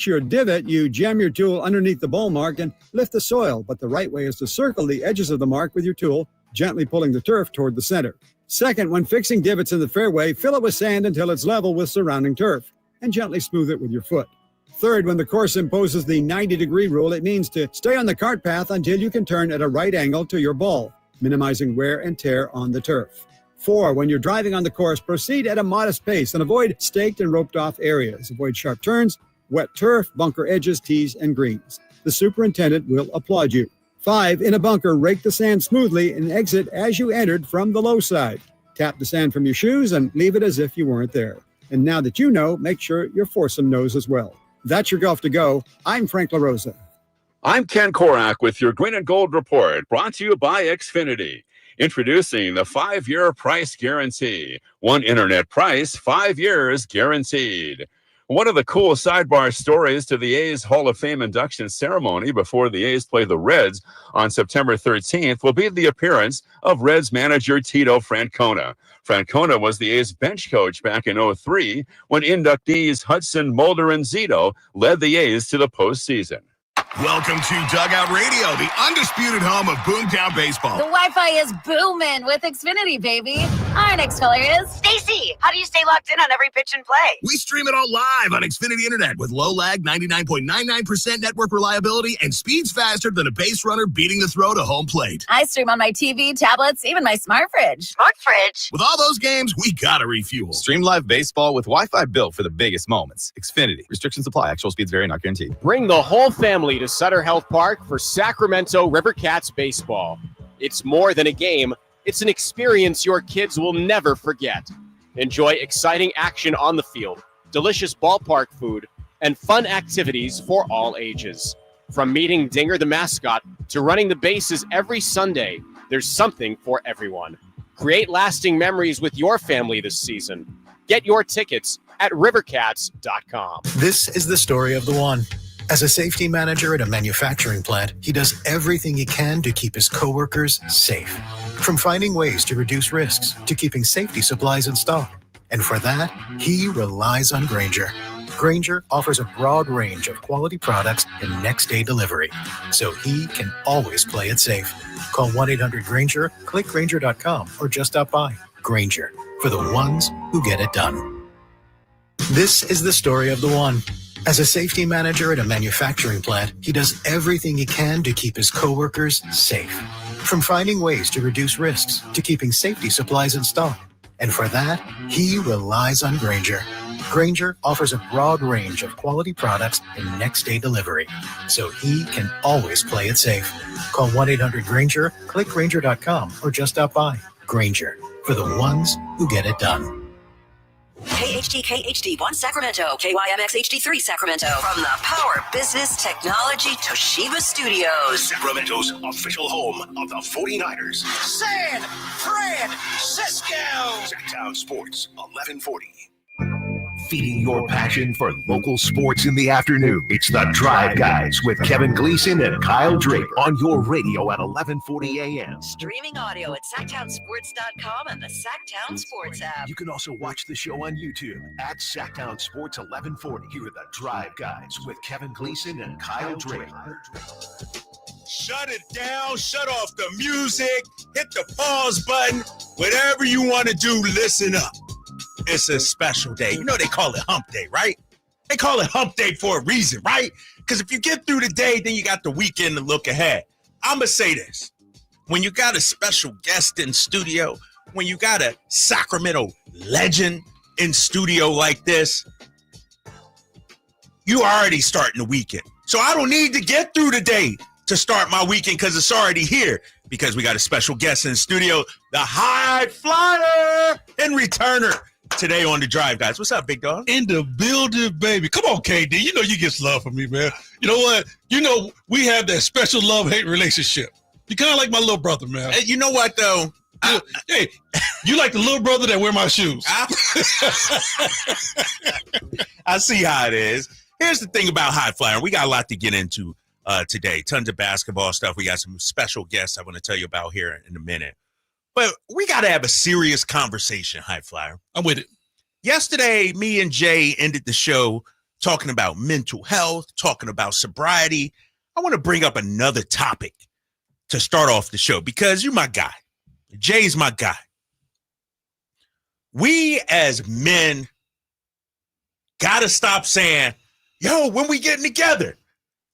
your divot, you jam your tool underneath the ball mark and lift the soil, but the right way is to circle the edges of the mark with your tool, gently pulling the turf toward the center. Second, when fixing divots in the fairway, fill it with sand until it's level with surrounding turf, and gently smooth it with your foot. Third, when the course imposes the 90-degree rule, it means to stay on the cart path until you can turn at a right angle to your ball, minimizing wear and tear on the turf. 4, when you're driving on the course, proceed at a modest pace and avoid staked and roped-off areas. Avoid sharp turns, wet turf, bunker edges, tees, and greens. The superintendent will applaud you. 5, in a bunker, rake the sand smoothly and exit as you entered from the low side. Tap the sand from your shoes and leave it as if you weren't there. And now that you know, make sure your foursome knows as well. That's your Golf to Go. I'm Frank LaRosa. I'm Ken Korak with your Green and Gold Report, brought to you by Xfinity. Introducing the 5-year price guarantee. One internet price, 5 years guaranteed. One of the cool sidebar stories to the A's Hall of Fame induction ceremony before the A's play the Reds on September 13th will be the appearance of Reds manager Tito Francona. Francona was the A's bench coach back in 2003 when inductees Hudson, Mulder, and Zito led the A's to the postseason. Welcome to Dugout Radio, the undisputed home of Boomtown Baseball. The Wi-Fi is booming with Xfinity, baby. Our next caller is Stacy. How do you stay locked in on every pitch and play? We stream it all live on Xfinity Internet with low lag, 99.99% network reliability, and speeds faster than a base runner beating the throw to home plate. I stream on my TV, tablets, even my smart fridge. Smart fridge. With all those games, we gotta refuel. Stream live baseball with Wi-Fi built for the biggest moments. Xfinity. Restrictions apply. Actual speeds vary, not guaranteed. Bring the whole family to Sutter Health Park for Sacramento River Cats baseball. It's more than a game. It's an experience your kids will never forget. Enjoy exciting action on the field, delicious ballpark food, and fun activities for all ages. From meeting Dinger the mascot to running the bases every Sunday, there's something for everyone. Create lasting memories with your family this season. Get your tickets at rivercats.com. This is the story of the one. As a safety manager at a manufacturing plant, he does everything he can to keep his coworkers safe. From finding ways to reduce risks to keeping safety supplies in stock. And for that, he relies on Grainger. Grainger offers a broad range of quality products and next-day delivery, so he can always play it safe. Call 1-800-GRAINGER, click Grainger.com, or just stop by. Grainger, for the ones who get it done. This is the story of the one. As a safety manager at a manufacturing plant, he does everything he can to keep his coworkers safe. From finding ways to reduce risks to keeping safety supplies in stock. And for that, he relies on Grainger. Grainger offers a broad range of quality products and next-day delivery, so he can always play it safe. Call 1-800-GRAINGER, click Grainger.com, or just stop by. Grainger, for the ones who get it done. KHD1 Sacramento, KYMX HD3 Sacramento. From the Power Business Technology Toshiba Studios. Sacramento's official home of the 49ers. San Francisco. Sacktown Sports, 1140. Feeding your passion for local sports in the afternoon. It's the Drive Guys with Kevin Gleason and Kyle Draper on your radio at 1140 a.m. Streaming audio at SacktownSports.com and the Sacktown Sports app. You can also watch the show on YouTube at Sacktown Sports 1140. Here are the Drive Guys with Kevin Gleason and Kyle Draper. Shut it down. Shut off the music. Hit the pause button. Whatever you want to do, listen up. It's a special day. You know they call it hump day, right? They call it hump day for a reason, right? Because if you get through the day, then you got the weekend to look ahead. I'm going to say this. When you got a special guest in studio, when you got a Sacramento legend in studio like this, you already starting the weekend. So I don't need to get through the day to start my weekend because it's already here. Because we got a special guest in the studio, the High Flyer and returner. Today on the Drive Guys. What's up, big dog? In the building, baby. Come on, KD. You know you get love from me, man. You know what? You know we have that special love-hate relationship. You kind of like my little brother, man. Hey, you know what, though? Hey, you like the little brother that wear my shoes. I see how it is. Here's the thing about High Flyer. We got a lot to get into today. Tons of basketball stuff. We got some special guests I want to tell you about here in a minute. But we got to have a serious conversation, High Flyer. I'm with it. Yesterday, me and Jay ended the show talking about mental health, talking about sobriety, I want to bring up another topic to start off the show because you're my guy. Jay's my guy. We as men got to stop saying, yo, when we getting together,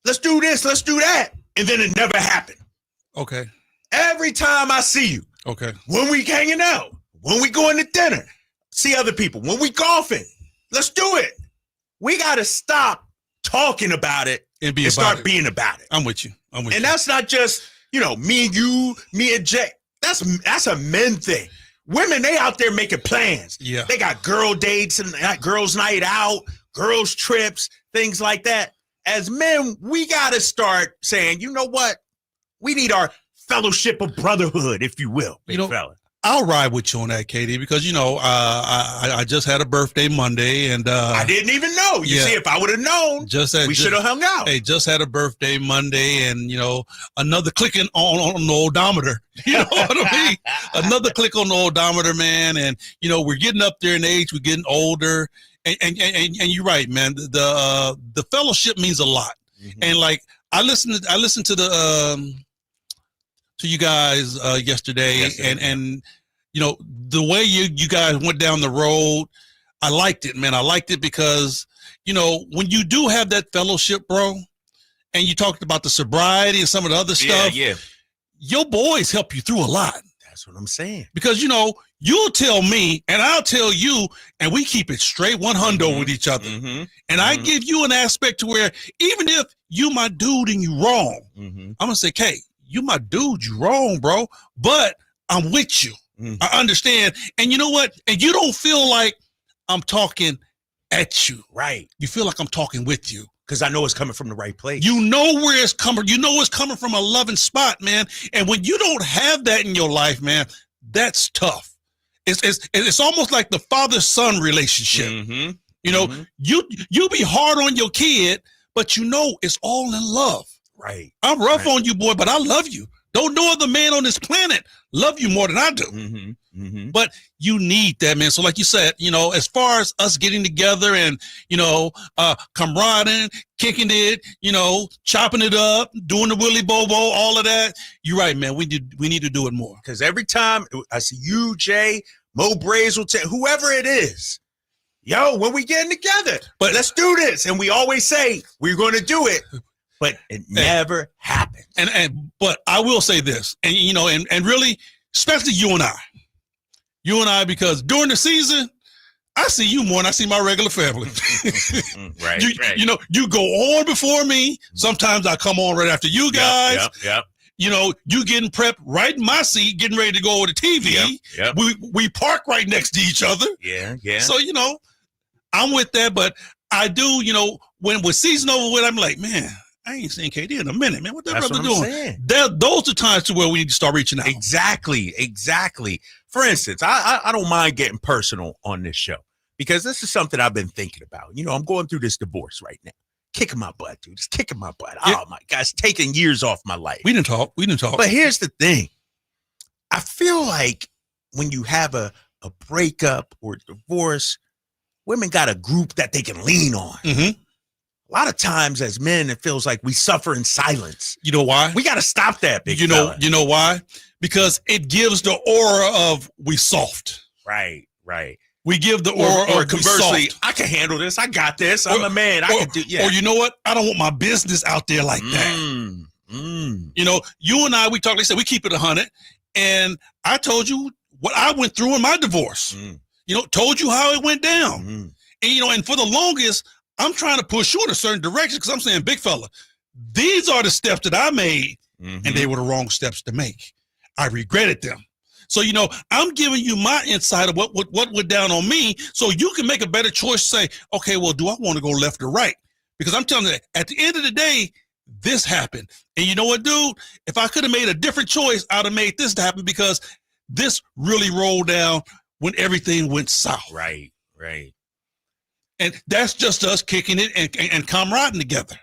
let's do this, let's do that. And then it never happened. Okay. Every time I see you. Okay. When we hanging out, when we going to dinner, see other people, when we golfing, let's do it. We got to stop talking about it and start being about it. I'm with you. And that's not just, me and you, me and Jay. That's a men thing. Women, they out there making plans. Yeah. They got girl dates and girls' night out, girls' trips, things like that. As men, we got to start saying, you know what? We need our fellowship of brotherhood, if you will, big fella. I'll ride with you on that, Katie, because, I just had a birthday Monday. And I didn't even know. You see, if I would have known, we should have hung out. Hey, just had a birthday Monday and, another clicking on the odometer. You know what I mean? Another click on the odometer, man. And, we're getting up there in age. We're getting older. And you're right, man. The fellowship means a lot. Mm-hmm. And, like, I listened to the to you guys yesterday, and the way you guys went down the road, I liked it, man. I liked it because when you do have that fellowship, bro, and you talked about the sobriety and some of the other stuff, your boys help you through a lot. That's what I'm saying. Because you'll tell me and I'll tell you, and we keep it straight 100 with each other. Mm-hmm. And I give you an aspect to where even if you my dude and you wrong, I'm gonna say, Kay, you my dude, you wrong, bro, but I'm with you. I understand. And you know what? And you don't feel like I'm talking at you. Right. You feel like I'm talking with you. Because I know it's coming from the right place. You know where it's coming. You know it's coming from a loving spot, man. And when you don't have that in your life, man, that's tough. It's almost like the father-son relationship. Mm-hmm. You be hard on your kid, but it's all in love. Right. I'm rough on you, boy, but I love you. Don't no other man on this planet love you more than I do. Mm-hmm. Mm-hmm. But you need that, man. So like you said, as far as us getting together and, camaraderie, kicking it, chopping it up, doing the Willy Bobo, all of that. You're right, man. We need to do it more. Because every time I see you, Jay, Mo Brazel, whoever it is, yo, when we getting together, but let's do this. And we always say we're going to do it. But it never happens. But I will say this, and really, especially you and I, because during the season, I see you more than I see my regular family. Right. You go on before me. Sometimes I come on right after you guys. Yep. You getting prepped right in my seat, getting ready to go over the TV. Yep. We park right next to each other. Yeah. So I'm with that, but I do. When we're season over with, I'm like, man, I ain't seen KD in a minute, man. What that brother doing? Those are times to where we need to start reaching out. Exactly. For instance, I don't mind getting personal on this show because this is something I've been thinking about. I'm going through this divorce right now. Kicking my butt, dude. It's kicking my butt. Yeah. Oh, my God. It's taking years off my life. We didn't talk. But here's the thing. I feel like when you have a breakup or divorce, women got a group that they can lean on. Mm-hmm. A lot of times as men, it feels like we suffer in silence. You know why? We got to stop that, big fella. You know why? Because it gives the aura of we soft. Right. We give the aura or of conversely, soft. I can handle this. I got this. I'm a man. I can do. Yeah. Or you know what? I don't want my business out there like that. You and I, we talked. They said we keep it 100, and I told you what I went through in my divorce. Told you how it went down, and for the longest, I'm trying to push you in a certain direction because I'm saying, big fella, these are the steps that I made, and they were the wrong steps to make. I regretted them. So, I'm giving you my insight of what went down on me so you can make a better choice. Say, okay, well, do I want to go left or right? Because I'm telling you, at the end of the day, this happened. And you know what, dude? If I could have made a different choice, I'd have made this to happen because this really rolled down when everything went south. Right. And that's just us kicking it and camaraderie together.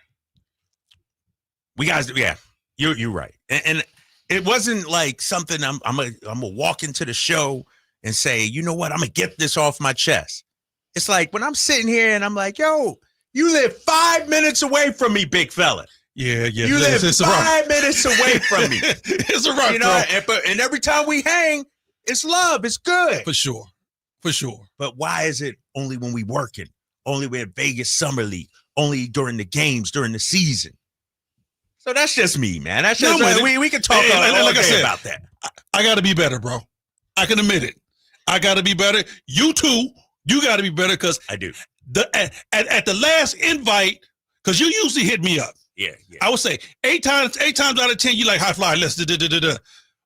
We guys, yeah, you're right. And it wasn't like something I'm gonna walk into the show and say, you know what, I'm gonna get this off my chest. It's like when I'm sitting here and I'm like, yo, You live 5 minutes away from me, big fella. Yeah. You live 5 minutes away from me. It's a rock, and every time we hang, it's love. It's good. For sure. But why is it only when we working? Only when Vegas Summer League? Only during the games, during the season? So that's just me, man. That's just we can talk all day about that. I got to be better, bro. I can admit it. I got to be better. You too. You got to be better because I do. At the last invite, because you usually hit me up. Yeah. I would say 8 times out of 10, you like high fly. Let's da.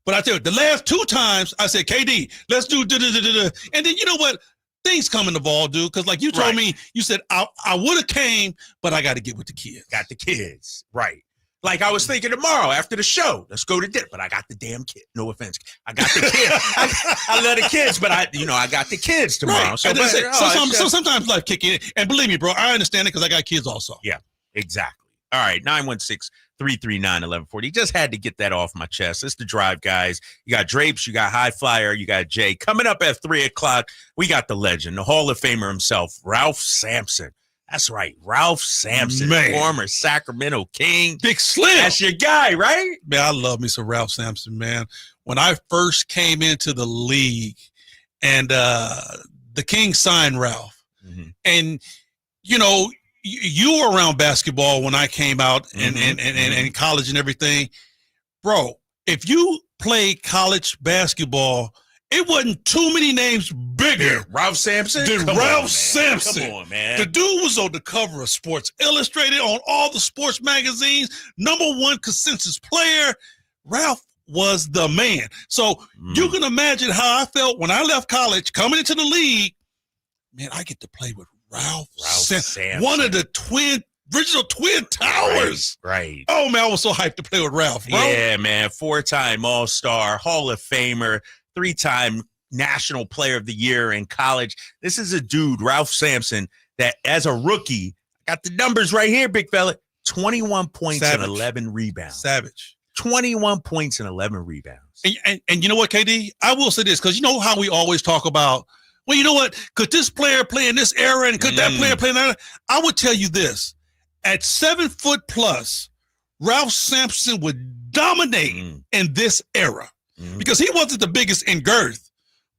But I tell you, the last 2 times I said, KD, let's do da. And then you know what? Things come in the ball, dude. Because like you told me, you said I would have came, but I got to get with the kids. Got the kids, right? Like I was thinking tomorrow after the show, let's go to dinner. But I got the damn kid. No offense, I got the kids. I love the kids, but I got the kids tomorrow. Right. So, sometimes life kick in, and believe me, bro, I understand it because I got kids also. Yeah, exactly. All right, 916-339-1140. Just had to get that off my chest. It's the drive, guys. You got Drapes, you got High Flyer, you got Jay. Coming up at 3 o'clock, we got the legend, the Hall of Famer himself, Ralph Sampson. That's right, Ralph Sampson, former Sacramento King. Big Slim. That's your guy, right? Man, I love me some Ralph Sampson, man. When I first came into the league and the King signed Ralph, and, you know, you were around basketball when I came out and college and everything. Bro, if you played college basketball, it wasn't too many names bigger. Ralph Sampson? Ralph Sampson. Come on, man. The dude was on the cover of Sports Illustrated, on all the sports magazines, #1 consensus player. Ralph was the man. So you can imagine how I felt when I left college, coming into the league. Man, I get to play with Ralph Sampson, one of the original Twin Towers. Right. Oh, man, I was so hyped to play with Ralph, bro. Yeah, man. 4-time All-Star, Hall of Famer, 3-time National Player of the Year in college. This is a dude, Ralph Sampson, that as a rookie, got the numbers right here, big fella, 21 points and 11 rebounds. Savage. 21 points and 11 rebounds. And you know what, KD? I will say this, because you know how we always talk about, well, you know what? Could this player play in this era and could that player play in that era? I would tell you this. At 7 foot plus, Ralph Sampson would dominate in this era because he wasn't the biggest in girth.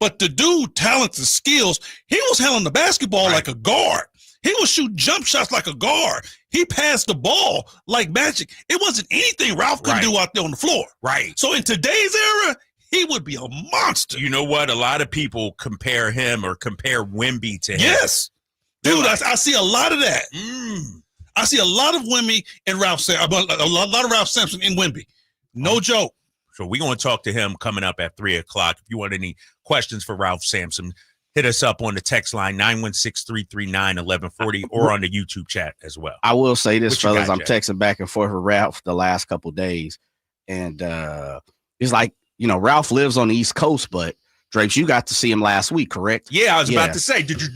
But the dude, talents and skills, he was handling the basketball like a guard. He was shooting jump shots like a guard. He passed the ball like magic. It wasn't anything Ralph couldn't do out there on the floor. Right. So in today's era, he would be a monster. You know what? A lot of people compare him or compare Wemby to him. Yes. Dude, I see a lot of that. I see a lot of Wemby and Ralph Sampson, a lot of Ralph Sampson in Wemby. No joke. So we're going to talk to him coming up at 3 o'clock. If you want any questions for Ralph Sampson, hit us up on the text line, 916-339-1140, or on the YouTube chat as well. I will say this, fellas. I'm texting back and forth with Ralph the last couple of days. And it's like, you know, Ralph lives on the East Coast, but Drapes, you got to see him last week, correct? Yeah, I was about to say, did you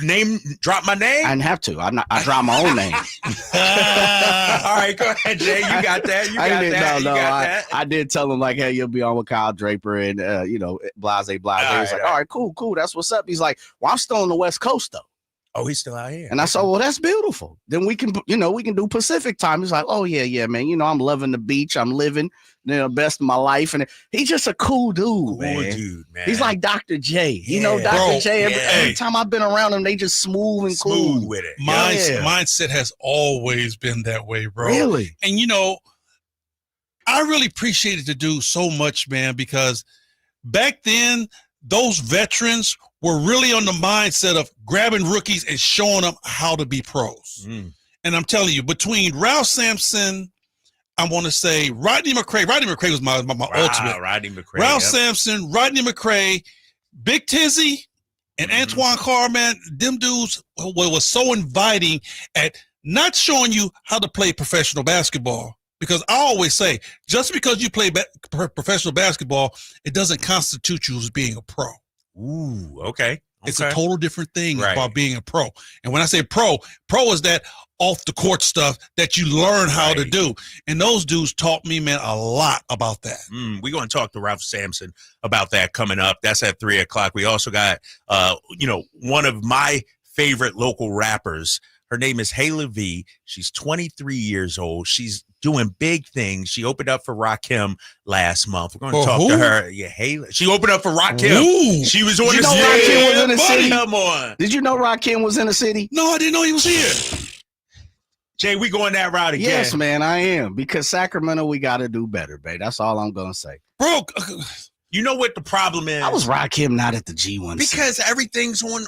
drop my name? I didn't have to. I dropped my own name. All right, go ahead, Jay. You got that. I did tell him, like, hey, you'll be on with Kyle Draper and, you know, blase. He's like, all right, cool. That's what's up. He's like, well, I'm still on the West Coast, though. Oh, he's still out here. And I said, well, that's beautiful. Then we can, you know, we can do Pacific time. He's like, oh, yeah, man. You know, I'm loving the beach. I'm living, you know, best of my life. And he's just a cool dude, man. He's like Dr. J. You know, Dr. J. Every time I've been around him, they just smooth and cool. With it. Mindset has always been that way, bro. Really? And, you know, I really appreciated the dude so much, man, because back then, those veterans were really on the mindset of grabbing rookies and showing them how to be pros. And I'm telling you, between Ralph Sampson, I want to say Rodney McCray. Rodney McCray was my ultimate. Rodney McCray. Ralph Sampson, Rodney McCray, Big Tizzy, and Antoine Carr, man, them dudes were so inviting at not showing you how to play professional basketball. Because I always say, just because you play professional basketball, it doesn't constitute you as being a pro. Ooh, okay. It's a total different thing about being a pro. And when I say pro is that off the court stuff that you learn how to do. And those dudes taught me, man, a lot about that. We're going to talk to Ralph Sampson about that coming up. That's at 3 o'clock. We also got, you know, one of my favorite local rappers, Her name is Haley V. She's 23 years old. She's doing big things. She opened up for Rakim last month. We're going to talk to her. Yeah, Haley. She opened up for Rakim. Ooh. She was on Did you the know city. Rakim was in the city? Come on. Did you know Rakim was in the city? No, I didn't know he was here. Jay, we going that route again. Yes, man, I am. Because Sacramento, we got to do better, babe. That's all I'm going to say. Bro, you know what the problem is? I was Rakim not at the G1. Because everything's on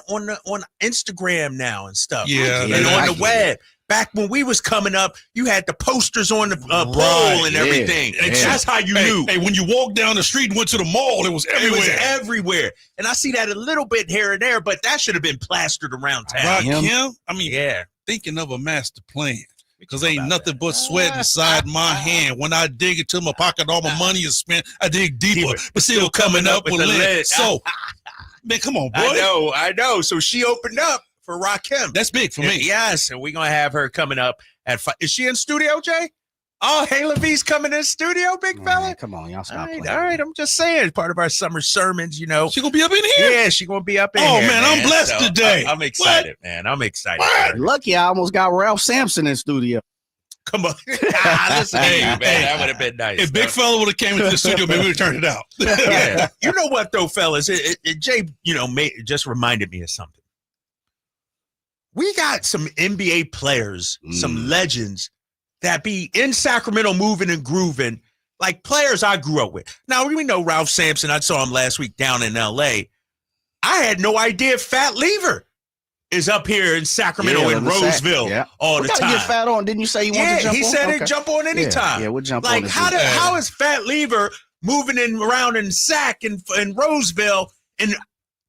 Instagram now and stuff. Yeah. And on the web. Back when we was coming up, you had the posters on the pole and everything. And that's how you knew. Hey, when you walked down the street and went to the mall, it was everywhere. It was everywhere. And I see that a little bit here and there, but that should have been plastered around town. Rakim? I mean, thinking of a master plan. Because ain't nothing but sweat inside my hand. When I dig into my pocket, all my money is spent. I dig deeper, but still coming up with lid. So, man, come on, boy. I know. So she opened up for Rakim. That's big for me. Yes, and we're going to have her coming up at 5. Is she in studio, Jay? Oh, Haley V's coming in studio, big fella. Come on, y'all stop playing. All right, I'm just saying, part of our summer sermons, you know. She gonna be up in here? Yeah, she gonna be up in here. Oh, man, I'm blessed today. I'm excited, man. I'm excited. Lucky I almost got Ralph Sampson in studio. Come on. Listen, hey, man, that would have been nice. If Big Fella would have came into the studio, maybe we would have turned it out. Yeah. You know what, though, fellas? Jay, just reminded me of something. We got some NBA players, some legends that be in Sacramento moving and grooving, like players I grew up with. Now, we know Ralph Sampson. I saw him last week down in L.A. I had no idea Fat Lever is up here in Sacramento in Roseville all the time. Get Fat on. Didn't you say you wanted to jump on? He said he'd jump on anytime. Yeah, we'll jump on. Like, how is Fat Lever moving around in Sac in Roseville, and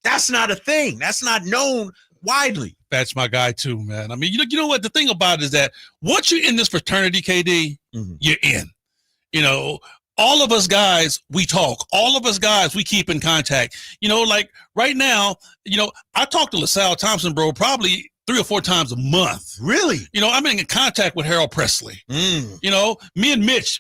that's not a thing. That's not known widely. That's my guy too, man. I mean, you know what? The thing about it is that once you're in this fraternity, KD, you're in. You know, all of us guys, we talk. All of us guys, we keep in contact. You know, like right now, I talk to LaSalle Thompson, bro, probably 3 or 4 times a month. Really? You know, I'm in contact with Harold Presley. You know, me and Mitch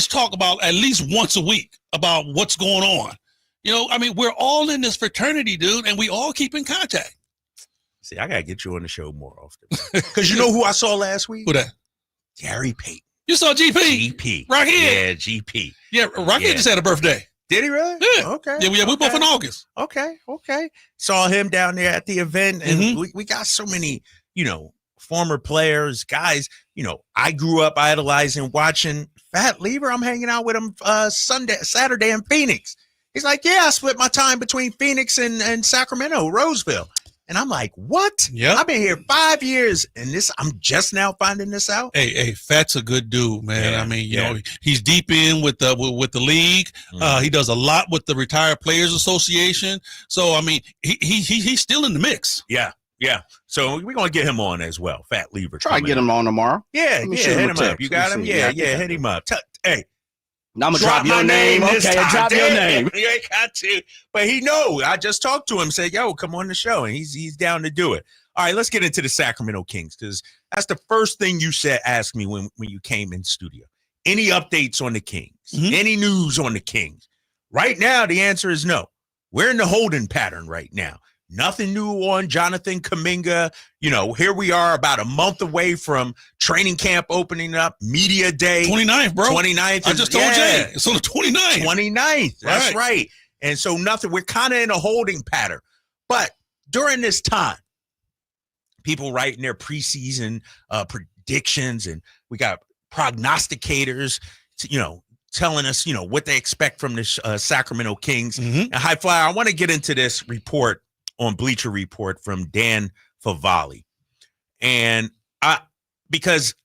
talk about at least once a week about what's going on. You know, I mean, we're all in this fraternity, dude, and we all keep in contact. See, I got to get you on the show more often. Because you know who I saw last week? Who that? Gary Payton. You saw GP? GP. Rockhead. Yeah, GP. Yeah, Rockhead just had a birthday. Did he really? Yeah. Okay. Yeah, we both in August. Okay. Saw him down there at the event, and we got so many, former players, guys, I grew up idolizing, watching Fat Lever. I'm hanging out with him Saturday in Phoenix. He's like, yeah, I split my time between Phoenix and Sacramento, Roseville. And I'm like, what? Yeah. I've been here 5 years, and I'm just now finding this out. Hey, Fat's a good dude, man. I mean, you know, he's deep in with the league. He does a lot with the Retired Players Association. So, I mean, he's still in the mix. Yeah. So we're gonna get him on as well. Fat Lever. Try to get him on tomorrow. Yeah. Hit him up. You got him? Yeah. Hit him up. Hey. Now I'm gonna drop your name. Okay, drop your name. You ain't got to, but he know. I just talked to him, said, "Yo, come on the show," and he's down to do it. All right, let's get into the Sacramento Kings because that's the first thing you asked me when you came in studio. Any updates on the Kings? Any news on the Kings? Right now, the answer is no. We're in the holding pattern right now. Nothing new on Jonathan Kuminga. Here we are about a month away from training camp opening up, media day. 29th, bro. 29th. I just told Jay. It's on the 29th. 29th. That's right. And so nothing. We're kind of in a holding pattern. But during this time, people writing their preseason predictions, and we got prognosticators, telling us, what they expect from the Sacramento Kings. And High Flyer, I want to get into this report on Bleacher Report from Dan Favale. And because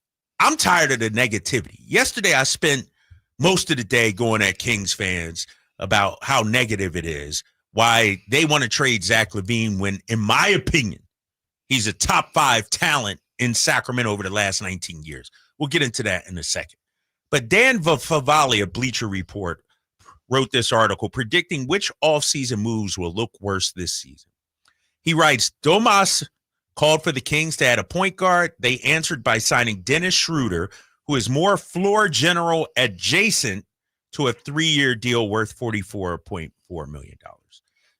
I'm tired of the negativity. Yesterday, I spent most of the day going at Kings fans about how negative it is, why they want to trade Zach LaVine when, in my opinion, he's a top 5 talent in Sacramento over the last 19 years. We'll get into that in a second. But Dan Favale of Bleacher Report wrote this article predicting which offseason moves will look worse this season. He writes, Domas called for the Kings to add a point guard. They answered by signing Dennis Schroeder, who is more floor general adjacent to a 3-year deal worth $44.4 million.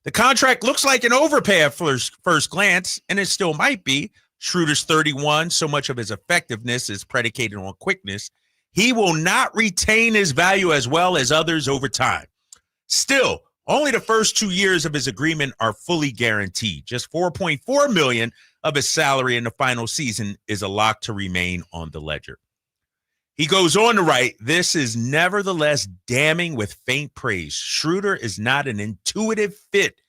The contract looks like an overpay at first glance, and it still might be, Schroeder's 31. So much of his effectiveness is predicated on quickness. He will not retain his value as well as others over time. Still, only the first 2 years of his agreement are fully guaranteed. Just $4.4 million of his salary in the final season is a lock to remain on the ledger. He goes on to write, this is nevertheless damning with faint praise. Schroeder is not an intuitive fit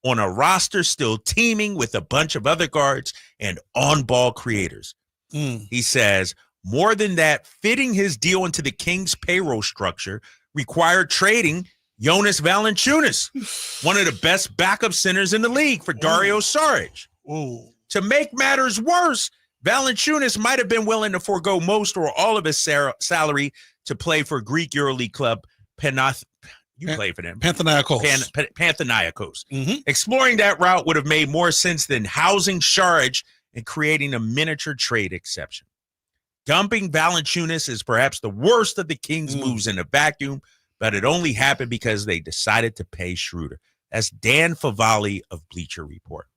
on a roster still teeming with a bunch of other guards and on-ball creators. He says, more than that, fitting his deal into the Kings' payroll structure required trading Jonas Valanciunas, one of the best backup centers in the league for Dario Saric. To make matters worse, Valanciunas might have been willing to forego most or all of his salary to play for Greek EuroLeague club play for them. Panathinaikos. Panathinaikos. Exploring that route would have made more sense than housing Saric and creating a miniature trade exception. Dumping Valanciunas is perhaps the worst of the Kings' moves in a vacuum, but it only happened because they decided to pay Schroeder. That's Dan Favale of Bleacher Report.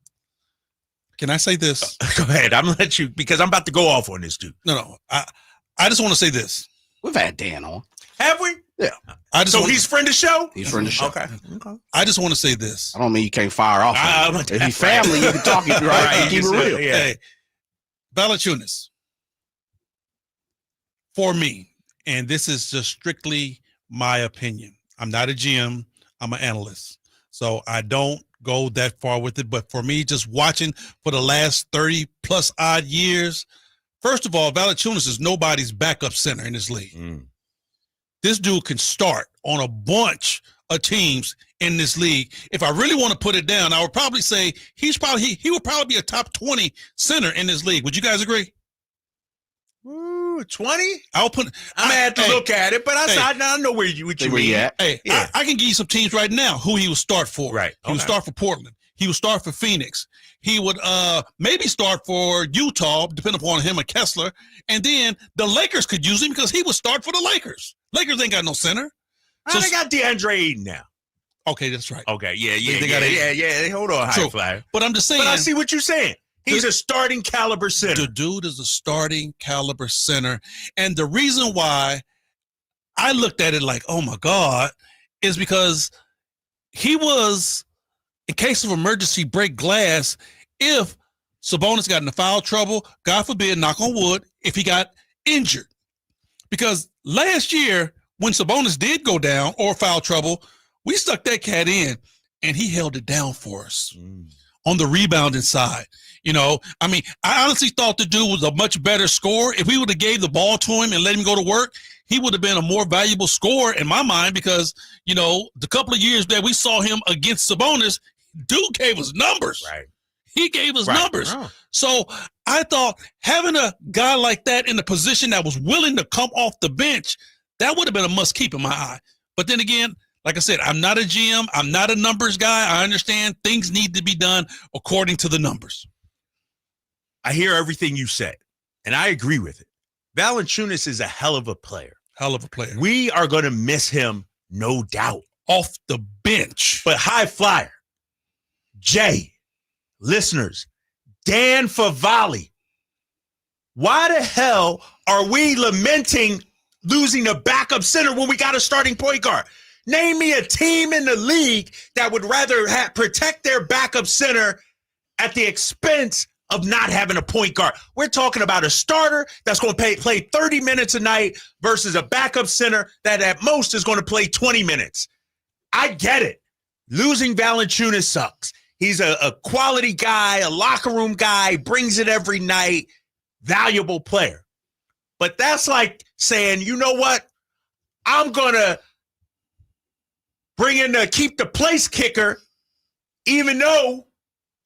Can I say this? Go ahead. I'm going to let you, because I'm about to go off on this dude. No. I just want to say this. We've had Dan on. Have we? Yeah. He's friend of the show? He's friend of the show. Okay. I just want to say this. I don't mean you can't fire off. If he's family, you can talk it right. Keep it real. Yeah. Hey, Valanciunas, for me, and this is just strictly my opinion. I'm not a GM. I'm an analyst. So I don't go that far with it. But for me, just watching for the last 30 plus odd years, first of all, Valanciunas is nobody's backup center in this league. This dude can start on a bunch of teams in this league. If I really want to put it down, I would probably say he would probably be a top 20 center in this league. Would you guys agree? 20? I'll put. I'm gonna have to look at it, but I know what you mean. Hey, yeah. I can give you some teams right now who he would start for. Right. He would start for Portland. He would start for Phoenix. He would maybe start for Utah, depending upon him and Kessler. And then the Lakers could use him because he would start for the Lakers. Lakers ain't got no center. So they got DeAndre Ayton now. Okay, that's right. Okay, yeah. Hold on, high flyer. But I'm just saying. But I see what you're saying. He's a starting caliber center. The dude is a starting caliber center. And the reason why I looked at it like, oh my God, is because he was, in case of emergency, break glass if Sabonis got into foul trouble, God forbid, knock on wood, if he got injured. Because last year, when Sabonis did go down or foul trouble, we stuck that cat in and he held it down for us on the rebounding side. You know, I mean, I honestly thought the dude was a much better scorer. If we would have gave the ball to him and let him go to work, he would have been a more valuable scorer in my mind because, you know, the couple of years that we saw him against Sabonis, dude gave us numbers. Right. He gave us numbers. Oh. So I thought having a guy like that in the position that was willing to come off the bench, that would have been a must keep in my eye. But then again, like I said, I'm not a GM. I'm not a numbers guy. I understand things need to be done according to the numbers. I hear everything you said, and I agree with it. Valanciunas is a hell of a player. Hell of a player. We are going to miss him, no doubt. Off the bench. But high flyer, Jay, listeners, Dan Favale, why the hell are we lamenting losing a backup center when we got a starting point guard? Name me a team in the league that would rather protect their backup center at the expense of not having a point guard. We're talking about a starter that's going to play 30 minutes a night versus a backup center that at most is going to play 20 minutes. I get it. Losing Valanciunas sucks. He's a quality guy, a locker room guy, brings it every night, valuable player. But that's like saying, you know what? I'm going to bring in keep the place kicker, even though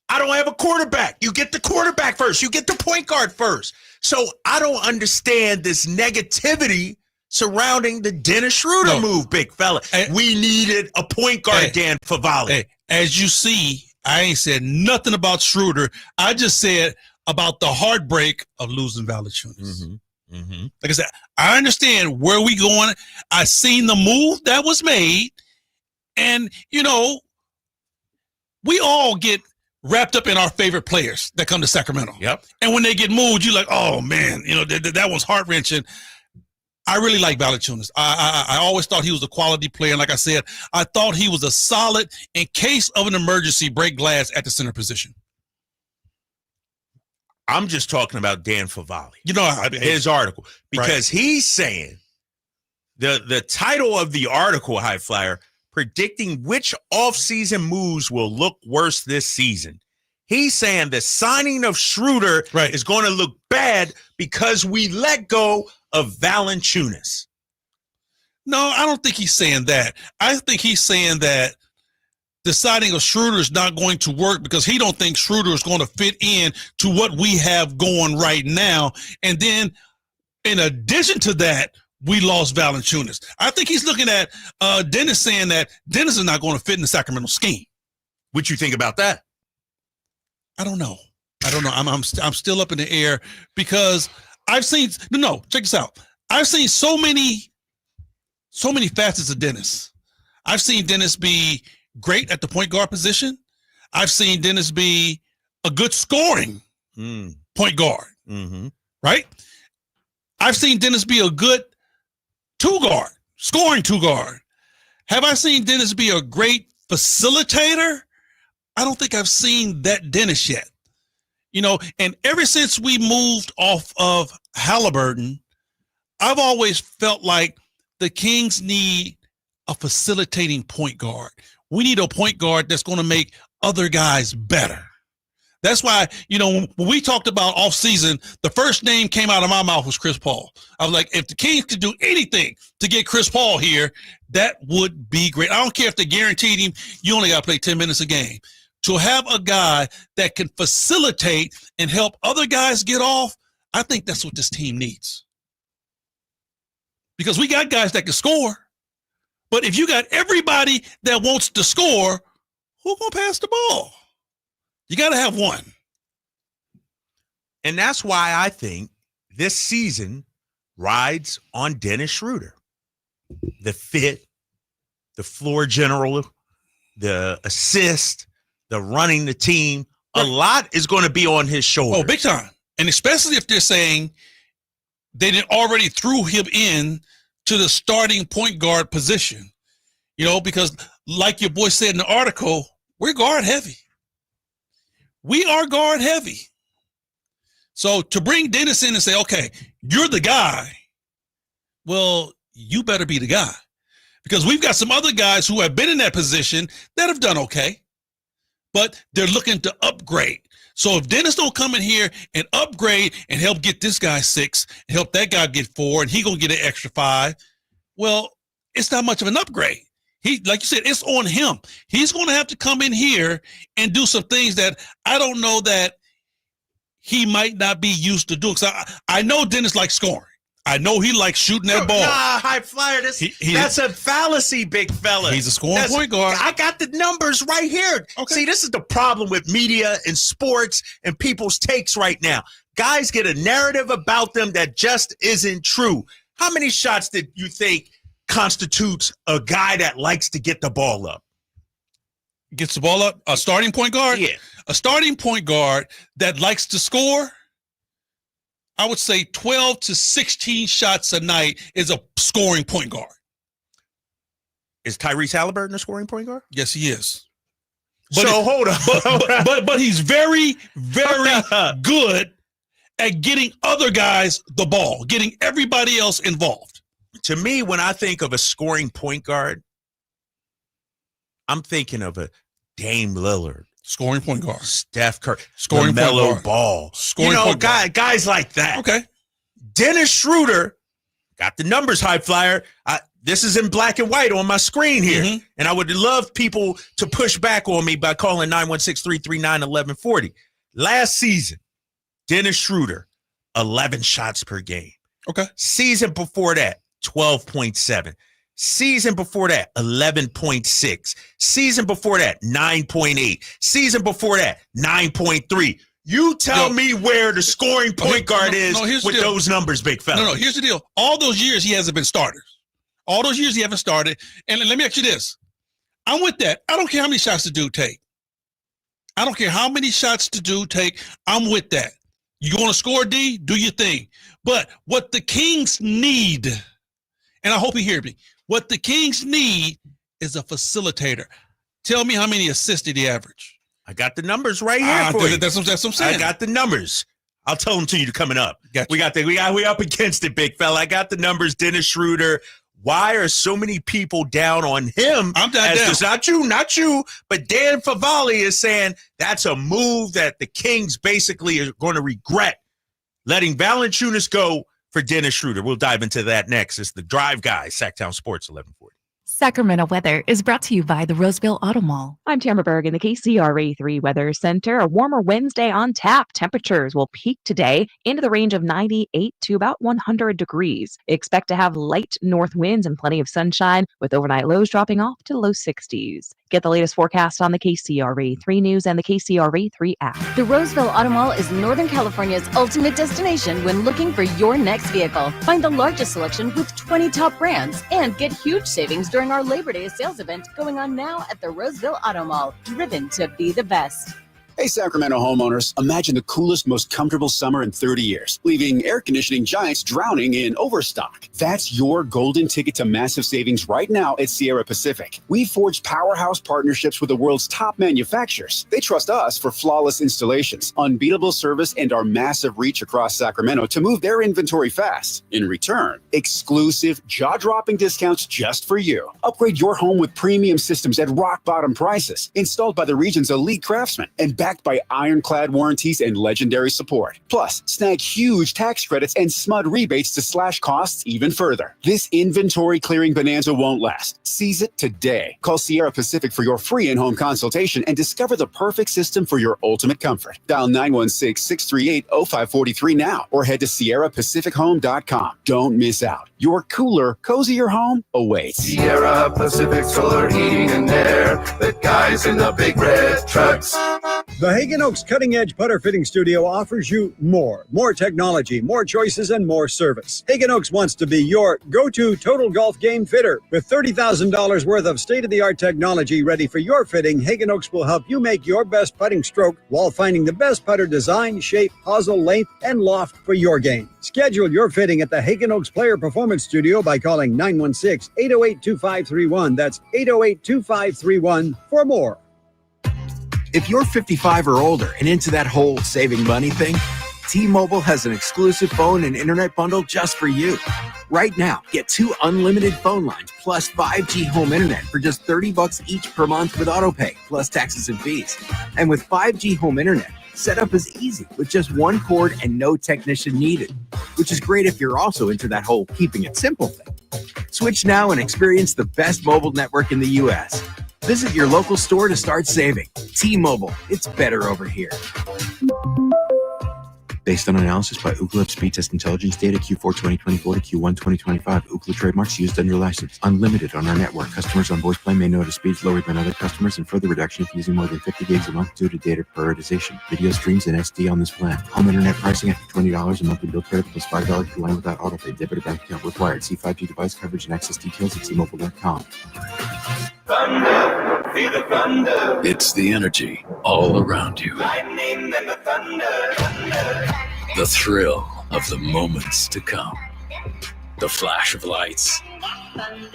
I don't have a quarterback. You get the quarterback first. You get the point guard first. So I don't understand this negativity surrounding the Dennis Schroeder move, big fella. We needed a point guard, Dan Favale. As you see, I ain't said nothing about Schroeder. I just said about the heartbreak of losing Valanciunas. Like I said, I understand where we going. I seen the move that was made. And, you know, we all get wrapped up in our favorite players that come to Sacramento. Yep. And when they get moved, you're like, oh, man, that one's heart-wrenching. I really like Valanciunas. I always thought he was a quality player. And like I said, I thought he was a solid, in case of an emergency, break glass at the center position. I'm just talking about Dan Favale. His article. Because he's saying the title of the article, High Flyer, predicting which offseason moves will look worse this season. He's saying the signing of Schroeder is going to look bad because we let go of Valanciunas. No, I don't think he's saying that. I think he's saying that the signing of Schroeder is not going to work because he don't think Schroeder is going to fit in to what we have going right now. And then in addition to that, we lost Valanciunas. I think he's looking at Dennis saying that Dennis is not going to fit in the Sacramento scheme. What you think about that? I don't know. I'm still up in the air because I've seen check this out. I've seen so many facets of Dennis. I've seen Dennis be great at the point guard position. I've seen Dennis be a good scoring point guard. Mm-hmm. Right? I've seen Dennis be a good scoring two guard. Have I seen Dennis be a great facilitator? I don't think I've seen that Dennis yet. And ever since we moved off of Halliburton, I've always felt like the Kings need a facilitating point guard. We need a point guard that's going to make other guys better. That's why, when we talked about offseason, the first name came out of my mouth was Chris Paul. I was like, if the Kings could do anything to get Chris Paul here, that would be great. I don't care if they guaranteed him, you only got to play 10 minutes a game. To have a guy that can facilitate and help other guys get off, I think that's what this team needs. Because we got guys that can score. But if you got everybody that wants to score, who's going to pass the ball? You got to have one. And that's why I think this season rides on Dennis Schroeder. The fit, the floor general, the assist, the running the team. A lot is going to be on his shoulders. Oh, big time. And especially if they're saying they didn't already threw him in to the starting point guard position. Because like your boy said in the article, we're guard heavy. We are guard heavy. So to bring Dennis in and say, okay, you're the guy. Well, you better be the guy. Because we've got some other guys who have been in that position that have done okay. But they're looking to upgrade. So if Dennis don't come in here and upgrade and help get this guy 6, and help that guy get 4, and he gonna get an extra 5, well, it's not much of an upgrade. Like you said, it's on him. He's going to have to come in here and do some things that I don't know that he might not be used to doing. So I know Dennis likes scoring. I know he likes shooting that ball. Nah, High Flyer, that's a fallacy, big fella. He's a scoring point guard. I got the numbers right here. Okay. See, this is the problem with media and sports and people's takes right now. Guys get a narrative about them that just isn't true. How many shots did you think constitutes a guy that likes to get the ball up? Gets the ball up? A starting point guard? Yeah. A starting point guard that likes to score, I would say 12 to 16 shots a night is a scoring point guard. Is Tyrese Halliburton a scoring point guard? Yes, he is. But hold on. But he's very, very good at getting other guys the ball, getting everybody else involved. To me, when I think of a scoring point guard, I'm thinking of a Dame Lillard. Scoring point guard. Steph Curry. Scoring point guard. Ball. Scoring point guard. Guys like that. Okay. Dennis Schroeder, got the numbers, High Flyer. This is in black and white on my screen here. Mm-hmm. And I would love people to push back on me by calling 916-339-1140. Last season, Dennis Schroeder, 11 shots per game. Okay. Season before that, 12.7. Season before that, 11.6. Season before that, 9.8. Season before that, 9.3. You tell me where the scoring point guard is with those numbers, big fella. No, here's the deal. All those years he hasn't been starters. All those years he haven't started. And let me ask you this. I'm with that. I don't care how many shots the dude take. I don't care how many shots to take. I'm with that. You want to score, D? Do your thing. But what the Kings need, and I hope you hear me, what the Kings need is a facilitator. Tell me how many assists did he average? I got the numbers right here for you. That's what I'm saying. I got the numbers. I'll tell them to you coming up. Gotcha. We up against it, big fella. I got the numbers. Dennis Schroeder. Why are so many people down on him? I'm down. Not you. But Dan Favale is saying that's a move that the Kings basically are going to regret, letting Valanciunas go for Dennis Schroeder. We'll dive into that next. It's the Drive Guys, Sacktown Sports 1140. Sacramento weather is brought to you by the Roseville Auto Mall. I'm Tamara Berg in the KCRA3 Weather Center. A warmer Wednesday on tap. Temperatures will peak today into the range of 98 to about 100 degrees. Expect to have light north winds and plenty of sunshine, with overnight lows dropping off to low 60s. Get the latest forecast on the KCRA3 News and the KCRA3 app. The Roseville Auto Mall is Northern California's ultimate destination when looking for your next vehicle. Find the largest selection with 20 top brands and get huge savings during our Labor Day sales event going on now at the Roseville Auto Mall. Driven to be the best. Hey, Sacramento homeowners, imagine the coolest, most comfortable summer in 30 years, leaving air conditioning giants drowning in overstock. That's your golden ticket to massive savings right now at Sierra Pacific. We've forged powerhouse partnerships with the world's top manufacturers. They trust us for flawless installations, unbeatable service, and our massive reach across Sacramento to move their inventory fast. In return, exclusive, jaw-dropping discounts just for you. Upgrade your home with premium systems at rock-bottom prices, installed by the region's elite craftsmen, and backed by ironclad warranties and legendary support. Plus, snag huge tax credits and SMUD rebates to slash costs even further. This inventory clearing bonanza won't last. Seize it today. Call Sierra Pacific for your free in-home consultation and discover the perfect system for your ultimate comfort. Dial 916-638-0543 now or head to SierraPacificHome.com. Don't miss out. Your cooler, cozier home awaits. Sierra Pacific Solar Heating and Air. The guys in the big red trucks. The Hagen Oaks Cutting Edge Putter Fitting Studio offers you more technology, more choices, and more service. Hagen Oaks wants to be your go-to total golf game fitter. With $30,000 worth of state-of-the-art technology ready for your fitting, Hagen Oaks will help you make your best putting stroke while finding the best putter design, shape, hosel, length, and loft for your game. Schedule your fitting at the Hagen Oaks Player Performance Studio by calling 916-808-2531. That's 808-2531 for more. If you're 55 or older and into that whole saving money thing, T-Mobile has an exclusive phone and internet bundle just for you. Right now, get 2 unlimited phone lines plus 5G home internet for just $30 each per month with autopay, plus taxes and fees. And with 5G home internet, setup is easy with just 1 cord and no technician needed, which is great if you're also into that whole keeping it simple thing. Switch now and experience the best mobile network in the U.S. Visit your local store to start saving. T-Mobile, it's better over here. Based on analysis by Ookla Speed Test Intelligence data Q4 2024 to Q1 2025, Ookla trademarks used under license. Unlimited on our network. Customers on voice plan may notice speeds lower than other customers and further reduction if using more than 50 gigs a month due to data prioritization. Video streams and SD on this plan. Home internet pricing after $20 a monthly bill credit plus $5 per line without autopay. Debit or bank account required. See 5G device coverage and access details at T-Mobile.com. Thunder, feel the thunder. It's the energy all around you. Lightning and the thunder. The thrill of the moments to come. The flash of lights.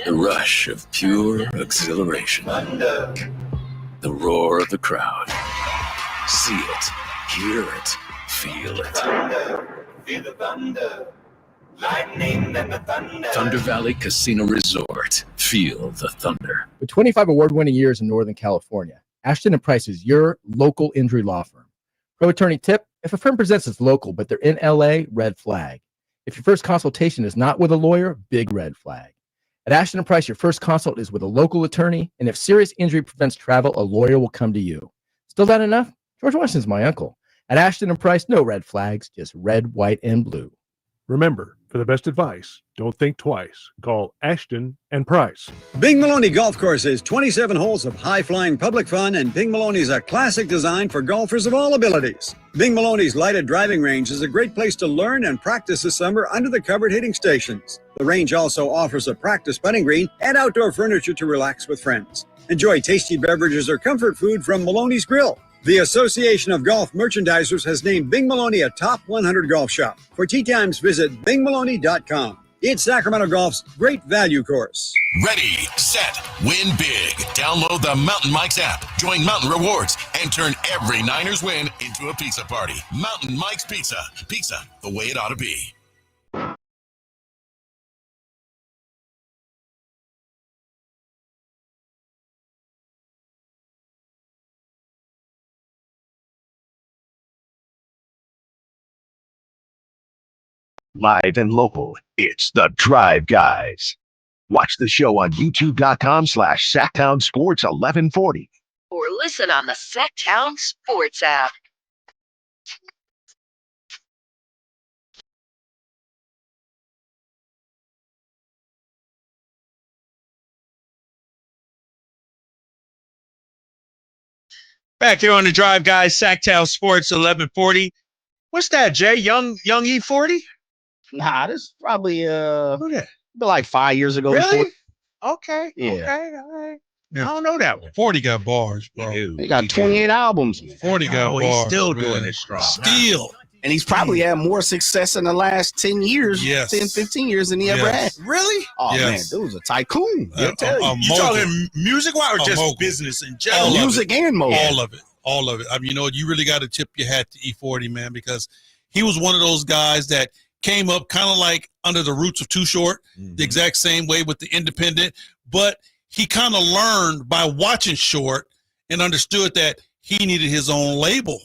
The rush of pure exhilaration. Thunder. The roar of the crowd. See it, hear it, feel it. Thunder, feel the thunder. Lightning and the thunder. Thunder Valley Casino Resort. Feel the thunder. With 25 award-winning years in Northern California, Ashton & Price is your local injury law firm. Pro attorney tip: if a firm presents as local but they're in LA, red flag. If your first consultation is not with a lawyer, big red flag. At Ashton & Price, your first consult is with a local attorney, and if serious injury prevents travel, a lawyer will come to you. Still not enough? George Washington's my uncle. At Ashton & Price, no red flags, just red, white, and blue. Remember, for the best advice, don't think twice. Call Ashton & Price. Bing Maloney Golf Course is 27 holes of high-flying public fun, and Bing Maloney is a classic design for golfers of all abilities. Bing Maloney's lighted driving range is a great place to learn and practice this summer under the covered hitting stations. The range also offers a practice putting green and outdoor furniture to relax with friends. Enjoy tasty beverages or comfort food from Maloney's Grill. The Association of Golf Merchandisers has named Bing Maloney a top 100 golf shop. For tee times, visit bingmaloney.com. It's Sacramento Golf's great value course. Ready, set, win big. Download the Mountain Mike's app, join Mountain Rewards, and turn every Niners win into a pizza party. Mountain Mike's Pizza. Pizza the way it ought to be. Live and local, it's the Drive Guys. Watch the show on youtube.com/Sacktown Sports 1140. Or listen on the Sacktown Sports app. Back here on the Drive Guys, Sacktown Sports 1140. What's that, Jay? Young E40? Nah, this is probably like 5 years ago. Really? Before. Okay. Yeah. Okay. All right. I don't know that one. 40 got bars, bro. He got 28 albums. 40 got bars. He's still man. doing it strong. Still. And he's probably had more success in the last 10 years, Yes. 10, 15 years than he ever had. Really? Oh, Yes. man, dude was a tycoon. I'll tell you. You talking music-wise or just mogul. business in general? Music and mogul. All of it. All of it. I mean, you really got to tip your hat to E40, man, because he was one of those guys that came up kind of like under the roots of Too Short, the exact same way with the Independent, but he kind of learned by watching Short and understood that he needed his own label.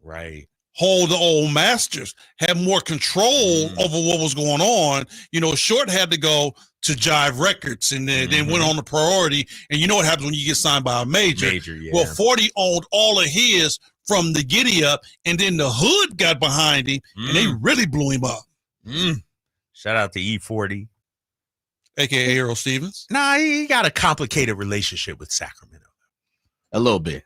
Right. Hold the old masters, have more control over what was going on. Short had to go to Jive Records and then went on to Priority. And you know what happens when you get signed by a major. Yeah. Well, 40 owned all of his from the Giddy Up, and then the Hood got behind him, and they really blew him up. Shout out to E40. A.K.A. Earl Stevens. Nah, he got a complicated relationship with Sacramento. A little bit.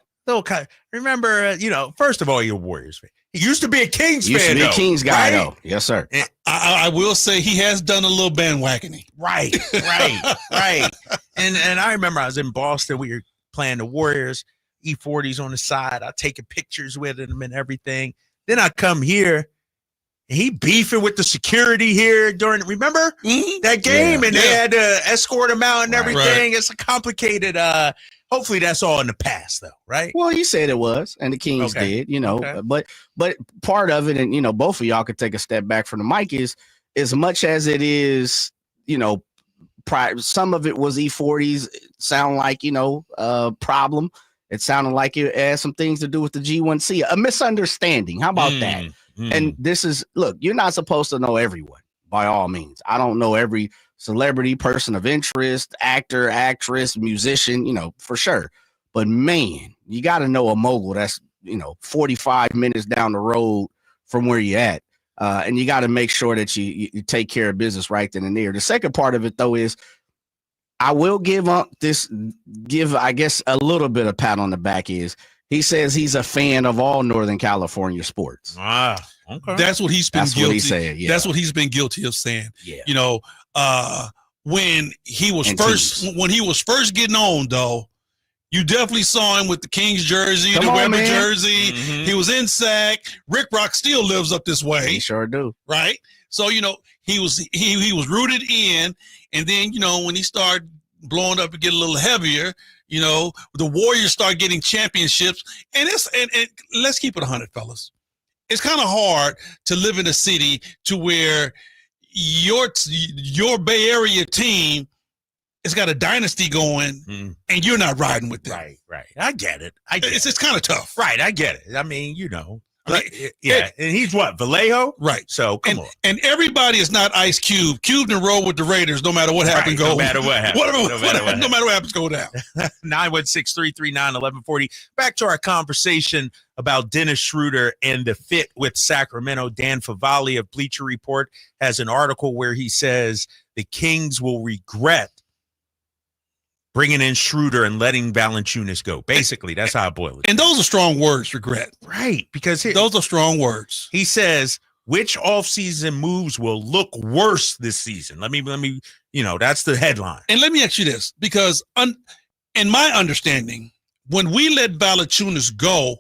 Remember, first of all, you're a Warriors fan. He used to be a Kings fan, Used to be a though, Kings guy, right? though. Yes, sir. I will say he has done a little bandwagoning. Right. And I remember I was in Boston. We were playing the Warriors. E40's on the side. I'm taking pictures with him and everything. Then I come here, and he beefing with the security here remember that game? And they had to escort him out and everything. Right. It's a complicated, hopefully that's all in the past, though, right? Well, you said it was, and the Kings did, but part of it, and both of y'all could take a step back from the mic, is as much as it is, some of it was E40's sound like, problem. It sounded like it had some things to do with the G1C, a misunderstanding. How about that? And this is, look, you're not supposed to know everyone, by all means. I don't know every celebrity, person of interest, actor, actress, musician, for sure. But man, you got to know a mogul that's, 45 minutes down the road from where you're at. And you got to make sure that you take care of business right then and there. The second part of it, though, is I will give, I guess, a little bit of pat on the back is he says he's a fan of all Northern California sports. Okay. That's what he's been guilty. What he said, yeah. That's what he's been guilty of saying. Yeah. When he was first getting on, though, you definitely saw him with the Kings jersey, the Weber jersey. He was in Sac. Rick Rock still lives up this way. He sure do. Right? So, he was rooted in, and then, when he started blowing up and get a little heavier, the Warriors start getting championships. And let's keep it 100, fellas. It's kind of hard to live in a city to where your Bay Area team has got a dynasty going and you're not riding with them. Right. I get it. It's kind of tough. Right. I get it. I mean, and he's what, Vallejo? Right. So come on. And everybody is not Ice Cube. Cube and roll with the Raiders no matter what happens. No matter what happens. No matter what happens, go down. 916-339-1140. Back to our conversation about Dennis Schroeder and the fit with Sacramento. Dan Favale of Bleacher Report has an article where he says the Kings will regret bringing in Schroeder and letting Valanciunas go. Basically, that's how I boil it. And those are strong words, regret. Right, because those are strong words. He says, which offseason moves will look worse this season? Let me, that's the headline. And let me ask you this, because in my understanding, when we let Valanciunas go,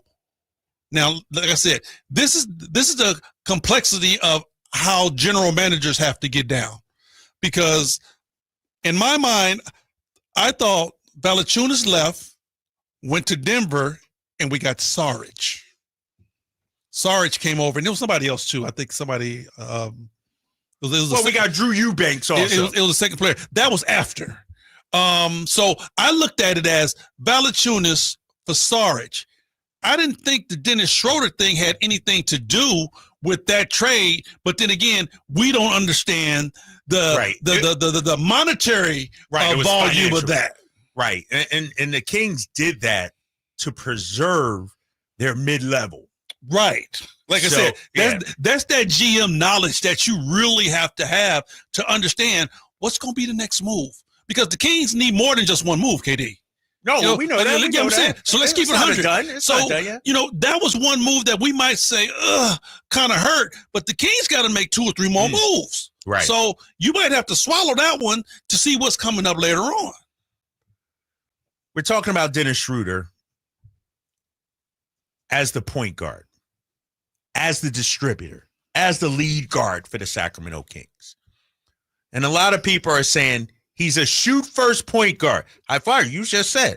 Now, like I said, this is the complexity of how general managers have to get down. Because in my mind, I thought Valanciunas left, went to Denver, and we got Saric. Saric came over, and there was somebody else too. I think somebody. We got Drew Eubanks also. It was a second player. That was after. So I looked at it as Valanciunas for Saric. I didn't think the Dennis Schroeder thing had anything to do with that trade, but then again, we don't understand the monetary volume of that. Right, and the Kings did that to preserve their mid-level. Right. Like I said, that's that GM knowledge that you really have to understand what's going to be the next move. Because the Kings need more than just one move, KD. No, we know that. You know what I'm saying? So let's keep it 100. So, that was one move that we might say, kind of hurt, but the Kings got to make 2 or 3 more moves. Right. So you might have to swallow that one to see what's coming up later on. We're talking about Dennis Schroeder as the point guard, as the distributor, as the lead guard for the Sacramento Kings. And a lot of people are saying he's a shoot-first point guard. High Flyer, you just said.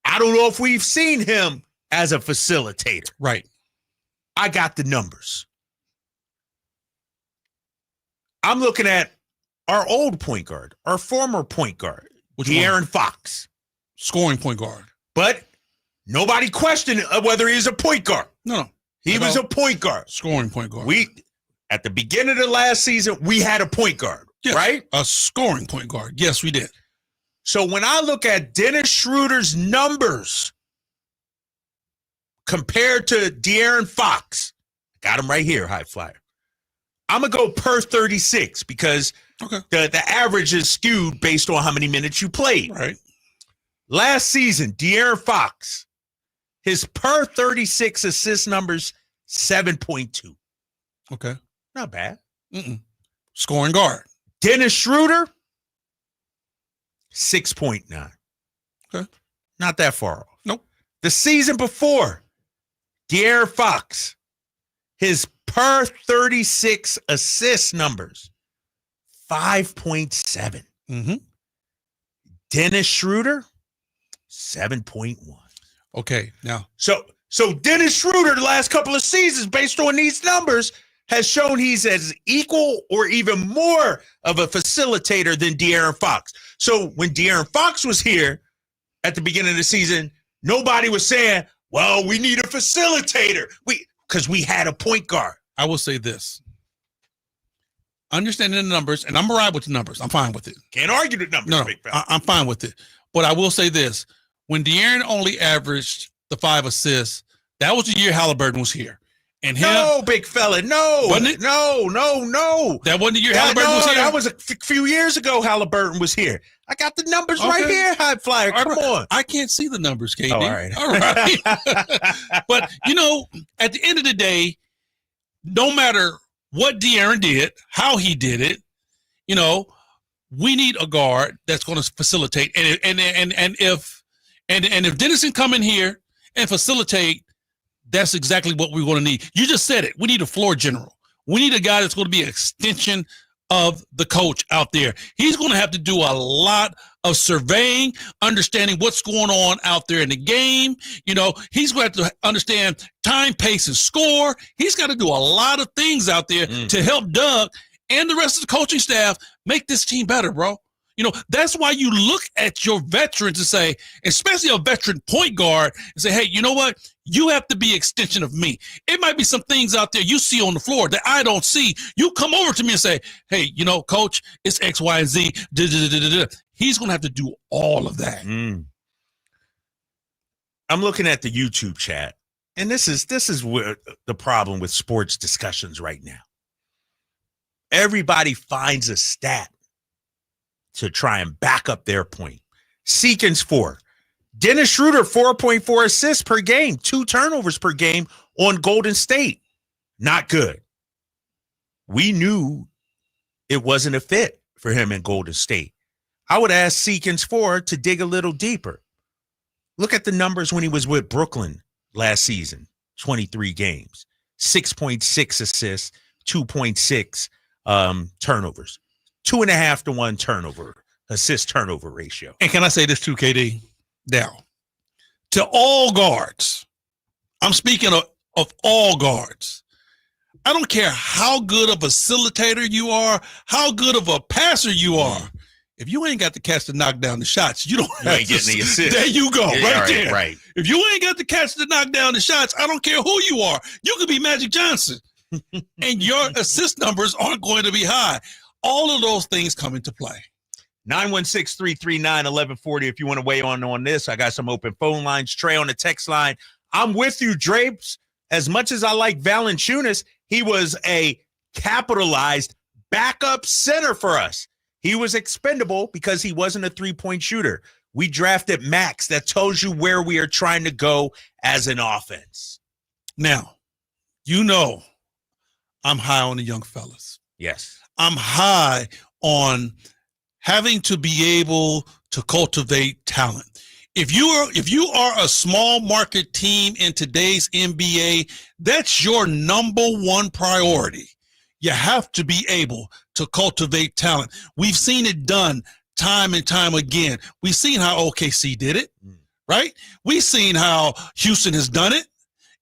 I don't know if we've seen him as a facilitator. Right. I got the numbers. I'm looking at our old point guard, our former point guard, De'Aaron Fox. Scoring point guard. But nobody questioned whether he is a point guard. No. He was a point guard. Scoring point guard. At the beginning of the last season, we had a point guard, right? A scoring point guard. Yes, we did. So when I look at Dennis Schroeder's numbers compared to De'Aaron Fox, got him right here, High Flyer. I'm going to go per 36 because the average is skewed based on how many minutes you played. Right. Last season, De'Aaron Fox, his per 36 assist numbers, 7.2. Okay. Not bad. Scoring guard. Dennis Schroeder, 6.9. Okay. Not that far off. Nope. The season before, De'Aaron Fox, his per 36 assist numbers, 5.7. Mm-hmm. Dennis Schroeder, 7.1. Okay, now. So Dennis Schroeder, the last couple of seasons, based on these numbers, has shown he's as equal or even more of a facilitator than De'Aaron Fox. So when De'Aaron Fox was here at the beginning of the season, nobody was saying, well, we need a facilitator. Because we had a point guard. I will say this. Understanding the numbers, and I'm all right with the numbers. I'm fine with it. Can't argue the numbers. No, big fella. I'm fine with it. But I will say this. When De'Aaron only averaged the 5 assists, that was the year Halliburton was here. And no, big fella, no. Wasn't it? No. That wasn't the year Halliburton was here? That was a few years ago Halliburton was here. I got the numbers right here, High Flyer. Come on. I can't see the numbers, KD. All right. All right. But, at the end of the day, no matter what De'Aaron did, how he did it, we need a guard that's going to facilitate. And if Dennis can come in here and facilitate, that's exactly what we're going to need. You just said it. We need a floor general. We need a guy that's going to be an extension of the coach out there. He's going to have to do a lot of surveying, understanding what's going on out there in the game. He's going to have to understand time, pace, and score. He's got to do a lot of things out there to help Doug and the rest of the coaching staff make this team better, bro. That's why you look at your veterans and say, especially a veteran point guard, and say, hey, you know what? You have to be an extension of me. It might be some things out there you see on the floor that I don't see. You come over to me and say, hey, coach, it's X, Y, and Z. He's going to have to do all of that. I'm looking at the YouTube chat, and this is where the problem with sports discussions right now. Everybody finds a stat to try and back up their point. Seekins 4. Dennis Schroeder, 4.4 assists per game, 2 turnovers per game on Golden State. Not good. We knew it wasn't a fit for him in Golden State. I would ask Seekins 4 to dig a little deeper. Look at the numbers when he was with Brooklyn last season. 23 games. 6.6 assists, 2.6 turnovers. 2.5 to 1 turnover, assist turnover ratio. And can I say this too, KD? Now, to all guards, I'm speaking of all guards. I don't care how good a facilitator you are, how good of a passer you are. If you ain't got the catch to knock down the shots, you ain't getting the assist. There you go, right there. Right. If you ain't got the catch to knock down the shots, I don't care who you are. You could be Magic Johnson, and your assist numbers aren't going to be high. All of those things come into play. 916-339-1140 if you want to weigh on this. I got some open phone lines. Trey on the text line. I'm with you, Drapes. As much as I like Valanciunas, he was a capitalized backup center for us. He was expendable because he wasn't a three-point shooter. We drafted Max. That tells you where we are trying to go as an offense. Now, you know I'm high on the young fellas. Yes. I'm high on having to be able to cultivate talent. If you are a small market team in today's NBA, that's your number one priority. You have to be able to cultivate talent. We've seen it done time and time again. We've seen how OKC did it, right? We've seen how Houston has done it.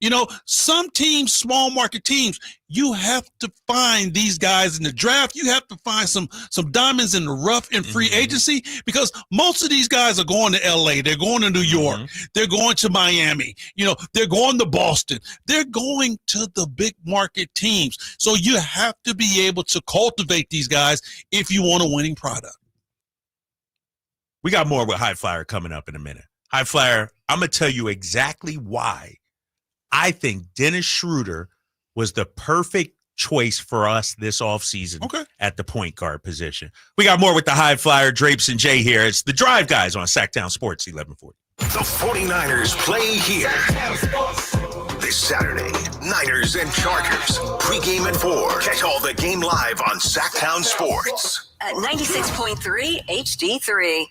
You know, some teams, small market teams, you have to find these guys in the draft. You have to find some diamonds in the rough in free agency, because most of these guys are going to LA. They're going to New York. They're going to Miami. You know, they're going to Boston. They're going to the big market teams. So you have to be able to cultivate these guys if you want a winning product. We got more with High Flyer coming up in a minute. High Flyer, I'm going to tell you exactly why I think Dennis Schroeder was the perfect choice for us this offseason at the point guard position. We got more with the High Flyer, Drapes and Jay here. It's the Drive Guys on Sacktown Sports 1140. The 49ers play here. This Saturday, Niners and Chargers. Pre-game at 4. Catch all the game live on Sacktown Sports. At 96.3 HD3.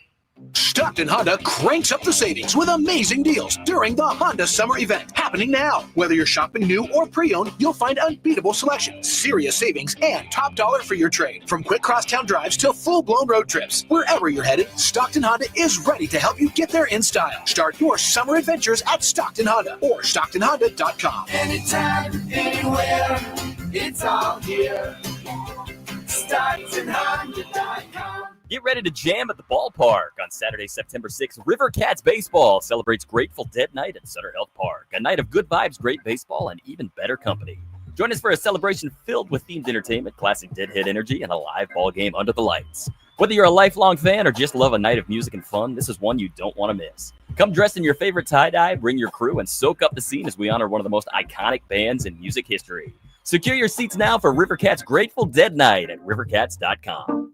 Stockton Honda cranks up the savings with amazing deals during the Honda Summer Event happening now. Whether you're shopping new or pre-owned, you'll find unbeatable selection, serious savings, and top dollar for your trade. From quick crosstown drives to full-blown road trips, wherever you're headed, Stockton Honda is ready to help you get there in style. Start your summer adventures at Stockton Honda or StocktonHonda.com. Anytime, anywhere, it's all here. StocktonHonda.com. Get ready to jam at the ballpark on Saturday, September 6th. River Cats Baseball celebrates Grateful Dead Night at Sutter Health Park. A night of good vibes, great baseball, and even better company. Join us for a celebration filled with themed entertainment, classic Deadhead energy, and a live ball game under the lights. Whether you're a lifelong fan or just love a night of music and fun, this is one you don't want to miss. Come dressed in your favorite tie-dye, bring your crew, and soak up the scene as we honor one of the most iconic bands in music history. Secure your seats now for River Cats Grateful Dead Night at rivercats.com.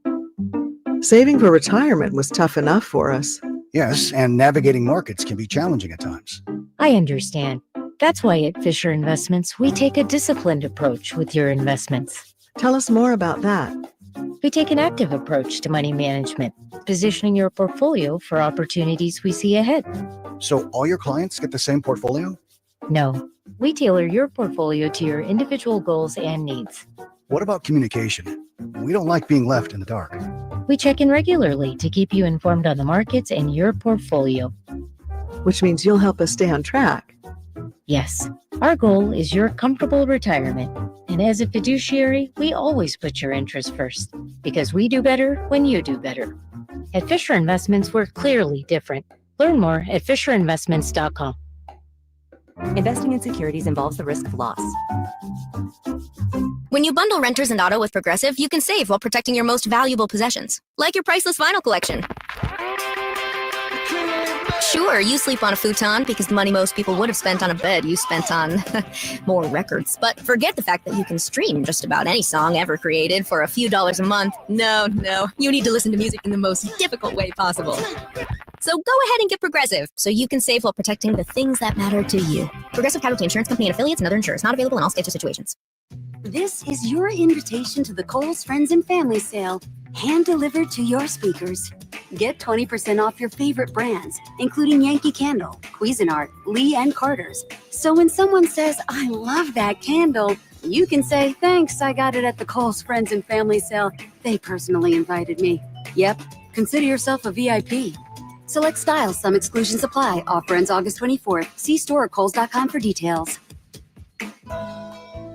Saving for retirement was tough enough for us. Yes, and navigating markets can be challenging at times. I understand. That's why at Fisher Investments, we take a disciplined approach with your investments. Tell us more about that. We take an active approach to money management, positioning your portfolio for opportunities we see ahead. So all your clients get the same portfolio? No, we tailor your portfolio to your individual goals and needs. What about communication? We don't like being left in the dark. We check in regularly to keep you informed on the markets and your portfolio. Which means you'll help us stay on track. Yes, our goal is your comfortable retirement. And as a fiduciary, we always put your interests first, because we do better when you do better. At Fisher Investments, we're clearly different. Learn more at FisherInvestments.com. Investing in securities involves the risk of loss. When you bundle renters and auto with Progressive, you can save while protecting your most valuable possessions, like your priceless vinyl collection. Sure, you sleep on a futon because the money most people would have spent on a bed you spent on more records. But forget the fact that you can stream just about any song ever created for a few dollars a month. No, you need to listen to music in the most difficult way possible. So go ahead and get Progressive so you can save while protecting the things that matter to you. Progressive Casualty Insurance Company and affiliates and other insurers. Not available in all states or situations. This is your invitation to the Kohl's Friends and Family Sale. hand-delivered to your speakers. Get 20% off your favorite brands, including Yankee Candle, Cuisinart, Lee & Carter's. So when someone says, I love that candle, you can say, thanks, I got it at the Kohl's Friends and Family sale. They personally invited me. Yep, consider yourself a VIP. Select styles, some exclusions apply. Offer ends August 24th. See store at Kohls.com for details.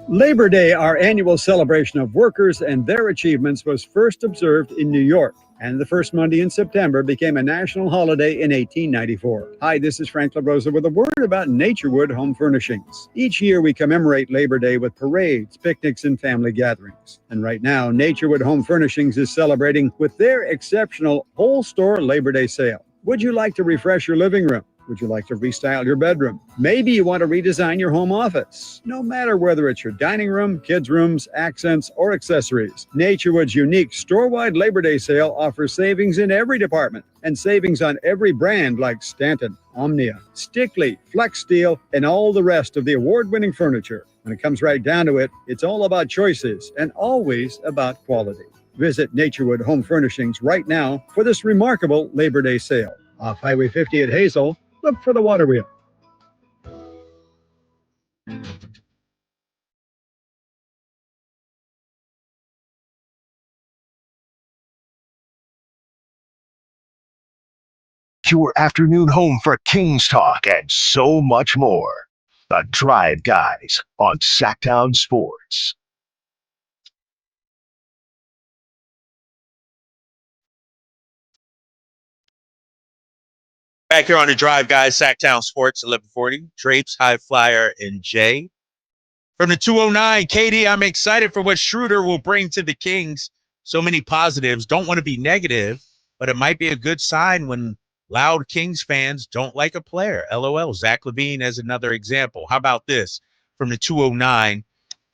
Labor Day, our annual celebration of workers and their achievements, was first observed in New York, and the first Monday in September became a national holiday in 1894. Hi, this is Frank LaRosa with a word about Naturewood Home Furnishings. Each year we commemorate Labor Day with parades, picnics, and family gatherings. And right now, Naturewood Home Furnishings is celebrating with their exceptional whole store Labor Day sale. Would you like to refresh your living room? Would you like to restyle your bedroom? Maybe you want to redesign your home office. No matter whether it's your dining room, kids' rooms, accents, or accessories, Naturewood's unique store-wide Labor Day sale offers savings in every department and savings on every brand like Stanton, Omnia, Stickley, Flex Steel, and all the rest of the award-winning furniture. When it comes right down to it, it's all about choices and always about quality. Visit Naturewood Home Furnishings right now for this remarkable Labor Day sale. Off Highway 50 at Hazel, look for the water wheel. Your afternoon home for Kings Talk and so much more. The Drive Guys on Sacktown Sports. Back here on the Drive, guys, Sacktown Sports, 1140. Drapes, High Flyer, and Jay. From the 209, Katie, I'm excited for what Schroeder will bring to the Kings. So many positives. Don't want to be negative, but it might be a good sign when loud Kings fans don't like a player. LOL. Zach LaVine as another example. How about this? From the 209,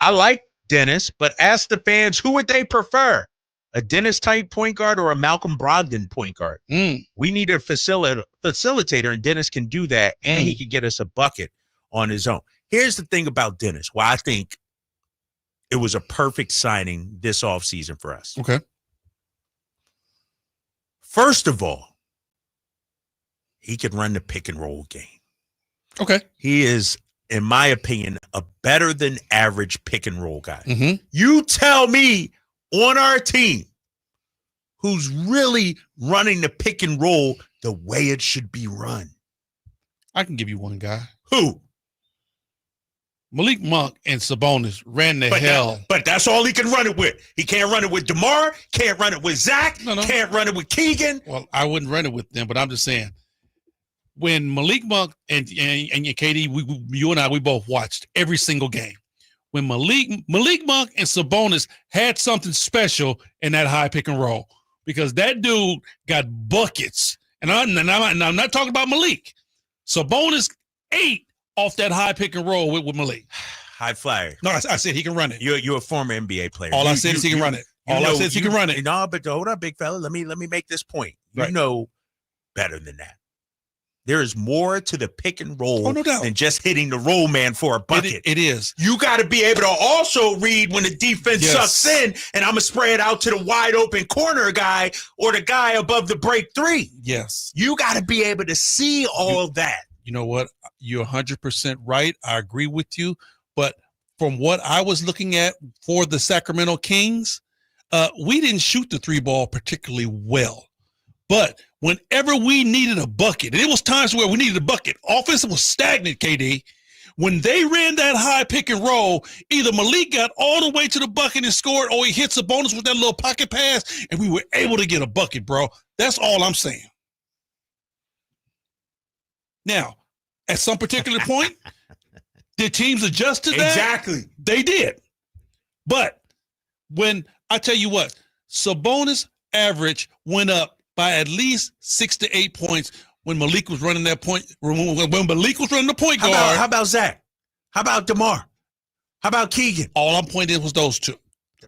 I like Dennis, but ask the fans, who would they prefer? A Dennis-type point guard or a Malcolm Brogdon point guard? We need a facilitator, and Dennis can do that, and he can get us a bucket on his own. Here's the thing about Dennis, why I think it was a perfect signing this offseason for us. Okay. First of all, he can run the pick-and-roll game. Okay. He is, in my opinion, a better-than-average pick-and-roll guy. Mm-hmm. You tell me on our team who's really running the pick and roll the way it should be run. I can give you one guy. Who? Malik Monk and Sabonis ran the hell. But that's all he can run it with. He can't run it with DeMar, can't run it with Zach, can't run it with Keegan. Well, I wouldn't run it with them, but I'm just saying, when Malik Monk and KD, you and I, we both watched every single game. When Malik Monk and Sabonis had something special in that high pick and roll, because that dude got buckets. And I'm not talking about Malik. Sabonis ate off that high pick and roll with Malik. High flyer. No, I said he can run it. You're a former NBA player. All I said is he can run it. All I said is he can run it. No, but hold on, big fella. Let me make this point. You know better than that. There is more to the pick and roll than just hitting the roll man for a bucket. It is. You got to be able to also read when the defense sucks in, and I'm going to spray it out to the wide open corner guy or the guy above the break three. Yes. You got to be able to see all that. You know what? You're 100% right. I agree with you. But from what I was looking at for the Sacramento Kings, we didn't shoot the three ball particularly well. But whenever we needed a bucket, and it was times where we needed a bucket, offense was stagnant, KD. When they ran that high pick and roll, either Malik got all the way to the bucket and scored, or he hits a bonus with that little pocket pass, and we were able to get a bucket, bro. That's all I'm saying. Now, at some particular point, did teams adjust to that? Exactly. They did. But when, I tell you what, Sabonis' average went up by at least 6 to 8 points when Malik was running that point. When Malik was running the point guard. How about Zach? How about DeMar? How about Keegan? All I'm pointing was those two.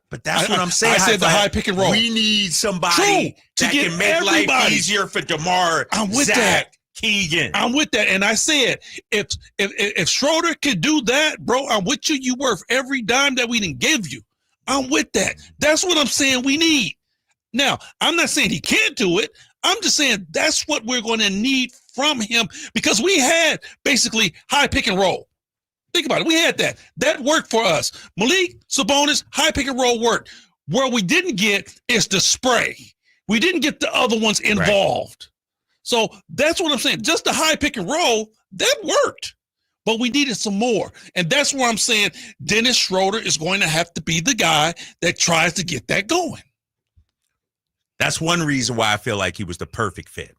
But that's what I'm saying. I said the high pick and roll. We need somebody that can make life easier for DeMar. I'm with Zach, that. Keegan. I'm with that. And I said, if Schroeder could do that, bro, I'm with you. You worth every dime that we didn't give you. I'm with that. That's what I'm saying we need. Now, I'm not saying he can't do it. I'm just saying that's what we're going to need from him because we had basically high pick and roll. Think about it. We had that. That worked for us. Malik, Sabonis, high pick and roll worked. Where we didn't get is the spray. We didn't get the other ones involved. Right. So that's what I'm saying. Just the high pick and roll, that worked. But we needed some more. And that's where I'm saying Dennis Schroeder is going to have to be the guy that tries to get that going. That's one reason why I feel like he was the perfect fit.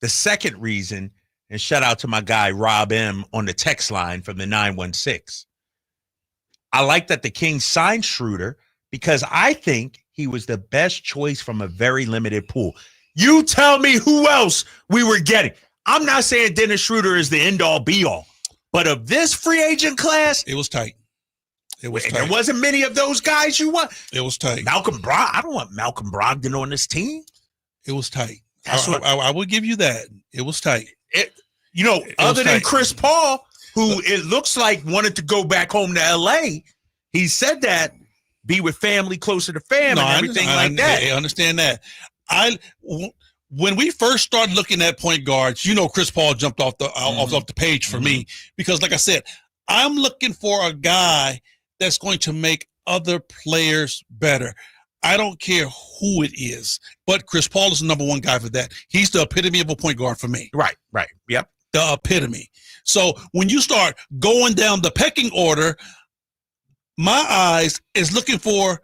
The second reason, and shout out to my guy Rob M on the text line from the 916. I like that the Kings signed Schroeder because I think he was the best choice from a very limited pool. You tell me who else we were getting. I'm not saying Dennis Schroeder is the end-all, be-all, but of this free agent class, it was tight. It was tight. There wasn't many of those guys you want. It was tight. Malcolm Brogdon. I don't want Malcolm Brogdon on this team. It was tight. I will give you that. It was tight. Other than Chris Paul, who it looks like wanted to go back home to L.A., he said that, be with family, closer to fam, and everything like that. I understand that. When we first started looking at point guards, Chris Paul jumped off the page for me because, like I said, I'm looking for a guy that's going to make other players better. I don't care who it is, but Chris Paul is the number one guy for that. He's the epitome of a point guard for me. Right. Yep. The epitome. So when you start going down the pecking order, my eyes is looking for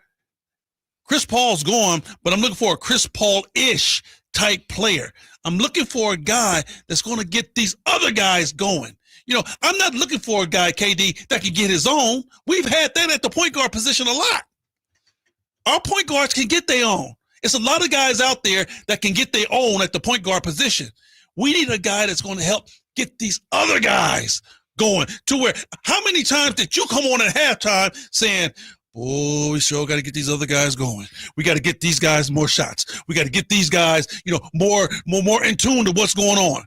Chris Paul's gone, but I'm looking for a Chris Paul-ish type player. I'm looking for a guy that's going to get these other guys going. I'm not looking for a guy, KD, that can get his own. We've had that at the point guard position a lot. Our point guards can get their own. It's a lot of guys out there that can get their own at the point guard position. We need a guy that's going to help get these other guys going to where, how many times did you come on at halftime saying, oh, we sure got to get these other guys going. We got to get these guys more shots. We got to get these guys, more in tune to what's going on.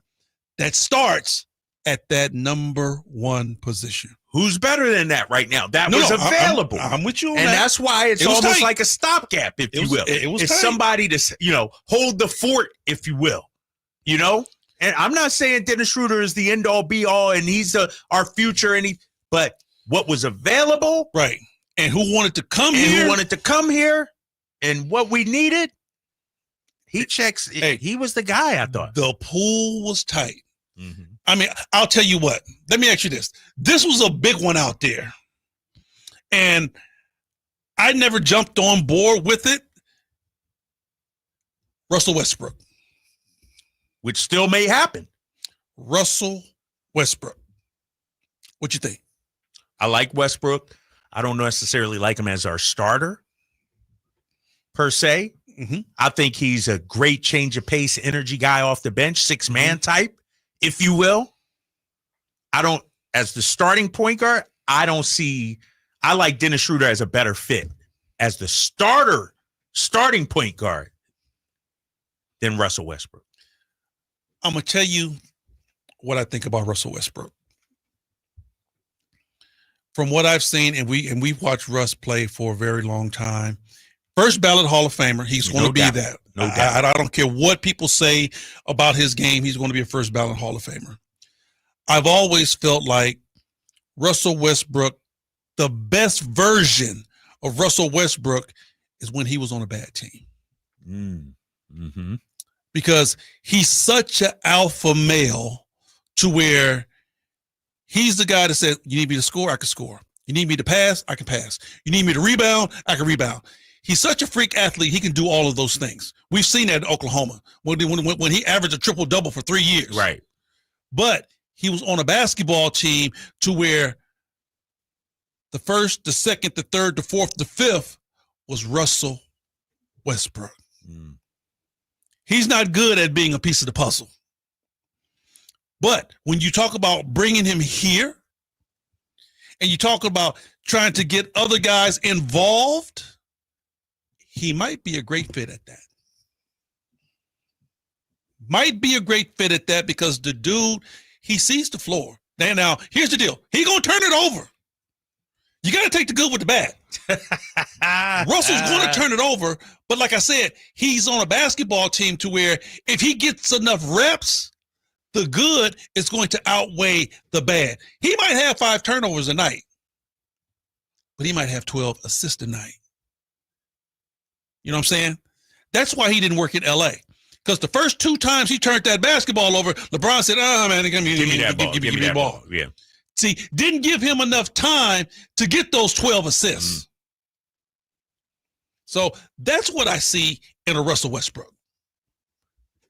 That starts at that number one position. Who's better than that right now? That was available. I'm with you on that. And that's why it's almost tight. like a stopgap, if you will. It's tight. somebody to, hold the fort, if you will. And I'm not saying Dennis Schroeder is the end-all, be-all, and he's our future, but what was available. Right. And who wanted to come here. And what we needed, he checks. He was the guy, I thought. The pool was tight. Mm-hmm. I mean, I'll tell you what. Let me ask you this. This was a big one out there. And I never jumped on board with it. Russell Westbrook. Which still may happen. Russell Westbrook. What you think? I like Westbrook. I don't necessarily like him as our starter, per se. Mm-hmm. I think he's a great change of pace, energy guy off the bench, six-man type, if you will. As the starting point guard, I like Dennis Schroeder as a better fit as the starting point guard than Russell Westbrook. I'm going to tell you what I think about Russell Westbrook. From what I've seen, and we've watched Russ play for a very long time, first ballot Hall of Famer. He's going to be that. No doubt. I don't care what people say about his game. He's going to be a first ballot Hall of Famer. I've always felt like Russell Westbrook, the best version of Russell Westbrook is when he was on a bad team. Mm-hmm. Because he's such an alpha male to where he's the guy that said, you need me to score, I can score. You need me to pass, I can pass. You need me to rebound, I can rebound. He's such a freak athlete, he can do all of those things. We've seen that in Oklahoma when he averaged a triple-double for 3 years. Right. But he was on a basketball team to where the first, the second, the third, the fourth, the fifth was Russell Westbrook. Mm. He's not good at being a piece of the puzzle. But when you talk about bringing him here and you talk about trying to get other guys involved, he might be a great fit at that. Might be a great fit at that because the dude, he sees the floor. Now, here's the deal. He's going to turn it over. You got to take the good with the bad. Russell's going to turn it over, But like I said, he's on a basketball team to where if he gets enough reps, the good is going to outweigh the bad. He might have 5 turnovers a night, but he might have 12 assists a night. You know what I'm saying? That's why he didn't work in L.A. Because the first 2 times he turned that basketball over, LeBron said, "Oh, man, give me the ball. Yeah. See, didn't give him enough time to get those 12 assists. So that's what I see in a Russell Westbrook.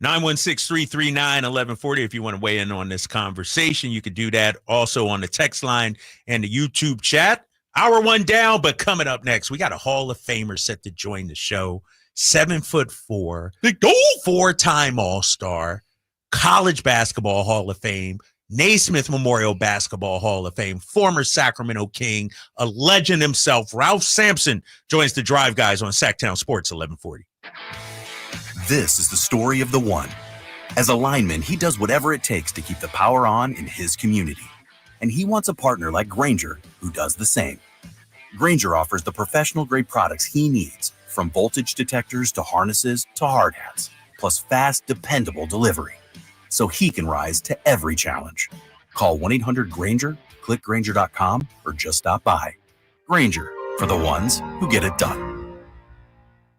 916-339-1140. If you want to weigh in on this conversation, you could do that also on the text line and the YouTube chat. Hour 1 down, but coming up next, we got a Hall of Famer set to join the show. 7'4", 4-time All-Star, College Basketball Hall of Fame, Naismith Memorial Basketball Hall of Fame, former Sacramento King, a legend himself, Ralph Sampson, joins the Drive Guys on Sacktown Sports 1140. This is the story of the one. As a lineman, he does whatever it takes to keep the power on in his community. And he wants a partner like Grainger who does the same. Grainger offers the professional-grade products he needs, from voltage detectors to harnesses to hard hats, plus fast, dependable delivery, so he can rise to every challenge. Call 1-800-GRAINGER, click Grainger.com, or just stop by. Grainger, for the ones who get it done.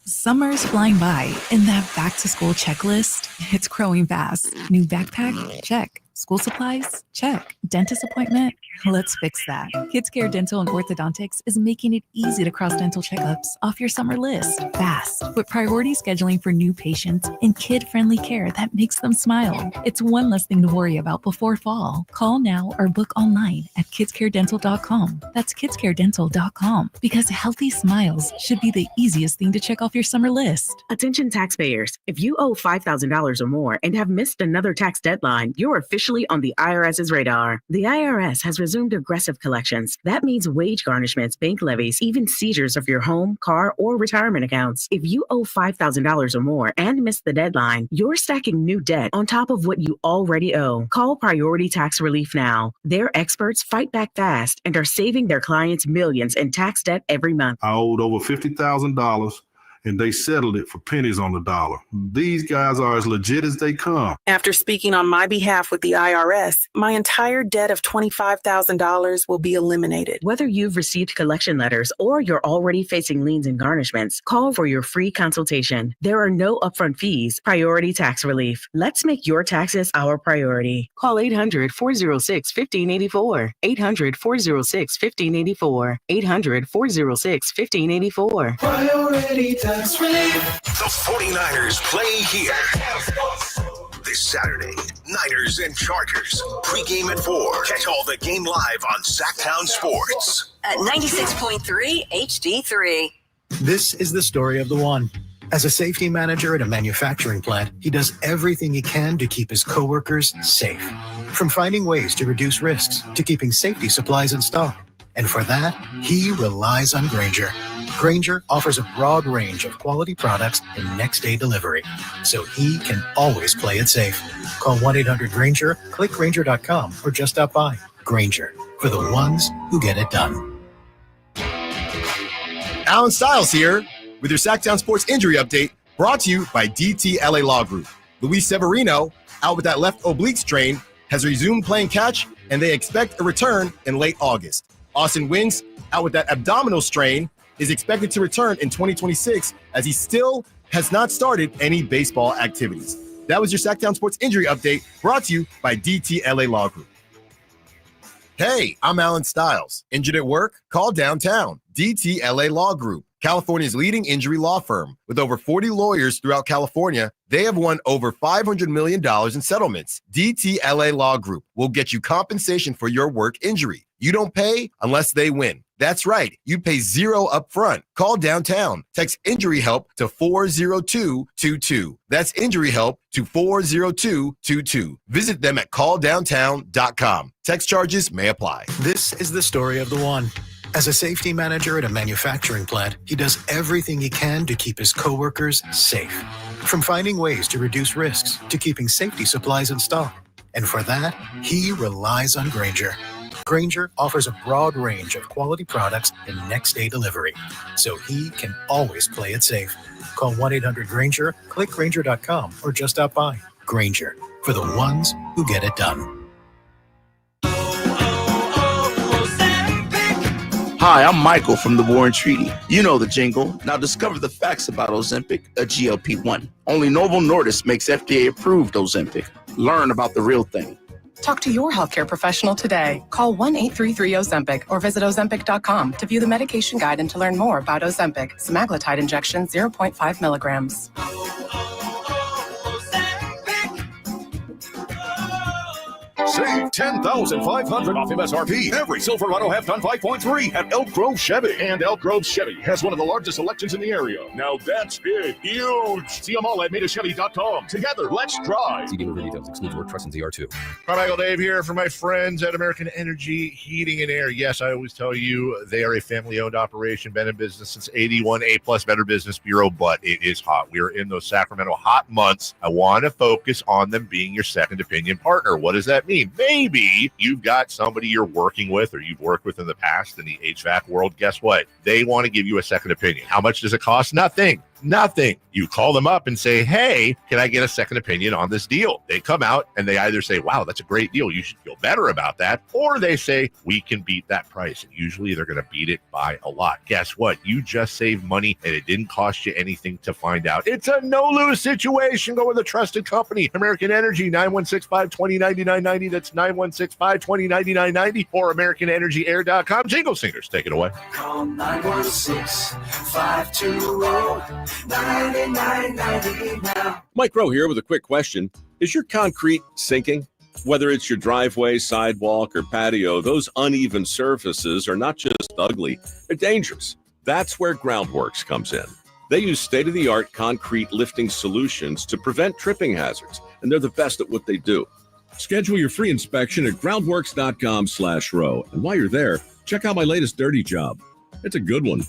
Summer's flying by, and that back-to-school checklist, it's growing fast. New backpack? Check. School supplies? Check. Dentist appointment? Let's fix that. Kids Care Dental and Orthodontics is making it easy to cross dental checkups off your summer list fast with priority scheduling for new patients and kid-friendly care that makes them smile. It's one less thing to worry about before fall. Call now or book online at kidscaredental.com. That's kidscaredental.com, because healthy smiles should be the easiest thing to check off your summer list. Attention taxpayers. If you owe $5,000 or more and have missed another tax deadline, you're officially on the IRS's radar. The IRS has resumed aggressive collections. That means wage garnishments, bank levies, even seizures of your home, car, or retirement accounts. If you owe $5,000 or more and missed the deadline, you're stacking new debt on top of what you already owe. Call Priority Tax Relief now. Their experts fight back fast and are saving their clients millions in tax debt every month. I owed over $50,000. And they settled it for pennies on the dollar. These guys are as legit as they come. After speaking on my behalf with the IRS, my entire debt of $25,000 will be eliminated. Whether you've received collection letters or you're already facing liens and garnishments, call for your free consultation. There are no upfront fees. Priority Tax Relief. Let's make your taxes our priority. Call 800-406-1584. 800-406-1584. 800-406-1584. Priority Tax Relief. The 49ers play here. This Saturday, Niners and Chargers. Pre-game at 4. Catch all the game live on Sacktown Sports. At 96.3 HD3. This is the story of the one. As a safety manager at a manufacturing plant, he does everything he can to keep his coworkers safe. From finding ways to reduce risks to keeping safety supplies in stock. And for that, he relies on Grainger. Grainger offers a broad range of quality products and next-day delivery, so he can always play it safe. Call 1-800-GRAINGER, click Grainger.com, or just stop by. Grainger, for the ones who get it done. Alan Stiles here with your Sacktown Sports Injury Update, brought to you by DTLA Law Group. Luis Severino, out with that left oblique strain, has resumed playing catch, and they expect a return in late August. Austin Wings, out with that abdominal strain, is expected to return in 2026 as he still has not started any baseball activities. That was your Sacktown Sports Injury Update, brought to you by DTLA Law Group. Hey, I'm Alan Stiles. Injured at work? Call downtown. DTLA Law Group, California's leading injury law firm. With over 40 lawyers throughout California, they have won over $500 million in settlements. DTLA Law Group will get you compensation for your work injury. You don't pay unless they win. That's right. You pay $0 up front. Call downtown. Text injury help to 40222. That's injury help to 40222. Visit them at calldowntown.com. Text charges may apply. This is the story of the one. As a safety manager at a manufacturing plant, he does everything he can to keep his coworkers safe. From finding ways to reduce risks to keeping safety supplies in stock. And for that, he relies on Grainger. Grainger offers a broad range of quality products and next-day delivery, so he can always play it safe. Call 1-800-GRAINGER, click Grainger.com, or just stop by. Grainger, for the ones who get it done. Hi, I'm Michael from the War and Treaty. You know the jingle. Now discover the facts about Ozempic, a GLP-1. Only Novo Nordisk makes FDA-approved Ozempic. Learn about the real thing. Talk to your healthcare professional today. Call 1-833-OZEMPIC or visit Ozempic.com to view the medication guide and to learn more about Ozempic, semaglutide injection 0.5 milligrams. Save $10,500 off MSRP. Every Silverado have done 5.3 at Elk Grove Chevy. And Elk Grove Chevy has one of the largest selections in the area. Now that's big, huge. See them all at MadeAChevy.com. Together, let's drive. See dealer for details. Excludes work trust and ZR2. Carmichael Dave here for my friends at American Energy Heating and Air. Yes, I always tell you they are a family-owned operation, been in business since 81, A+ Better Business Bureau, but it is hot. We are in those Sacramento hot months. I want to focus on them being your second opinion partner. What does that mean? Maybe you've got somebody you're working with or you've worked with in the past in the HVAC world. Guess what? They want to give you a second opinion. How much does it cost? Nothing. You call them up and say, hey, can I get a second opinion on this deal? They come out and they either say, wow, that's a great deal. You should feel better about that. Or they say, we can beat that price. And usually they're going to beat it by a lot. Guess what? You just saved money and it didn't cost you anything to find out. It's a no-lose situation. Go with a trusted company. American Energy, 916-520-9990. That's 916-520-9990 or AmericanEnergyAir.com. Jingle Singers, take it away. Call 916-520-9990 now. Mike Rowe here with a quick question. Is your concrete sinking? Whether it's your driveway, sidewalk, or patio, those uneven surfaces are not just ugly, they're dangerous. That's where Groundworks comes in. They use state-of-the-art concrete lifting solutions to prevent tripping hazards, and they're the best at what they do. Schedule your free inspection at groundworks.com/row. And while you're there, check out my latest dirty job. It's a good one.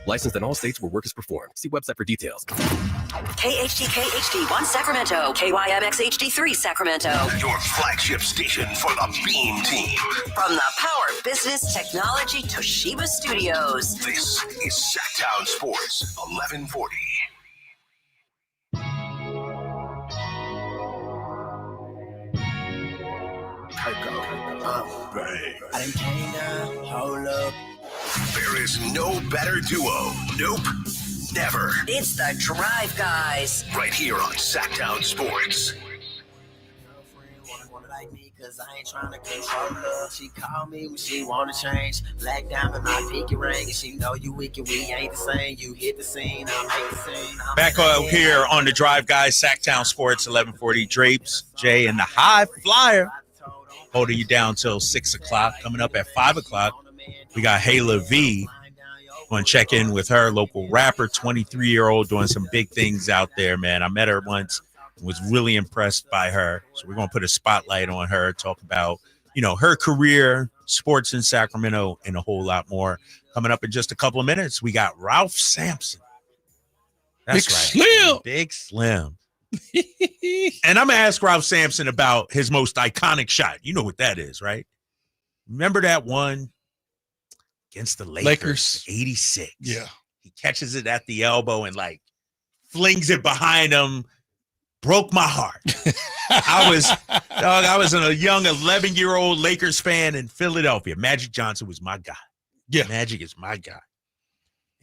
Licensed in all states where work is performed. See website for details. KHTK HD1 Sacramento, KYMX HD3 Sacramento. Your flagship station for the Beam Team. From the Power Business Technology Toshiba Studios. This is Sacktown Sports 1140. I done came down, hold up. There is no better duo. Nope. Never. It's the Drive Guys. Right here on Sacktown Sports. Cause I ain't trying to control her. She called me when she wanna change. Black diamond, my pinky ring. And she know you wicked, we ain't the same. You hit the scene, I make the scene. Back up here on the Drive Guys, Sacktown Sports 1140. Drapes, Jay, and the High Flyer. Holding you down till 6 o'clock. Coming up at 5 o'clock, we got Hayla V. Going to check in with her, local rapper, 23-year-old, doing some big things out there, man. I met her once. Was really impressed by her. So we're going to put a spotlight on her, talk about, her career, sports in Sacramento, and a whole lot more. Coming up in just a couple of minutes, we got Ralph Sampson. That's Big right. Slim. Big Slim. And I'm going to ask Ralph Sampson about his most iconic shot. You know what that is, right? Remember that one against the Lakers. 86. Yeah. He catches it at the elbow and, flings it behind him. Broke my heart. I was a young 11-year-old Lakers fan in Philadelphia. Magic Johnson was my guy. Yeah. Magic is my guy.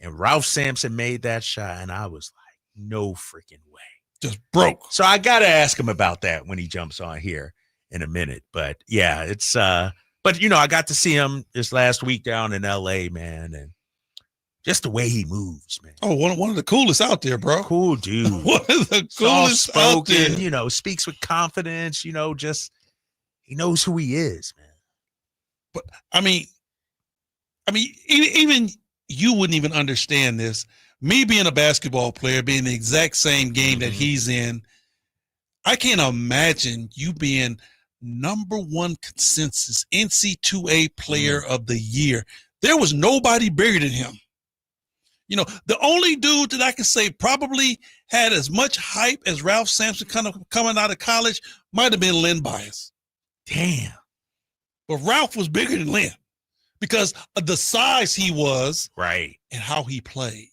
And Ralph Sampson made that shot, and I was like, no freaking way. Just broke. So I got to ask him about that when he jumps on here in a minute. But, yeah, it's but, I got to see him this last week down in L.A., man, and just the way he moves, man. Oh, one of the coolest out there, bro. Cool dude. One of the coolest out there. Speaks with confidence, just he knows who he is, man. But I mean, even you wouldn't even understand this. Me being a basketball player, being the exact same game that he's in, I can't imagine you being number one consensus NC2A player of the year. There was nobody bigger than him. The only dude that I can say probably had as much hype as Ralph Sampson coming out of college might have been Len Bias. Damn. But Ralph was bigger than Lynn because of the size he was, right, and how he played.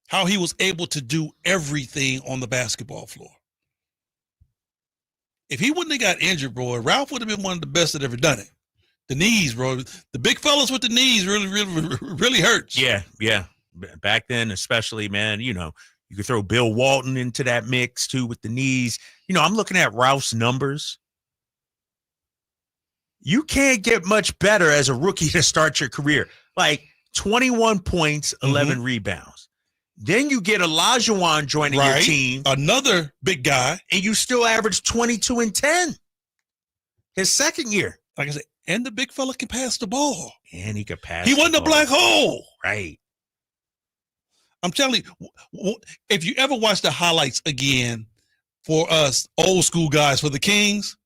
How he was able to do everything on the basketball floor. If he wouldn't have got injured, bro, Ralph would have been one of the best that ever done it. The knees, bro. The big fellas with the knees really hurts. Yeah. Back then, especially, man, you could throw Bill Walton into that mix too with the knees. I'm looking at Ralph's numbers. You can't get much better as a rookie to start your career. Like 21 points, 11 rebounds. Then you get Olajuwon joining your team. Another big guy. And you still average 22 and 10. His second year. Like I said, and the big fella can pass the ball. And he could pass. He wasn't a black hole. Right. I'm telling you, if you ever watch the highlights again for us old school guys for the Kings,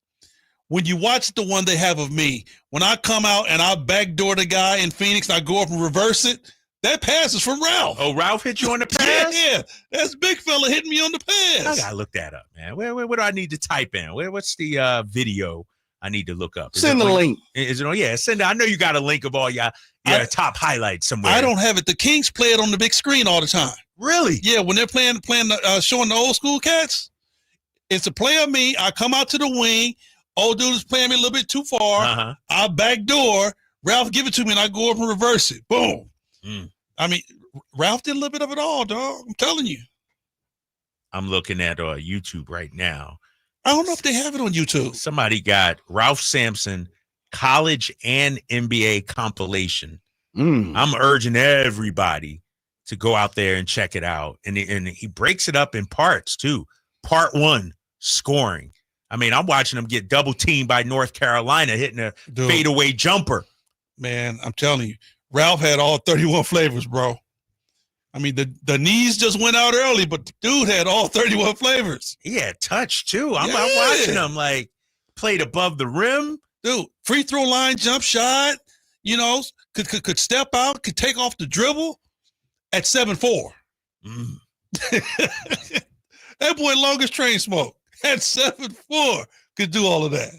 when you watch the one they have of me, when I come out and I backdoor the guy in Phoenix and I go up and reverse it, that pass is from Ralph. Oh, Ralph hit you on the pass? Yeah, that's big fella hitting me on the pass. I gotta look that up, man. Where do I need to type in? What's the video I need to look up? Send the link. Is it on? Yeah, send it. I know you got a link of all your top highlights somewhere. I don't have it. The Kings play it on the big screen all the time. Really? Yeah, when they're playing showing the old school cats, it's a play of me. I come out to the wing. Old dude is playing me a little bit too far. I backdoor. Ralph give it to me, and I go up and reverse it. Boom. I mean, Ralph did a little bit of it all, dog. I'm telling you. I'm looking at YouTube right now. I don't know if they have it on YouTube. Somebody got Ralph Sampson college and NBA compilation. I'm urging everybody to go out there and check it out. And he breaks it up in parts, too. Part 1, scoring. I mean, I'm watching him get double teamed by North Carolina hitting a fadeaway jumper. Man, I'm telling you. Ralph had all 31 flavors, bro. I mean, the knees just went out early, but the dude had all 31 flavors. He had touch, too. I'm watching him, like, played above the rim. Dude, free throw line, jump shot, could step out, could take off the dribble at 7'4". That boy longest train smoke at 7'4", could do all of that.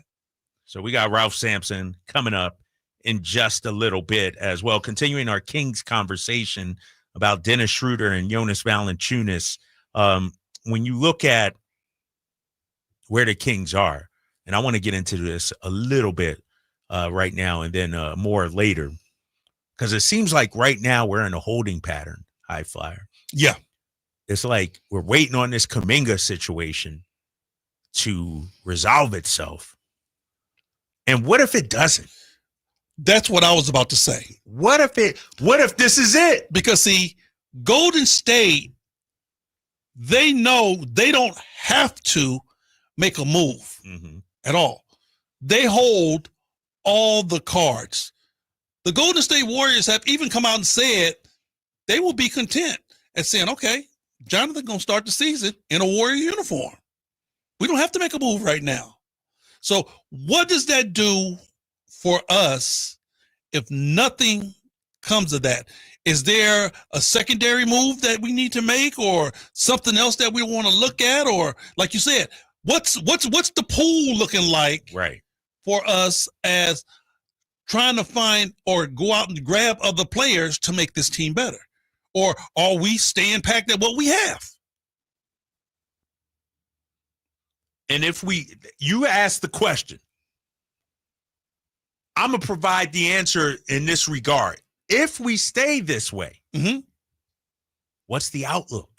So we got Ralph Sampson coming up in just a little bit as well. Continuing our Kings conversation about Dennis Schroeder and Jonas Valanciunas. When you look at where the Kings are, and I want to get into this a little bit right now and then more later, because it seems like right now we're in a holding pattern, High Flyer. Yeah. It's like we're waiting on this Kuminga situation to resolve itself. And what if it doesn't? That's what I was about to say. What if this is it? Because see, Golden State, they know they don't have to make a move at all. They hold all the cards. The Golden State Warriors have even come out and said they will be content at saying, okay, Jonathan going to start the season in a Warrior uniform. We don't have to make a move right now. So what does that do for us if nothing comes of that? Is there a secondary move that we need to make or something else that we want to look at? Or like you said, what's the pool looking like for us as trying to find or go out and grab other players to make this team better? Or are we staying packed at what we have? And if you ask the question, I'm going to provide the answer in this regard. If we stay this way, what's the outlook?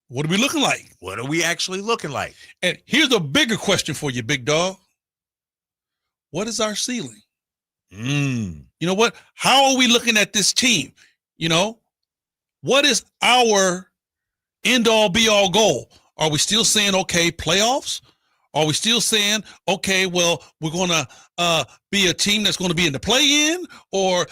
What are we looking like? What are we actually looking like? And here's a bigger question for you, big dog. What is our ceiling? You know what? How are we looking at this team? What is our end-all, be-all goal? Are we still saying, okay, playoffs? Are we still saying, okay, well, we're going to be a team that's going to be in the play-in? Or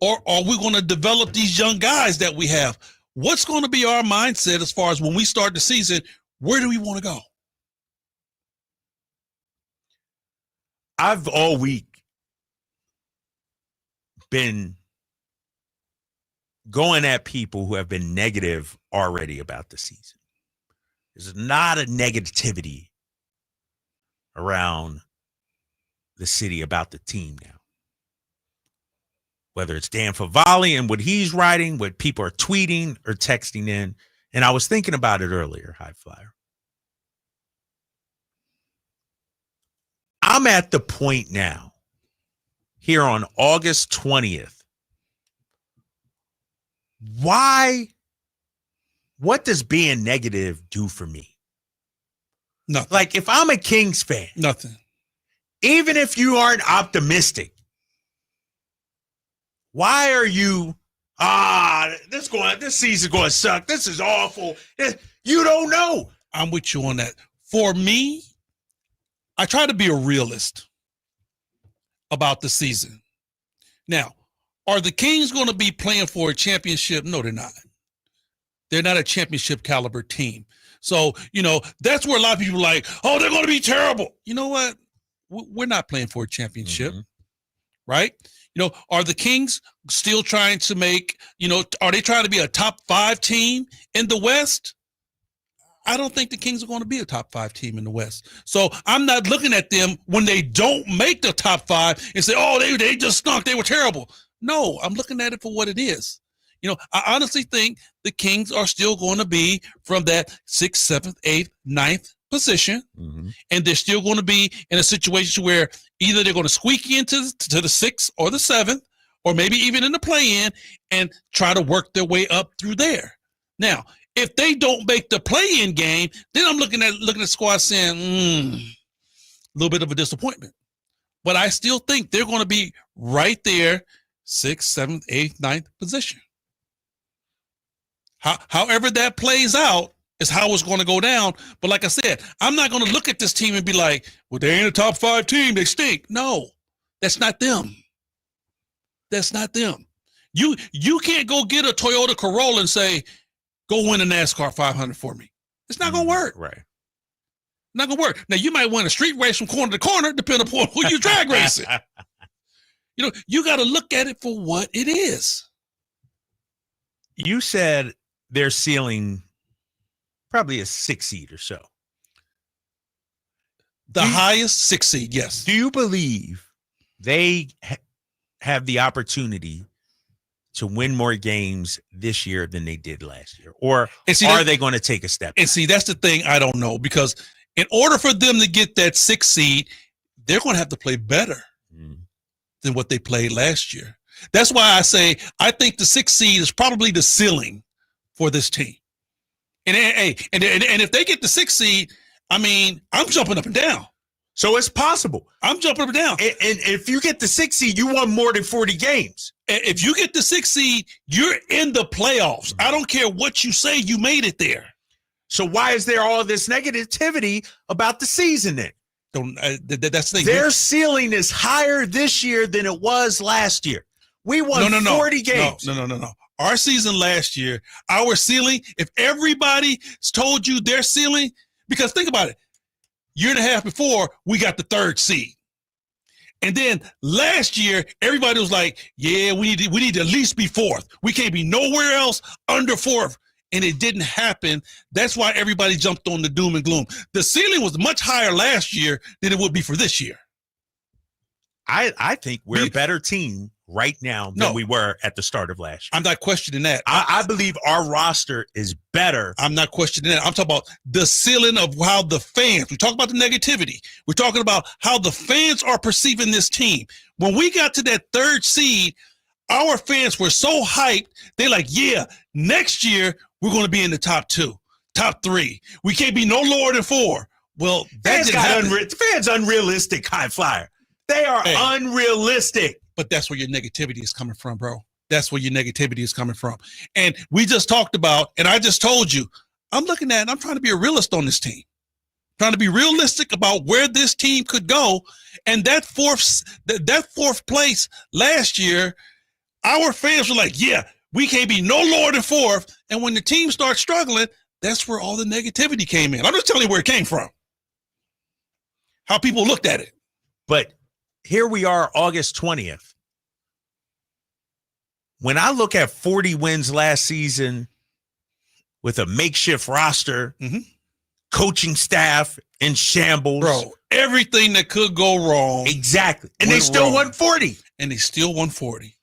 are we going to develop these young guys that we have? What's going to be our mindset as far as when we start the season? Where do we want to go? I've all week been going at people who have been negative already about the season. There's not a negativity around the city, about the team now. Whether it's Dan Favale and what he's writing, what people are tweeting or texting in. And I was thinking about it earlier, High Flyer. I'm at the point now, here on August 20th. What does being negative do for me? Nothing. Like, if I'm a Kings fan. Nothing. Even if you aren't optimistic, why are you, this season's going to suck. This is awful. You don't know. I'm with you on that. For me, I try to be a realist about the season. Now, are the Kings going to be playing for a championship? No, they're not. They're not a championship caliber team. So, that's where a lot of people are like, oh, they're going to be terrible. You know what? We're not playing for a championship, right? Are the Kings still trying to make, are they trying to be a top 5 team in the West? I don't think the Kings are going to be a top 5 team in the West. So I'm not looking at them when they don't make the top 5 and say, oh, they just stunk. They were terrible. No, I'm looking at it for what it is. I honestly think the Kings are still going to be from that 6th, 7th, 8th, 9th position. And they're still going to be in a situation where either they're going to squeak into the 6th or the 7th, or maybe even in the play-in and try to work their way up through there. Now, if they don't make the play-in game, then I'm looking at the squad saying, a little bit of a disappointment. But I still think they're going to be right there, 6th, 7th, 8th, 9th position. However that plays out is how it's going to go down. But like I said, I'm not going to look at this team and be like, well, they ain't a top 5 team. They stink. No, that's not them. That's not them. You can't go get a Toyota Corolla and say, go win a NASCAR 500 for me. It's not going to work. Right. Not going to work. Now, you might win a street race from corner to corner, depending upon who you drag racing. You got to look at it for what it is. You said their ceiling probably a 6 seed or so. The highest 6 seed, yes. Do you believe they have the opportunity to win more games this year than they did last year? Or are they going to take a step back? And see, that's the thing I don't know, because in order for them to get that 6 seed, they're going to have to play better than what they played last year. That's why I say I think the 6 seed is probably the ceiling for this team. And if they get the 6 seed, I mean, I'm jumping up and down. So it's possible. I'm jumping up and down. And if you get the 6 seed, you won more than 40 games. If you get the 6 seed, you're in the playoffs. I don't care what you say, you made it there. So why is there all this negativity about the season then? That's the thing. Their ceiling is higher this year than it was last year. We won 40 games. No. Our season last year, our ceiling, if everybody told you their ceiling, because think about it, year and a half before, we got the 3rd seed. And then last year, everybody was like, yeah, we need to at least be 4th. We can't be nowhere else under 4th. And it didn't happen. That's why everybody jumped on the doom and gloom. The ceiling was much higher last year than it would be for this year. I think we're a better team right now than we were at the start of last year. I'm not questioning that. I believe our roster is better. I'm not questioning that. I'm talking about the ceiling of how the fans, we talk about the negativity. We're talking about how the fans are perceiving this team. When we got to that 3rd seed, our fans were so hyped. They're like, yeah, next year we're going to be in the top 2, top 3. We can't be no lower than 4. Well, that didn't happen. Fans unrealistic, High Flyer. They are unrealistic. But that's where your negativity is coming from, bro. That's where your negativity is coming from. And we just talked about, and I just told you, I'm looking at, and I'm trying to be a realist on this team. Trying to be realistic about where this team could go. And that fourth place last year, our fans were like, yeah, we can't be no lower than 4th. And when the team starts struggling, that's where all the negativity came in. I'm just telling you where it came from. How people looked at it. But here we are, August 20th. When I look at 40 wins last season with a makeshift roster, coaching staff in shambles. Bro, everything that could go wrong. Exactly. And they still won 40. And they still won 40.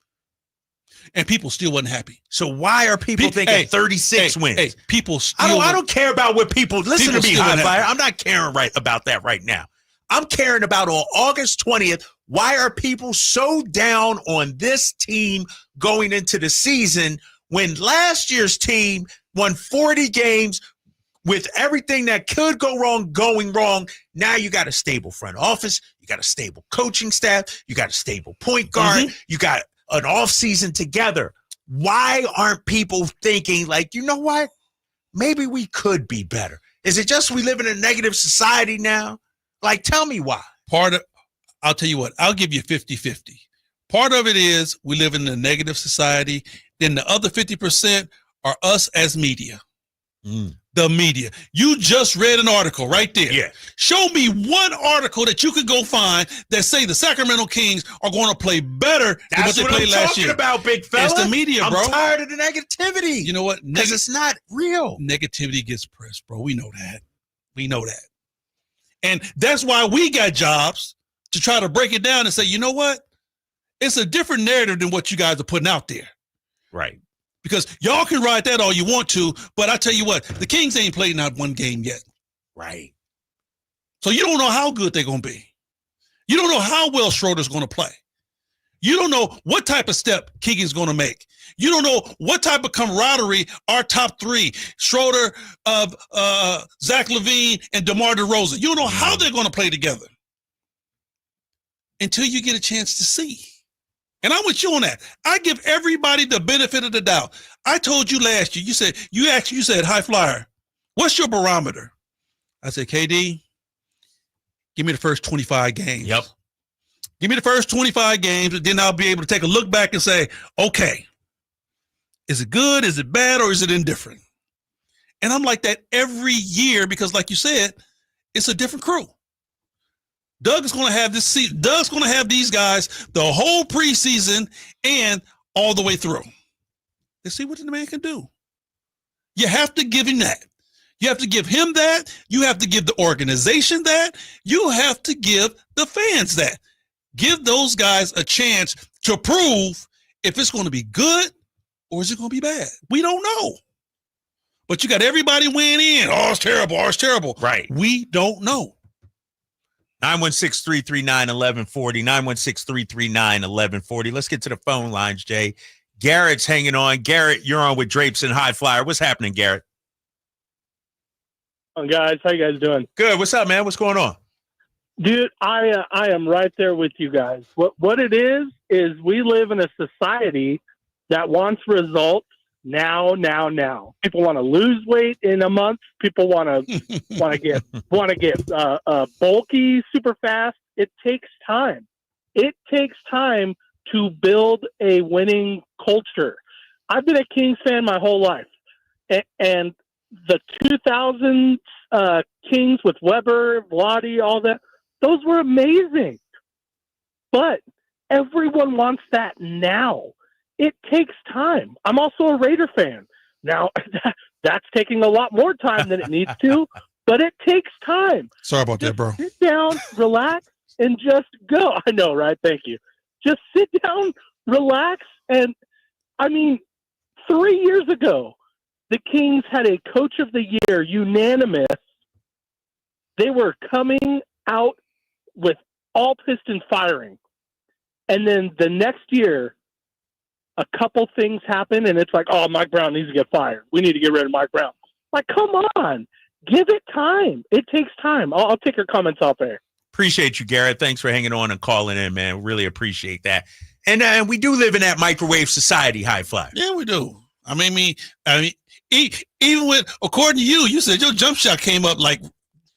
And people still wasn't happy. So why are people thinking 36 wins? Hey, people still. I don't care about what people listen to me, High Flyer. I'm not caring about that right now. I'm caring about on August 20th. Why are people so down on this team going into the season when last year's team won 40 games with everything that could go wrong going wrong? Now you got a stable front office. You got a stable coaching staff. You got a stable point guard. You got an offseason together. Why aren't people thinking like, you know what? Maybe we could be better. Is it just we live in a negative society now? Like, tell me why. I'll tell you what, I'll give you 50-50. Part of it is we live in a negative society. Then the other 50% are us as media. The media. You just read an article right there. Yeah. Show me one article that you could go find that say the Sacramento Kings are going to play better than what they played last year. That's what I'm talking about, big fella. It's the media, bro. I'm tired of the negativity. You know what? Because it's not real. Negativity gets press, bro. We know that. We know that. And that's why we got jobs to try to break it down and say, you know what? It's a different narrative than what you guys are putting out there. Right. Because y'all can ride that all you want to, but I tell you what, the Kings ain't played not one game yet. Right. So you don't know how good they're going to be. You don't know how well Schroeder's going to play. You don't know what type of step Keegan's going to make. You don't know what type of camaraderie our top three, Schroeder, Zach LaVine, and DeMar DeRozan. You don't know how they're going to play together until you get a chance to see. And I'm with you on that. I give everybody the benefit of the doubt. I told you last year, you said, High Flyer, what's your barometer? I said, KD, give me the first 25 games. Yep. Give me the first 25 games, and then I'll be able to take a look back and say, okay, is it good, is it bad, or is it indifferent? And I'm like that every year because, like you said, it's a different crew. Doug is going to have this season. Doug's going to have these guys the whole preseason and all the way through. Let's see what the man can do. You have to give him that. You have to give him that. You have to give the organization that. You have to give the fans that. Give those guys a chance to prove if it's going to be good or is it going to be bad. We don't know. But you got everybody weighing in. Oh, it's terrible. Oh, it's terrible. Right. We don't know. 916-339-1140, 916-339-1140. Let's get to the phone lines, Jay. Garrett's hanging on. Garrett, you're on with Drapes and High Flyer. What's happening, Garrett? Guys, how you guys doing? Good. What's up, man? What's going on? Dude, I am right there with you guys. What it is we live in a society that wants results now. People want to lose weight in a month. People want to get bulky super fast. It takes time. It takes time to build a winning culture. I've been a Kings fan my whole life, and the 2000 Kings with Weber, Vlade, all that, those were amazing. But everyone wants that now. It takes time. I'm also a Raider fan. Now, that's taking a lot more time than it needs to, but it takes time. Sorry about that, bro. Sit down, relax, and just go. I know, right? Thank you. Just sit down, relax, and, 3 years ago, the Kings had a Coach of the Year, unanimous. They were coming out with all pistons firing. And then the next year, a couple things happen, and it's like, oh, Mike Brown needs to get fired. We need to get rid of Mike Brown. Like, come on. Give it time. It takes time. I'll take your comments off air. Appreciate you, Garrett. Thanks for hanging on and calling in, man. Really appreciate that. And we do live in that microwave society, High Flyer. Yeah, we do. Even with, according to you said your jump shot came up like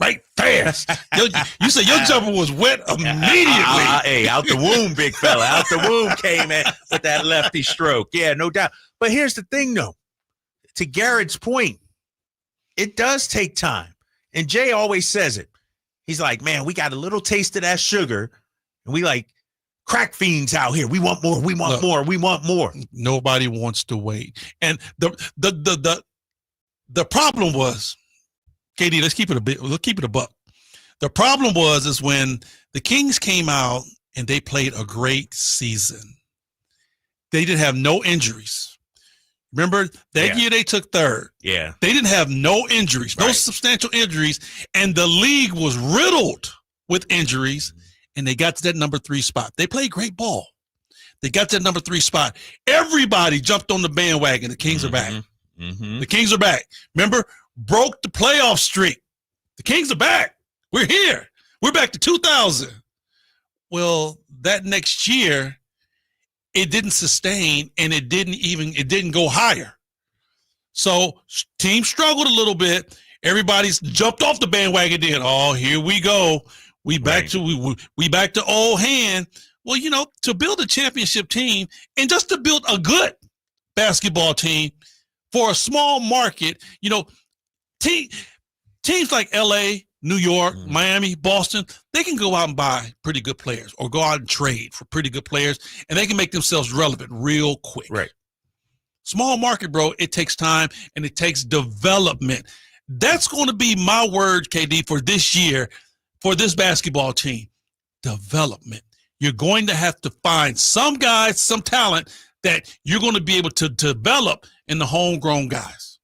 right fast. You said your jumper was wet immediately. Hey, out the womb, big fella. Out the womb came in with that lefty stroke. Yeah, no doubt. But here's the thing, though. To Garrett's point, it does take time. And Jay always says it. He's like, man, we got a little taste of that sugar, and we like crack fiends out here. We want more. We want more. We want more. Nobody wants to wait. And the problem was KD, let's keep it a buck. The problem is when the Kings came out and they played a great season. They didn't have no injuries. Remember that year they took third. Yeah. They didn't have no injuries, no substantial injuries, and the league was riddled with injuries, and they got to that number 3 spot. They played great ball. They got to that number 3 spot. Everybody jumped on the bandwagon. The Kings are back. Mm-hmm. The Kings are back. Remember, broke the playoff streak. The Kings are back. We're here. We're back to 2000. Well, that next year, it didn't sustain, and it didn't go higher. So team struggled a little bit. Everybody's jumped off the bandwagon then. Oh, here we go. We back to old hand. Well, to build a championship team and just to build a good basketball team for a small market, teams like LA, New York, Miami, Boston, they can go out and buy pretty good players or go out and trade for pretty good players, and they can make themselves relevant real quick. Right. Small market, bro, it takes time and it takes development. That's going to be my word, KD, for this year, for this basketball team. Development. You're going to have to find some guys, some talent that you're going to be able to develop in the homegrown guys.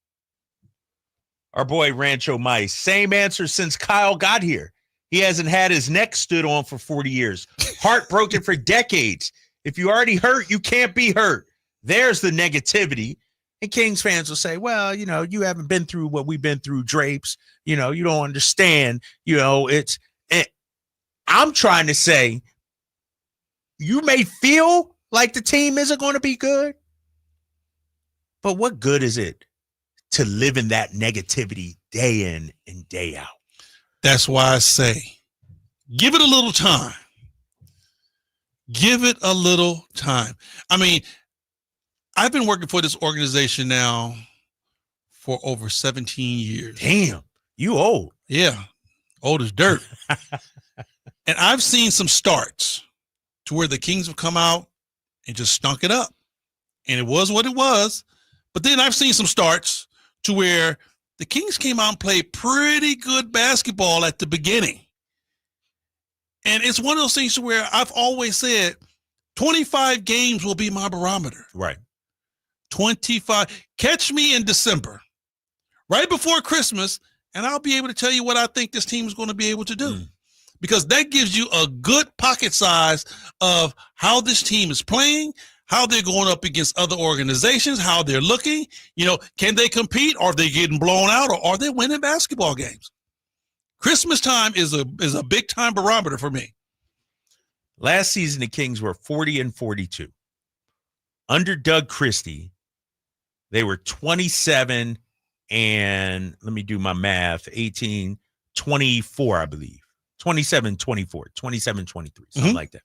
Our boy Rancho Mice, same answer since Kyle got here. He hasn't had his neck stood on for 40 years. Heartbroken for decades. If you already hurt, you can't be hurt. There's the negativity. And Kings fans will say, well, you haven't been through what we've been through, Drapes. You don't understand. I'm trying to say, you may feel like the team isn't going to be good, but what good is it to live in that negativity day in and day out? That's why I say, give it a little time. Give it a little time. I mean, I've been working for this organization now for over 17 years. Damn, you old. Yeah, old as dirt. And I've seen some starts to where the Kings have come out and just stunk it up. And it was what it was. But then I've seen some starts to where the Kings came out and played pretty good basketball at the beginning. And it's one of those things where I've always said 25 games will be my barometer. Right. 25. Catch me in December, right before Christmas, and I'll be able to tell you what I think this team is going to be able to do. Because that gives you a good pocket size of how this team is playing, how they're going up against other organizations, how they're looking. Can they compete? Are they getting blown out, or are they winning basketball games? Christmas time is a big time barometer for me. Last season, the Kings were 40-42. Under Doug Christie, they were 27 and, let me do my math, 18, 24, I believe. 27-24, 27-23, something like that.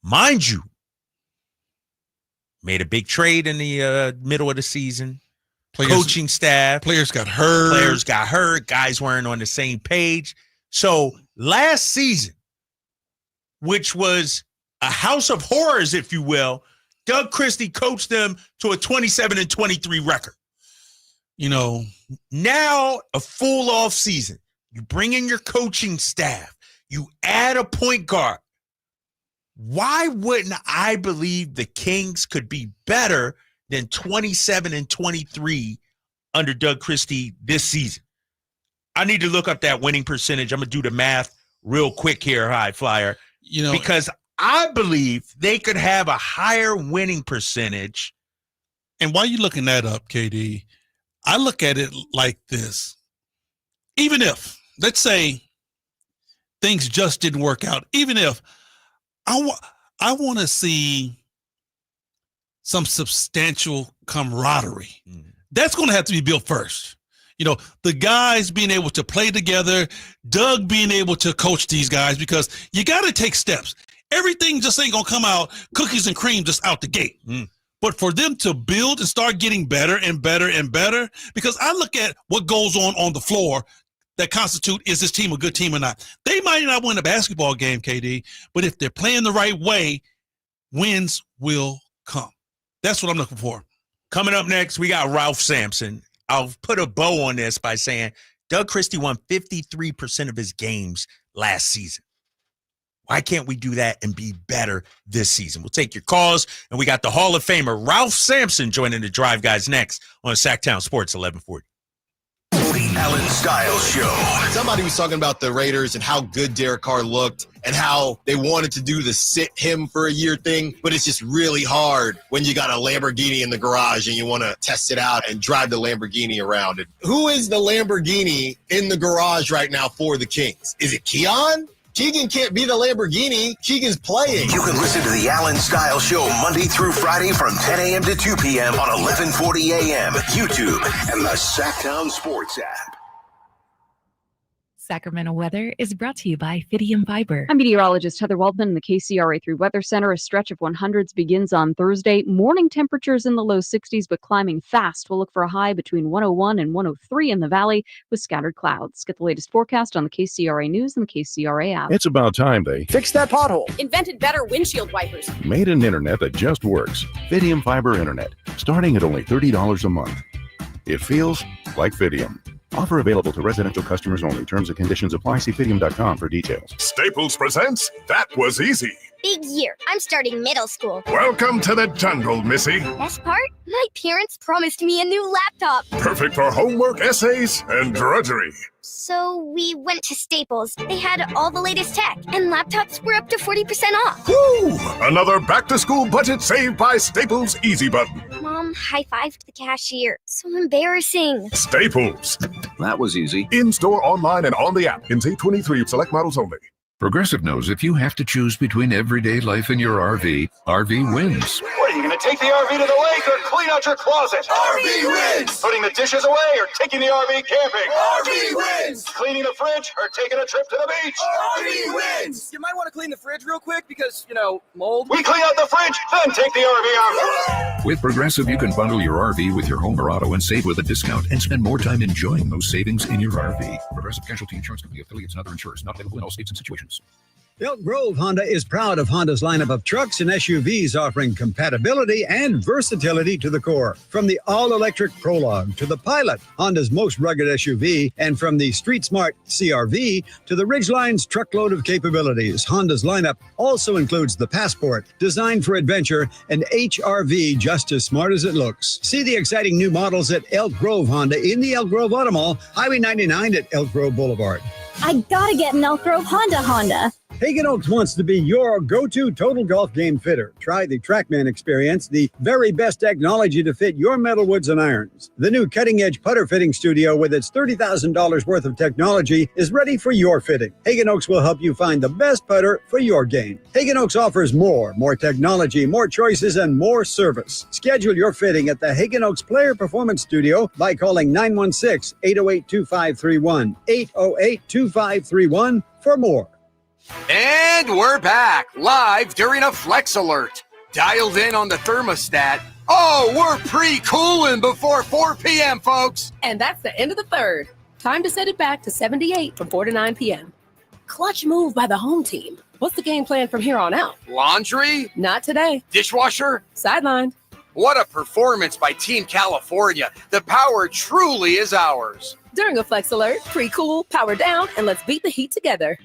Mind you, made a big trade in the middle of the season. Coaching staff. Players got hurt. Guys weren't on the same page. So last season, which was a house of horrors, if you will, Doug Christie coached them to a 27-23 record. Now a full off season. You bring in your coaching staff. You add a point guard. Why wouldn't I believe the Kings could be better than 27-23 under Doug Christie this season? I need to look up that winning percentage. I'm going to do the math real quick here, High Flyer. Because I believe they could have a higher winning percentage. And while you're looking that up, KD, I look at it like this. Even if, let's say, things just didn't work out, even if I want to see some substantial camaraderie. That's going to have to be built first. The guys being able to play together, Doug being able to coach these guys, because you got to take steps. Everything just ain't going to come out cookies and cream just out the gate. But for them to build and start getting better and better and better, because I look at what goes on the floor that constitute, is this team a good team or not? They might not win a basketball game, KD, but if they're playing the right way, wins will come. That's what I'm looking for. Coming up next, we got Ralph Sampson. I'll put a bow on this by saying Doug Christie won 53% of his games last season. Why can't we do that and be better this season? We'll take your calls, and we got the Hall of Famer Ralph Sampson joining the Drive Guys next on Sacktown Sports 1140. The Alan Styles Show. Somebody was talking about the Raiders and how good Derek Carr looked and how they wanted to do the sit him for a year thing, but it's just really hard when you got a Lamborghini in the garage and you want to test it out and drive the Lamborghini around. And who is the Lamborghini in the garage right now for the Kings? Is it Keon? Keegan can't be the Lamborghini. Keegan's playing. You can listen to the Alan Styles Show Monday through Friday from 10 a.m. to 2 p.m. on 1140 a.m., YouTube, and the Sacktown Sports app. Sacramento weather is brought to you by Fidium Fiber. I'm meteorologist Heather Waldman in the KCRA 3 Weather Center. A stretch of 100s begins on Thursday. Morning temperatures in the low 60s, but climbing fast. We'll look for a high between 101 and 103 in the valley with scattered clouds. Get the latest forecast on the KCRA News and the KCRA app. It's about time they fix that pothole. Invented better windshield wipers. Made an internet that just works. Fidium Fiber Internet, starting at only $30 a month. It feels like Fidium. Offer available to residential customers only. Terms and conditions apply. See Fidium.com for details. Staples presents That Was Easy. Big year. I'm starting middle school. Welcome to the jungle, Missy. Best part? My parents promised me a new laptop. Perfect for homework, essays, and drudgery. So we went to Staples. They had all the latest tech, and laptops were up to 40% off. Woo! Another back-to-school budget saved by Staples Easy Button. Mom high-fived the cashier. So embarrassing. Staples. That was easy. In-store, online, and on the app. Until 23, select models only. Progressive knows if you have to choose between everyday life and your RV, RV wins. What, are you going to take the RV to the lake or clean out your closet? RV wins! Putting the dishes away or taking the RV camping? RV wins! Cleaning the fridge or taking a trip to the beach? RV wins! You might want to clean the fridge real quick because, mold. We clean out the fridge, then take the RV out. With Progressive, you can bundle your RV with your home or auto and save with a discount and spend more time enjoying those savings in your RV. Progressive Casualty Insurance Company, affiliates, and other insurers. Not available in all states and situations. Elk Grove Honda is proud of Honda's lineup of trucks and SUVs offering compatibility and versatility to the core. From the all-electric Prologue to the Pilot, Honda's most rugged SUV, and from the Street Smart CR-V to the Ridgeline's truckload of capabilities, Honda's lineup also includes the Passport, designed for adventure, and HR-V, just as smart as it looks. See the exciting new models at Elk Grove Honda in the Elk Grove Auto Mall, Highway 99 at Elk Grove Boulevard. I gotta get an Elk Grove Honda. Hagen Oaks wants to be your go-to total golf game fitter. Try the TrackMan experience, the very best technology to fit your metal woods and irons. The new cutting-edge putter fitting studio with its $30,000 worth of technology is ready for your fitting. Hagen Oaks will help you find the best putter for your game. Hagen Oaks offers more technology, more choices, and more service. Schedule your fitting at the Hagen Oaks Player Performance Studio by calling 916-808-2531, 808-2531 for more. And we're back, live during a Flex Alert. Dialed in on the thermostat. Oh, we're pre-cooling before 4 p.m., folks. And that's the end of the third. Time to set it back to 78 from 4 to 9 p.m. Clutch move by the home team. What's the game plan from here on out? Laundry? Not today. Dishwasher? Sidelined. What a performance by Team California. The power truly is ours. During a Flex Alert, pre-cool, power down, and let's beat the heat together.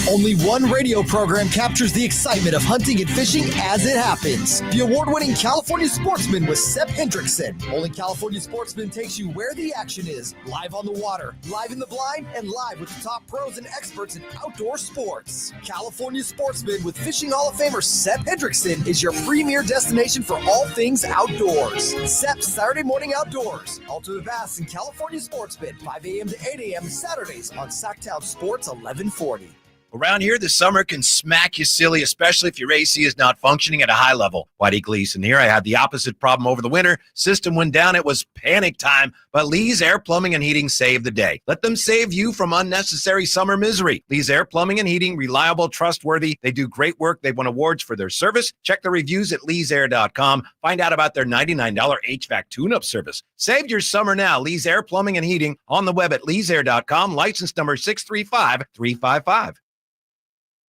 Only one radio program captures the excitement of hunting and fishing as it happens. The award-winning California Sportsman with Sepp Hendrickson. Only California Sportsman takes you where the action is. Live on the water, live in the blind, and live with the top pros and experts in outdoor sports. California Sportsman with Fishing Hall of Famer Sepp Hendrickson is your premier destination for all things outdoors. Sepp's Saturday Morning Outdoors. Ultimate Bass and California Sportsman, 5 a.m. to 8 a.m. Saturdays on Sacktown Sports 1140. Around here, the summer can smack you silly, especially if your AC is not functioning at a high level. Whitey Gleason here. I had the opposite problem over the winter. System went down. It was panic time. But Lee's Air Plumbing and Heating saved the day. Let them save you from unnecessary summer misery. Lee's Air Plumbing and Heating, reliable, trustworthy. They do great work. They've won awards for their service. Check the reviews at leesair.com. Find out about their $99 HVAC tune-up service. Save your summer now. Lee's Air Plumbing and Heating on the web at leesair.com. License number 635355.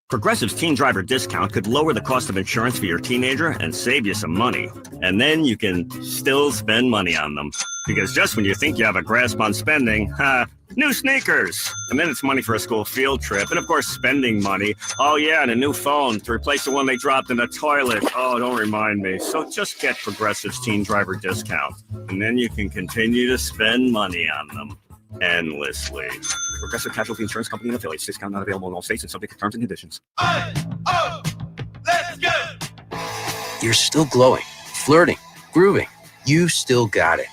Progressive's Teen Driver discount could lower the cost of insurance for your teenager and save you some money. And then you can still spend money on them. Because just when you think you have a grasp on spending, new sneakers. And then it's money for a school field trip. And of course, spending money. Oh yeah, and a new phone to replace the one they dropped in the toilet. Oh, don't remind me. So just get Progressive's Teen Driver discount. And then you can continue to spend money on them endlessly. Progressive Casualty Insurance Company and affiliates. Discount not available in all states and subject to terms and conditions. Let's go! You're still glowing, flirting, grooving. You still got it.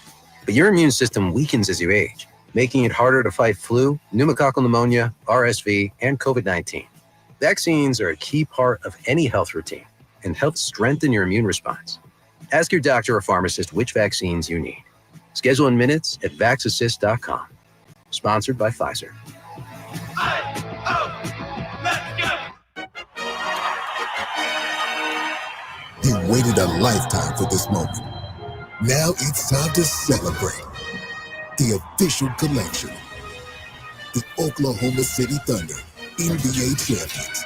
But your immune system weakens as you age, making it harder to fight flu, pneumococcal pneumonia, RSV, and COVID-19. Vaccines are a key part of any health routine and help strengthen your immune response. Ask your doctor or pharmacist which vaccines you need. Schedule in minutes at vaxassist.com. Sponsored by Pfizer. You waited a lifetime for this moment. Now it's time to celebrate. The official collection. The Oklahoma City Thunder, NBA champions.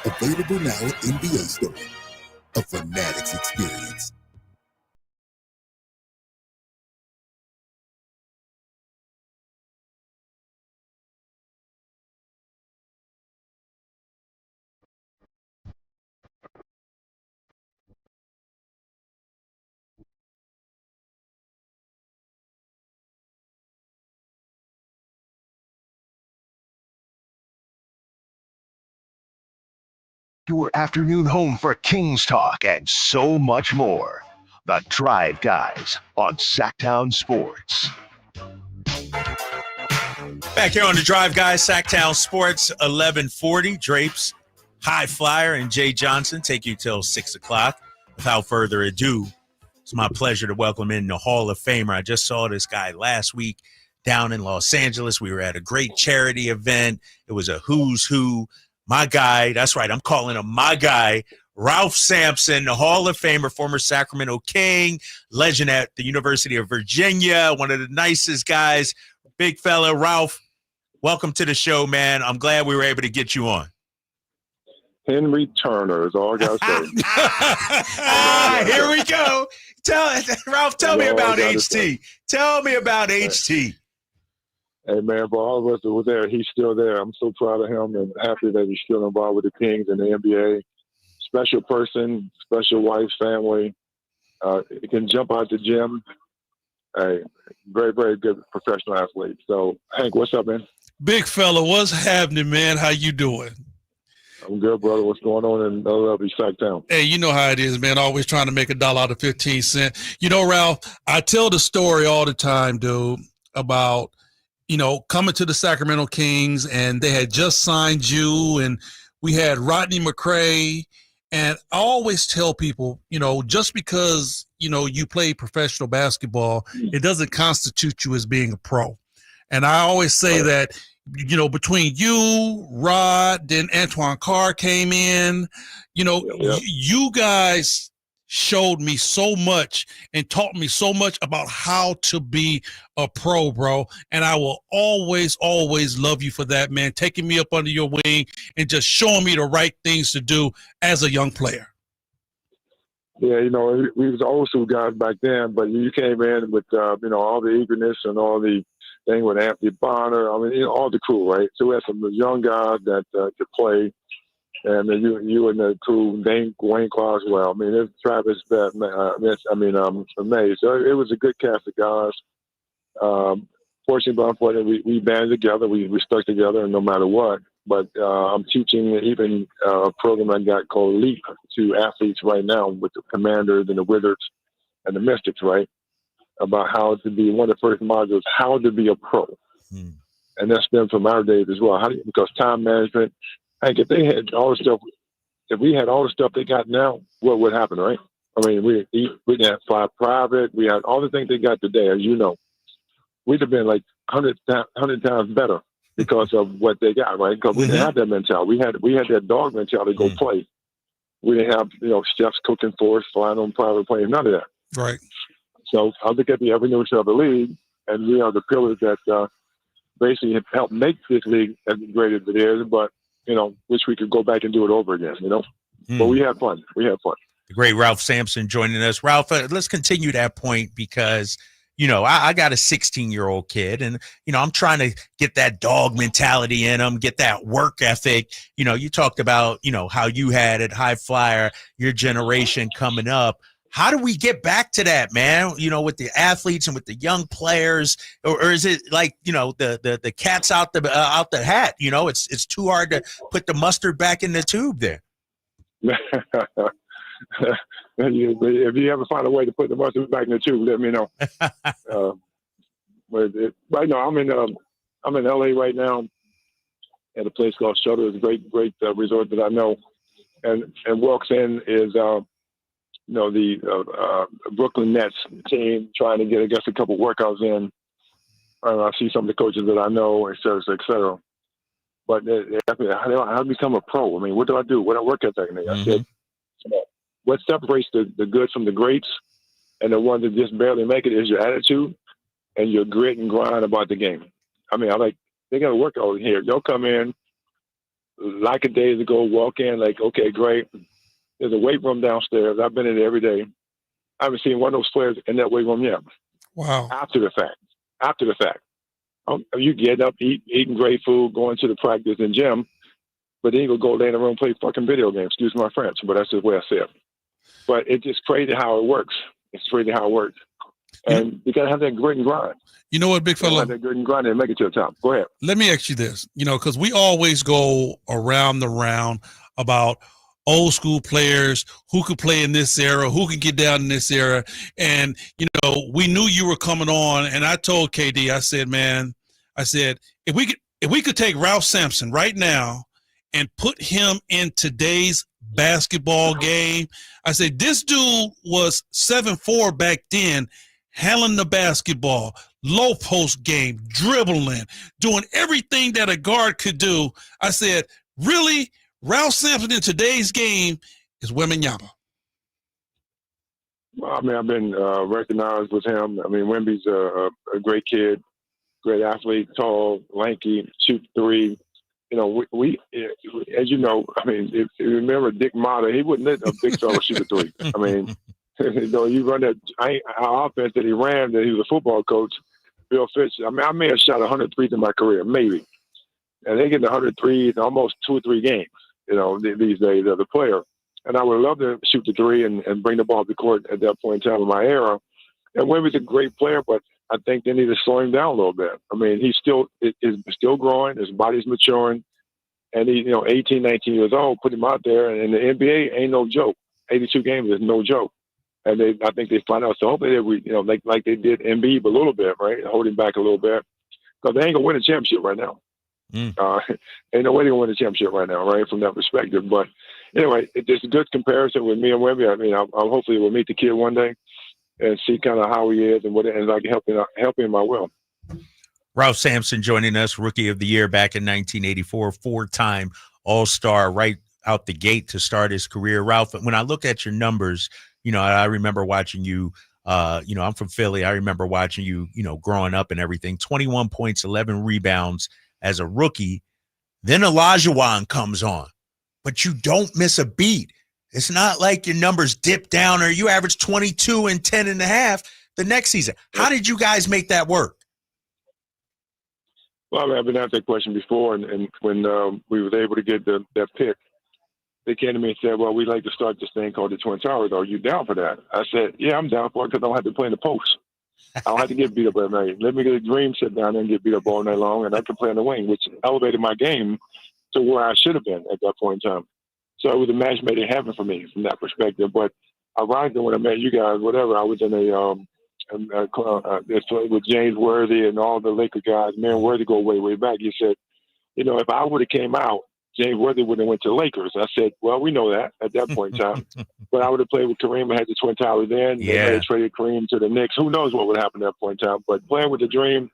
Available now at NBA Store. A Fanatics experience. Your afternoon home for Kings Talk and so much more. The Drive Guys on Sacktown Sports. Back here on the Drive Guys, Sacktown Sports, 1140. Drapes, High Flyer, and Jay Johnson take you till 6 o'clock. Without further ado, it's my pleasure to welcome in the Hall of Famer. I just saw this guy last week down in Los Angeles. We were at a great charity event. It was a who's who. My guy, that's right, I'm calling him my guy, Ralph Sampson, the Hall of Famer, former Sacramento King, legend at the University of Virginia, one of the nicest guys, big fella. Ralph, welcome to the show, man. I'm glad we were able to get you on. Henry Turner is all I got to say. Here we go. Ralph, tell me about HT. Tell me about HT. Hey, man, for all of us that were there, he's still there. I'm so proud of him and happy that he's still involved with the Kings and the NBA. Special person, special wife, family. He can jump out the gym. Hey, very, very good professional athlete. So, Hank, what's up, man? Big fella, what's happening, man? How you doing? I'm good, brother. What's going on in lovely Sacktown? Hey, you know how it is, man. Always trying to make $1 out of 15 cents. You know, Ralph, I tell the story all the time, dude, about – coming to the Sacramento Kings, and they had just signed you, and we had Rodney McCray. And I always tell people, just because, you play professional basketball, it doesn't constitute you as being a pro. And I always say that, between you, Rod, then Antoine Carr came in, you guys showed me so much and taught me so much about how to be a pro, bro. And I will always, always love you for that, man, taking me up under your wing and just showing me the right things to do as a young player. Yeah, we was old school guys back then, but you came in with, all the eagerness and all the thing with Anthony Bonner. I mean, all the crew, right? So we had some young guys that could play. And then you and the crew, Wayne Coswell. I mean, it's Travis Mays. So it was a good cast of guys. Fortunately, but unfortunately, we banded together. We stuck together, no matter what. But I'm teaching even a program I got called LEAP to athletes right now with the Commanders and the Wizards and the Mystics, right? About how to be one of the first modules, how to be a pro. And that's been from our days as well. Because time management. Like if they had all the stuff, if we had all the stuff they got now, what would happen, right? I mean, we didn't have fly private. We had all the things they got today, as you know. We'd have been like 100 times better because of what they got, right? Because we didn't have that mentality. We had that dog mentality to go play. We didn't have chefs cooking for us, flying on private planes, none of that. Right. So I look at the evolution of the league, and we are the pillars that basically have helped make this league as great as it is. But wish we could go back and do it over again. But we have fun. The great Ralph Sampson joining us. Ralph, let's continue that point because, I got a 16-year-old kid and, I'm trying to get that dog mentality in him, get that work ethic. You talked about, how you had it, high flyer, your generation coming up. How do we get back to that, man? With the athletes and with the young players, or is it like, the cat's out the hat? It's too hard to put the mustard back in the tube there. If you ever find a way to put the mustard back in the tube, let me know. But right now, I'm in LA right now at a place called Shutter. It's a great resort that I know, and Wilkes Inn is the Brooklyn Nets team trying to get, I guess, a couple workouts in. I see some of the coaches that I know, et cetera, et cetera. But how do I become a pro? I mean, what do I do? What I work ethic? I said, what separates the good from the greats and the ones that just barely make it is your attitude and your grit and grind about the game. I mean, they got to work out here. They'll come in like a days ago, walk in like, okay, great. There's a weight room downstairs. I've been in it every day. I haven't seen one of those players in that weight room yet. Wow. After the fact. You get up, eating great food, going to the practice and gym, but then you go lay in the room and play fucking video games. Excuse my French, but that's just the way I say it. But it's just crazy how it works. And you got to have that grit and grind. You know what, big fella? Have that grit and grind and make it to the top. Go ahead. Let me ask you this, because we always go around the round about old school players who could play in this era, who could get down in this era. And, we knew you were coming on. And I told KD, I said, if we could take Ralph Sampson right now and put him in today's basketball game, I said, this dude was 7'4" back then, handling the basketball, low post game, dribbling, doing everything that a guard could do. I said, really? Ralph Sampson in today's game is Wembanyama. Well, I mean, I've been recognized with him. I mean, Wemby's a great kid, great athlete, tall, lanky, shoot three. We as you know, I mean, if you remember Dick Motta, he wouldn't let a big fella shoot a three. I mean, you run that our offense that he ran, that he was a football coach, Bill Fitch. I mean, I may have shot 100 threes in my career, maybe. And they get 100 threes in almost 2 or 3 games, these days as a player. And I would love to shoot the three and bring the ball to the court at that point in time in my era. And Wemby's a great player, but I think they need to slow him down a little bit. I mean, he's still growing. His body's maturing. And he's, 18, 19 years old, put him out there. And the NBA ain't no joke. 82 games is no joke. And I think they find out. So hopefully, like they did Embiid a little bit, right? Hold him back a little bit. Because they ain't going to win a championship right now. Ain't no way they're going to win a championship right now, right, from that perspective. But anyway, it's a good comparison with me and Wemby. I mean, I'll hopefully we'll meet the kid one day and see kind of how he is and I can help him I will. Ralph Sampson joining us, Rookie of the Year back in 1984, 4-time All-Star right out the gate to start his career. Ralph, when I look at your numbers, I remember watching you, I'm from Philly. I remember watching you, growing up and everything, 21 points, 11 rebounds as a rookie. Then Olajuwon comes on, but you don't miss a beat. It's not like your numbers dip down or you average 22 and 10 and a half the next season. How did you guys make that work? Well, I mean, I've been asked that question before, and when we was able to get that pick, they came to me and said, well, we'd like to start this thing called the Twin Towers. Are you down for that? I said, yeah, I'm down for it because I don't have to play in the post. I don't have to get beat up every night. Let me get a dream, sit down there and get beat up all night long, and I can play on the wing, which elevated my game to where I should have been at that point in time. So it was a match made in heaven for me from that perspective. But ironically, when I met you guys, whatever, I was in with James Worthy and all the Laker guys. Me and Worthy go way, way back. He said, if I would have came out, James Worthy would have went to the Lakers. I said, well, we know that at that point in time. But I would have played with Kareem. I had the Twin Towers then. Yeah. They traded Kareem to the Knicks. Who knows what would happen at that point in time. But playing with the dream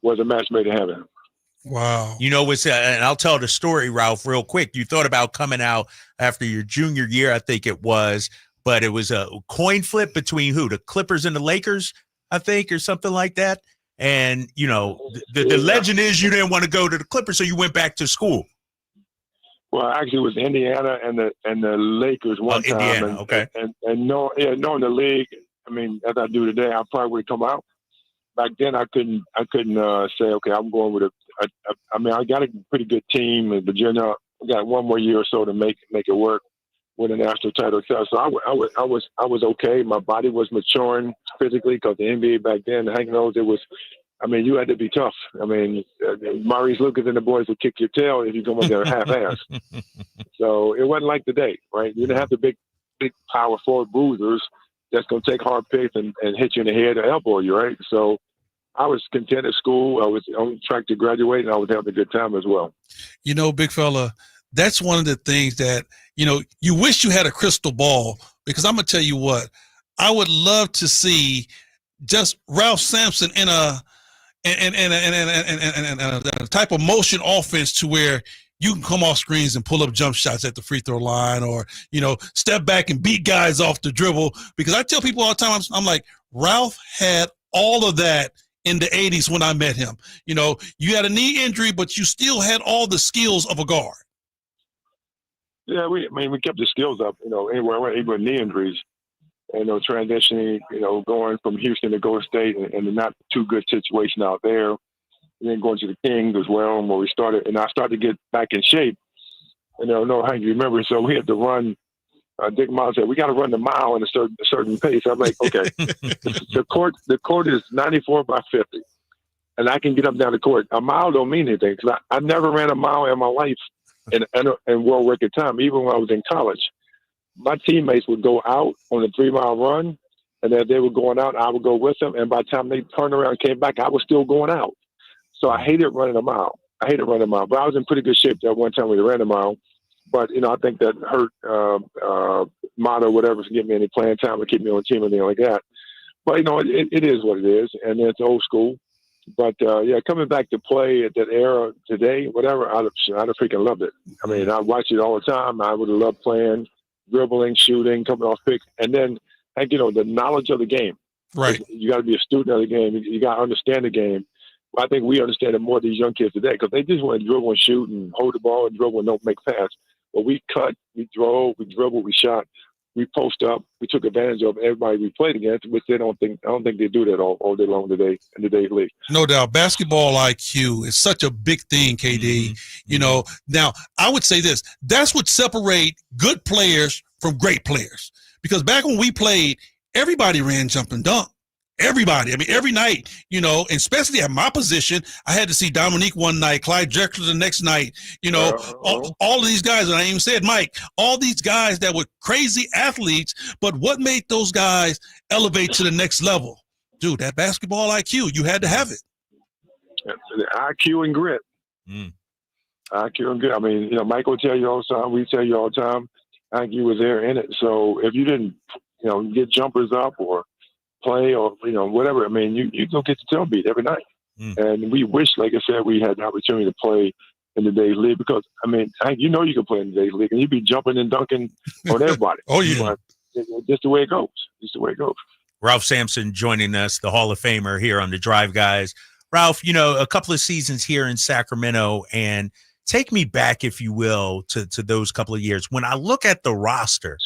was a match made in heaven. Wow. And I'll tell the story, Ralph, real quick. You thought about coming out after your junior year, I think it was, but it was a coin flip between who? The Clippers and the Lakers, I think, or something like that. And, you know, the legend is you didn't want to go to the Clippers, so you went back to school. Well, actually, it was Indiana and the Lakers one time. Indiana, and, okay. And knowing the league, I mean, as I do today, I probably would come out. Back then, I couldn't say, okay, I'm going with I mean, I got a pretty good team in Virginia. I got one more year or so to make it work with a national title. So I was okay. My body was maturing physically because the NBA back then, the Hank knows it was. I mean, you had to be tough. I mean, Maurice Lucas and the boys would kick your tail if you come up there half-ass. So it wasn't like today, right? You didn't have the big power forward bruisers that's going to take hard picks and hit you in the head or elbow you, right? So I was content at school. I was on track to graduate, and I was having a good time as well. You know, big fella, that's one of the things that, you know, you wish you had a crystal ball, because I'm going to tell you what, I would love to see just Ralph Sampson in a type of motion offense to where you can come off screens and pull up jump shots at the free throw line, or, you know, step back and beat guys off the dribble. Because I tell people all the time, I'm like, Ralph had all of that in the 80s when I met him. You know, you had a knee injury, but you still had all the skills of a guard. Yeah, we kept the skills up, you know, anywhere, even knee injuries. You know, transitioning, you know, going from Houston to Golden State and a not too good situation out there. And then going to the Kings as well, where we started. And I started to get back in shape. And I don't know how you remember. So we had to run. Dick Miles said, we got to run the mile in a certain pace. I'm like, okay. The court is 94 by 50. And I can get up and down the court. A mile don't mean anything, because I never ran a mile in my life in world record time, even when I was in college. My teammates would go out on a 3-mile run, and as they were going out, I would go with them. And by the time they turned around and came back, I was still going out. So I hated running a mile. But I was in pretty good shape that one time when we ran a mile. But, you know, I think that hurt Motto, whatever, to get me any playing time or keep me on the team or anything like that. But, you know, it is what it is, and it's old school. But, yeah, coming back to play at that era today, whatever, I'd have freaking loved it. I mean, I watch it all the time. I would have loved playing, dribbling, shooting, coming off picks, and then, like, you know, the knowledge of the game. Right. You got to be a student of the game. You got to understand the game. I think we understand it more, these young kids today, because they just want to dribble and shoot and hold the ball and dribble and don't make pass. But we cut, we drove, we dribbled, we shot, we post up, we took advantage of everybody we played against, which I don't think they do that all day long today in today's league. No doubt. Basketball IQ is such a big thing, KD. Mm-hmm. You know, now I would say this, that's what separates good players from great players. Because back when we played, everybody ran jump and dunk. Everybody. I mean, every night, you know, and especially at my position, I had to see Dominique one night, Clyde Drexler the next night, you know, all of these guys, and I even said, Mike, all these guys that were crazy athletes, but what made those guys elevate to the next level? Dude, that basketball IQ, you had to have it. IQ and grit. IQ and grit. I mean, you know, Mike will tell you all the time, we tell you all the time, IQ was there in it. So if you didn't, you know, get jumpers up or play or, you know, whatever, I mean, you don't get the tailbeat every night. And we wish, like I said, we had the opportunity to play in today's league, because, I mean, you know you can play in today's league, and you'd be jumping and dunking on everybody. Oh, yeah. But just the way it goes. Just the way it goes. Ralph Sampson joining us, the Hall of Famer here on the Drive Guys. Ralph, you know, a couple of seasons here in Sacramento, and take me back, if you will, to those couple of years. When I look at the roster,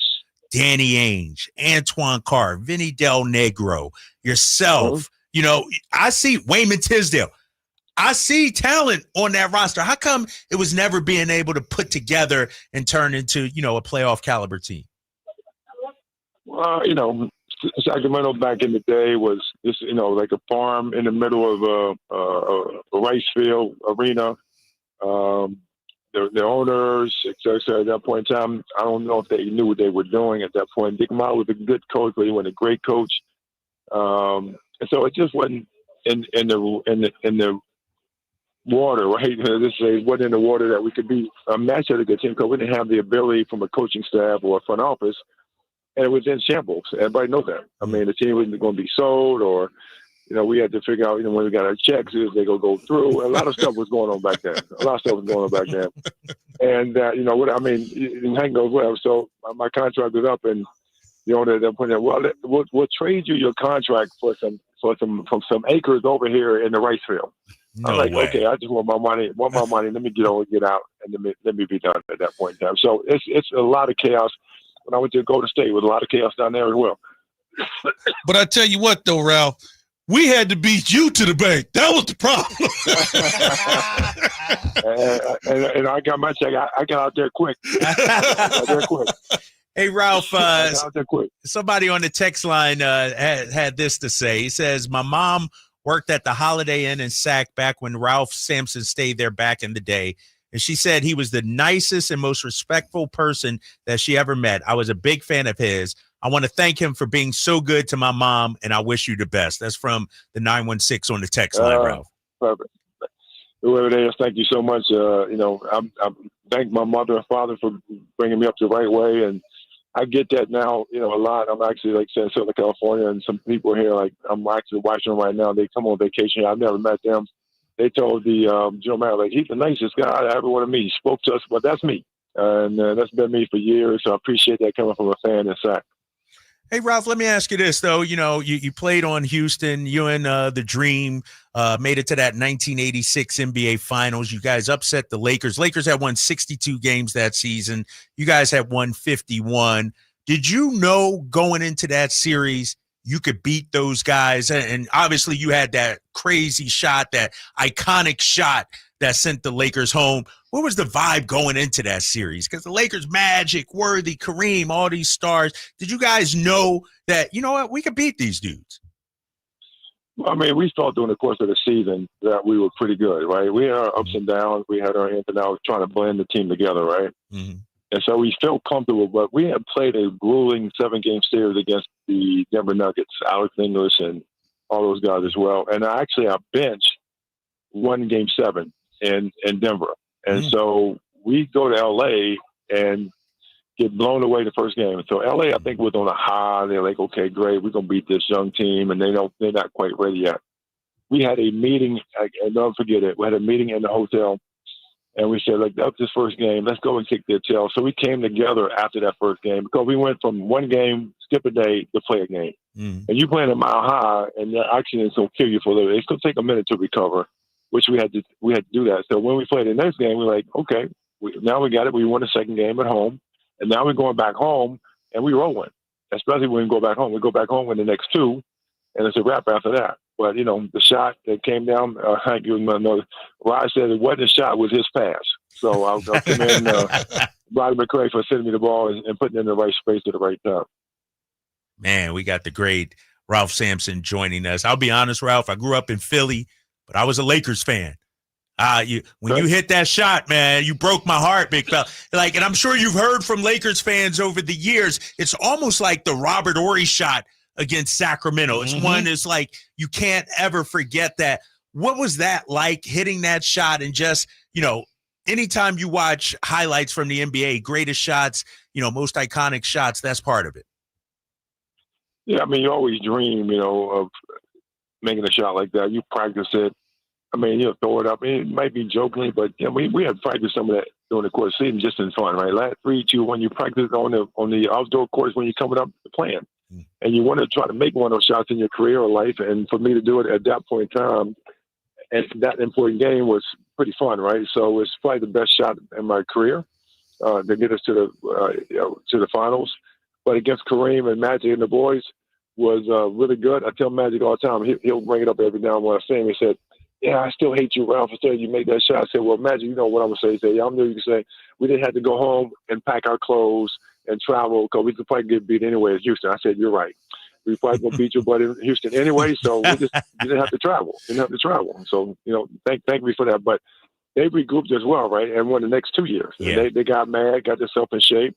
Danny Ainge, Antoine Carr, Vinny Del Negro, yourself, you know, I see Wayman Tisdale. I see talent on that roster. How come it was never being able to put together and turn into, you know, a playoff caliber team? Well, you know, Sacramento back in the day was just, you know, like a farm in the middle of a rice field arena. The owners, et cetera, at that point in time, I don't know if they knew what they were doing at that point. Dick Miles was a good coach, but he wasn't a great coach. And so it just wasn't in the water, right? It wasn't in the water that we could be a match at a good team, because we didn't have the ability from a coaching staff or a front office, and it was in shambles. Everybody knows that. I mean, the team wasn't going to be sold, or, you know, we had to figure out, you know, when we got our checks, is they go through. A lot of stuff was going on back then. And, you know, what I mean, Hank goes well. So my contract was up, and The owner, they're putting in, well, we'll trade you your contract for some acres over here in the rice field. I'm like, okay, I just want my money. Let me get out, and let me be done at that point in time. So it's a lot of chaos. When I went to Golden State, with a lot of chaos down there as well. But I tell you what, though, Ralph, we had to beat you to the bank. That was the problem. and I got my check. I got out there quick. Hey, Ralph, somebody on the text line had this to say. He says, my mom worked at the Holiday Inn in Sac back when Ralph Sampson stayed there back in the day. And she said he was the nicest and most respectful person that she ever met. I was a big fan of his. I want to thank him for being so good to my mom, and I wish you the best. That's from the 916 on the text line, Ralph. Perfect. Whoever it is, thank you so much. I thank my mother and father for bringing me up the right way, and I get that now, a lot. I'm actually, like I said, in Southern California, and some people here, like, I'm actually watching them right now. They come on vacation. I've never met them. They told the general manager, like, he's the nicest guy I ever want to meet. He spoke to us, but that's me. And that's been me for years, so I appreciate that coming from a fan in Sac. Hey, Ralph, let me ask you this, though. You played on Houston. You and the Dream made it to that 1986 NBA Finals. You guys upset the Lakers. Lakers had won 62 games that season. You guys had won 51. Did you know going into that series you could beat those guys? And obviously you had that crazy shot, that iconic shot that sent the Lakers home. What was the vibe going into that series? Because the Lakers, Magic, Worthy, Kareem, all these stars. Did you guys know that, you know what, we could beat these dudes? I mean, we thought during the course of the season that we were pretty good, right? We had our ups and downs. We had our ins and outs trying to blend the team together, right? Mm-hmm. And so we felt comfortable, but we had played a grueling 7-game series against the Denver Nuggets, Alex English and all those guys as well. And I benched won Game 7 in Denver. And so we go to L.A. and get blown away the first game. And so L.A., I think, was on a high. They're like, okay, great, we're going to beat this young team, and they're not quite ready yet. We had a meeting, and don't forget it, we had a meeting in the hotel. And we said, like, that's this first game. Let's go and kick their tail. So we came together after that first game because we went from one game, skip a day, to play a game. And you playing a mile high, and the action is going to kill you for a little bit. It's going to take a minute to recover, which we had to do that. So when we played the next game, we're like, okay, now we got it. We won the second game at home, and now we're going back home, and we rolling. Especially when we go back home. We go back home with the next two, and it's a wrap after that. But, the shot that came down, I give him another. Rod said it wasn't a shot, it was his pass. So I'll commend Roddy McCray for sending me the ball and putting it in the right space at the right time. Man, we got the great Ralph Sampson joining us. I'll be honest, Ralph, I grew up in Philly, but I was a Lakers fan. When you hit that shot, man, you broke my heart, big fella. And I'm sure you've heard from Lakers fans over the years, it's almost like the Robert Horry shot against Sacramento. It's one that's like, you can't ever forget that. What was that like, hitting that shot? And just, anytime you watch highlights from the NBA, greatest shots, most iconic shots, that's part of it. Yeah, I mean, you always dream, of making a shot like that. You practice it. I mean, throw it up. It might be jokingly, but we had practiced some of that during the course of the season just in fun, right? Last 3, 2, 1, you practice on the outdoor courts when you're coming up playing. And you want to try to make one of those shots in your career or life. And for me to do it at that point in time, and that important game was pretty fun, right? So it's probably the best shot in my career to get us to the finals. But against Kareem and Magic and the boys was really good. I tell Magic all the time, he'll bring it up every now and then. I see him. He said, "Yeah, I still hate you, Ralph. Instead you made that shot." I said, "Well, Magic, you know what I'm gonna say?" He said, "Yeah, I'm new." You can say we didn't have to go home and pack our clothes and travel because we could probably get beat anyway in Houston. I said, "You're right. We probably gonna beat your buddy in Houston anyway, so we just didn't have to travel. So, thank me for that. But they regrouped as well, right? And won the next 2 years. Yeah. They got mad, got themselves in shape,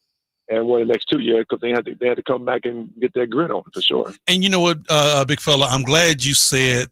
and won the next 2 years because they had to come back and get that grit on for sure. And you know what, big fella, I'm glad you said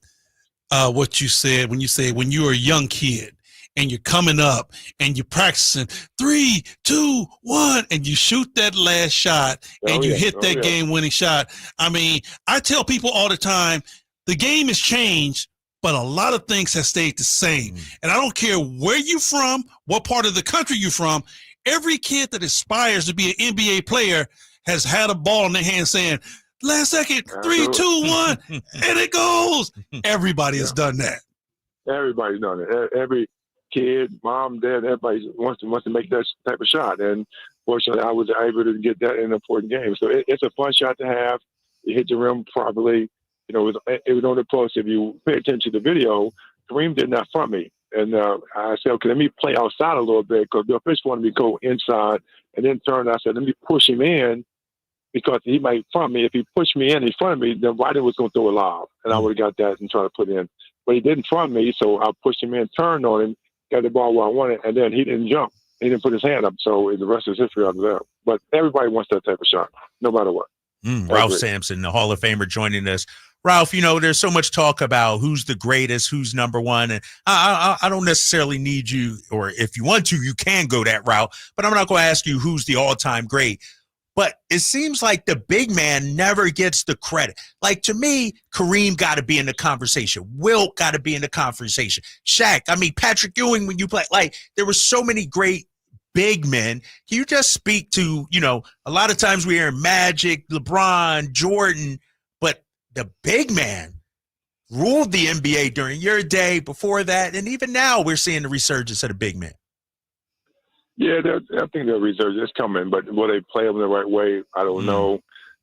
what you said when you were a young kid and you're coming up and you're practicing 3, 2, 1, and you shoot that last shot and you hit that game-winning shot. I mean, I tell people all the time, the game has changed, but a lot of things have stayed the same. And I don't care where you're from, what part of the country you're from, every kid that aspires to be an NBA player has had a ball in their hand saying, last second, 3, 2, 1, and it goes. Everybody has done that. Everybody's done it. Every kid, mom, dad, everybody wants to make that type of shot. And fortunately, I was able to get that in an important game. So it's a fun shot to have. You hit the rim properly. You know, it was on the post. If you pay attention to the video, Kareem did that from me. And I said, okay, let me play outside a little bit because Bill Fish wanted me to go inside. And then I said, let me push him in because he might front me. If he pushed me in front of me, then Ryder was going to throw a lob. And I would have got that and try to put in. But he didn't front me, so I pushed him in, turned on him, got the ball where I wanted, and then he didn't jump. He didn't put his hand up. So the rest is history after that. But everybody wants that type of shot, no matter what. Ralph Sampson, the Hall of Famer, joining us. Ralph, you know, there's so much talk about who's the greatest, who's number one. And I don't necessarily need you, or if you want to, you can go that route. But I'm not going to ask you who's the all-time great. But it seems like the big man never gets the credit. Like, to me, Kareem got to be in the conversation. Wilt got to be in the conversation. Shaq, I mean, Patrick Ewing, when you play, like, there were so many great big men. Can you just speak to, you know, a lot of times we hear Magic, LeBron, Jordan, but the big man ruled the NBA during your day, before that, and even now we're seeing the resurgence of the big man. Yeah, I think the research is coming, but will they play them the right way? I don't know.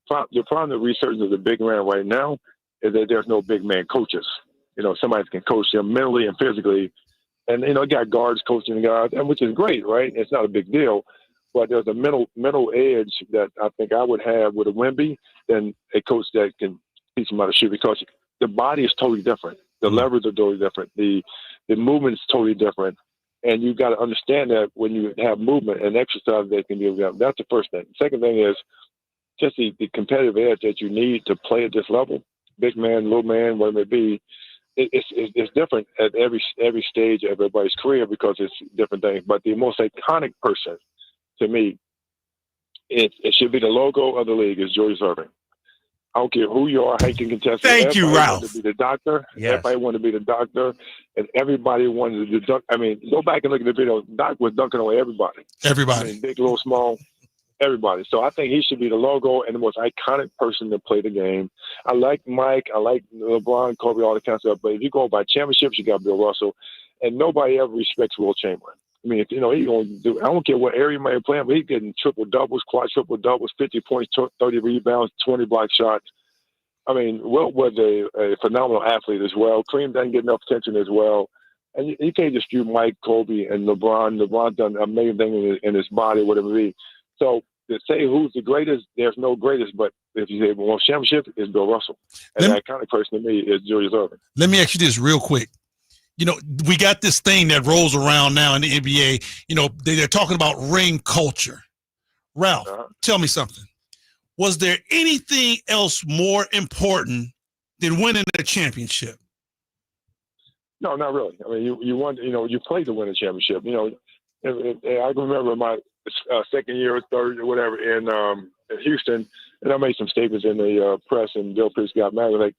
The problem with research of the big man right now is that there's no big man coaches. You know, somebody can coach them mentally and physically. And, you know, you got guards coaching guards, which is great, right? It's not a big deal. But there's a mental edge that I think I would have with a Wemby than a coach that can teach them how to shoot, because the body is totally different. The levers are totally different. The movement is totally different. And you've got to understand that when you have movement and exercise, they can do that. That's the first thing. The second thing is just the competitive edge that you need to play at this level. Big man, little man, whatever it be. It's different at every stage of everybody's career because it's different things. But the most iconic person to me, it should be the logo of the league, is George Irving. I don't care who you are, how you can contest. Thank you, Ralph. To be the doctor. Yes. Everybody wanted to be the doctor, and everybody wanted to dunk. I mean, go back and look at the video. Doc was dunking on everybody. Everybody. I mean, big, little, small, everybody. So I think he should be the logo and the most iconic person to play the game. I like Mike. I like LeBron, Kobe, all that kind of stuff. But if you go by championships, you got Bill Russell, and nobody ever respects Will Chamberlain. I mean, you know, he's going to do. I don't care what area you might be playing, but he's getting triple doubles, quadruple doubles, 50 points, 30 rebounds, 20 block shots. I mean, Wilt was a phenomenal athlete as well. Kareem doesn't get enough attention as well. And you can't dispute Mike, Kobe, and LeBron. LeBron done an amazing thing in his body, whatever it be. So to say who's the greatest, there's no greatest. But if you say most championship, it's Bill Russell. And that kind of person to me is Julius Erving. Let me ask you this real quick. You know, we got this thing that rolls around now in the NBA. You know, they're talking about ring culture. Ralph, tell me something. Was there anything else more important than winning a championship? No, not really. I mean, you won. You know, you played to win a championship. You know, I remember my second year or third or whatever in Houston, and I made some statements in the press, and Bill Pierce got mad. Like,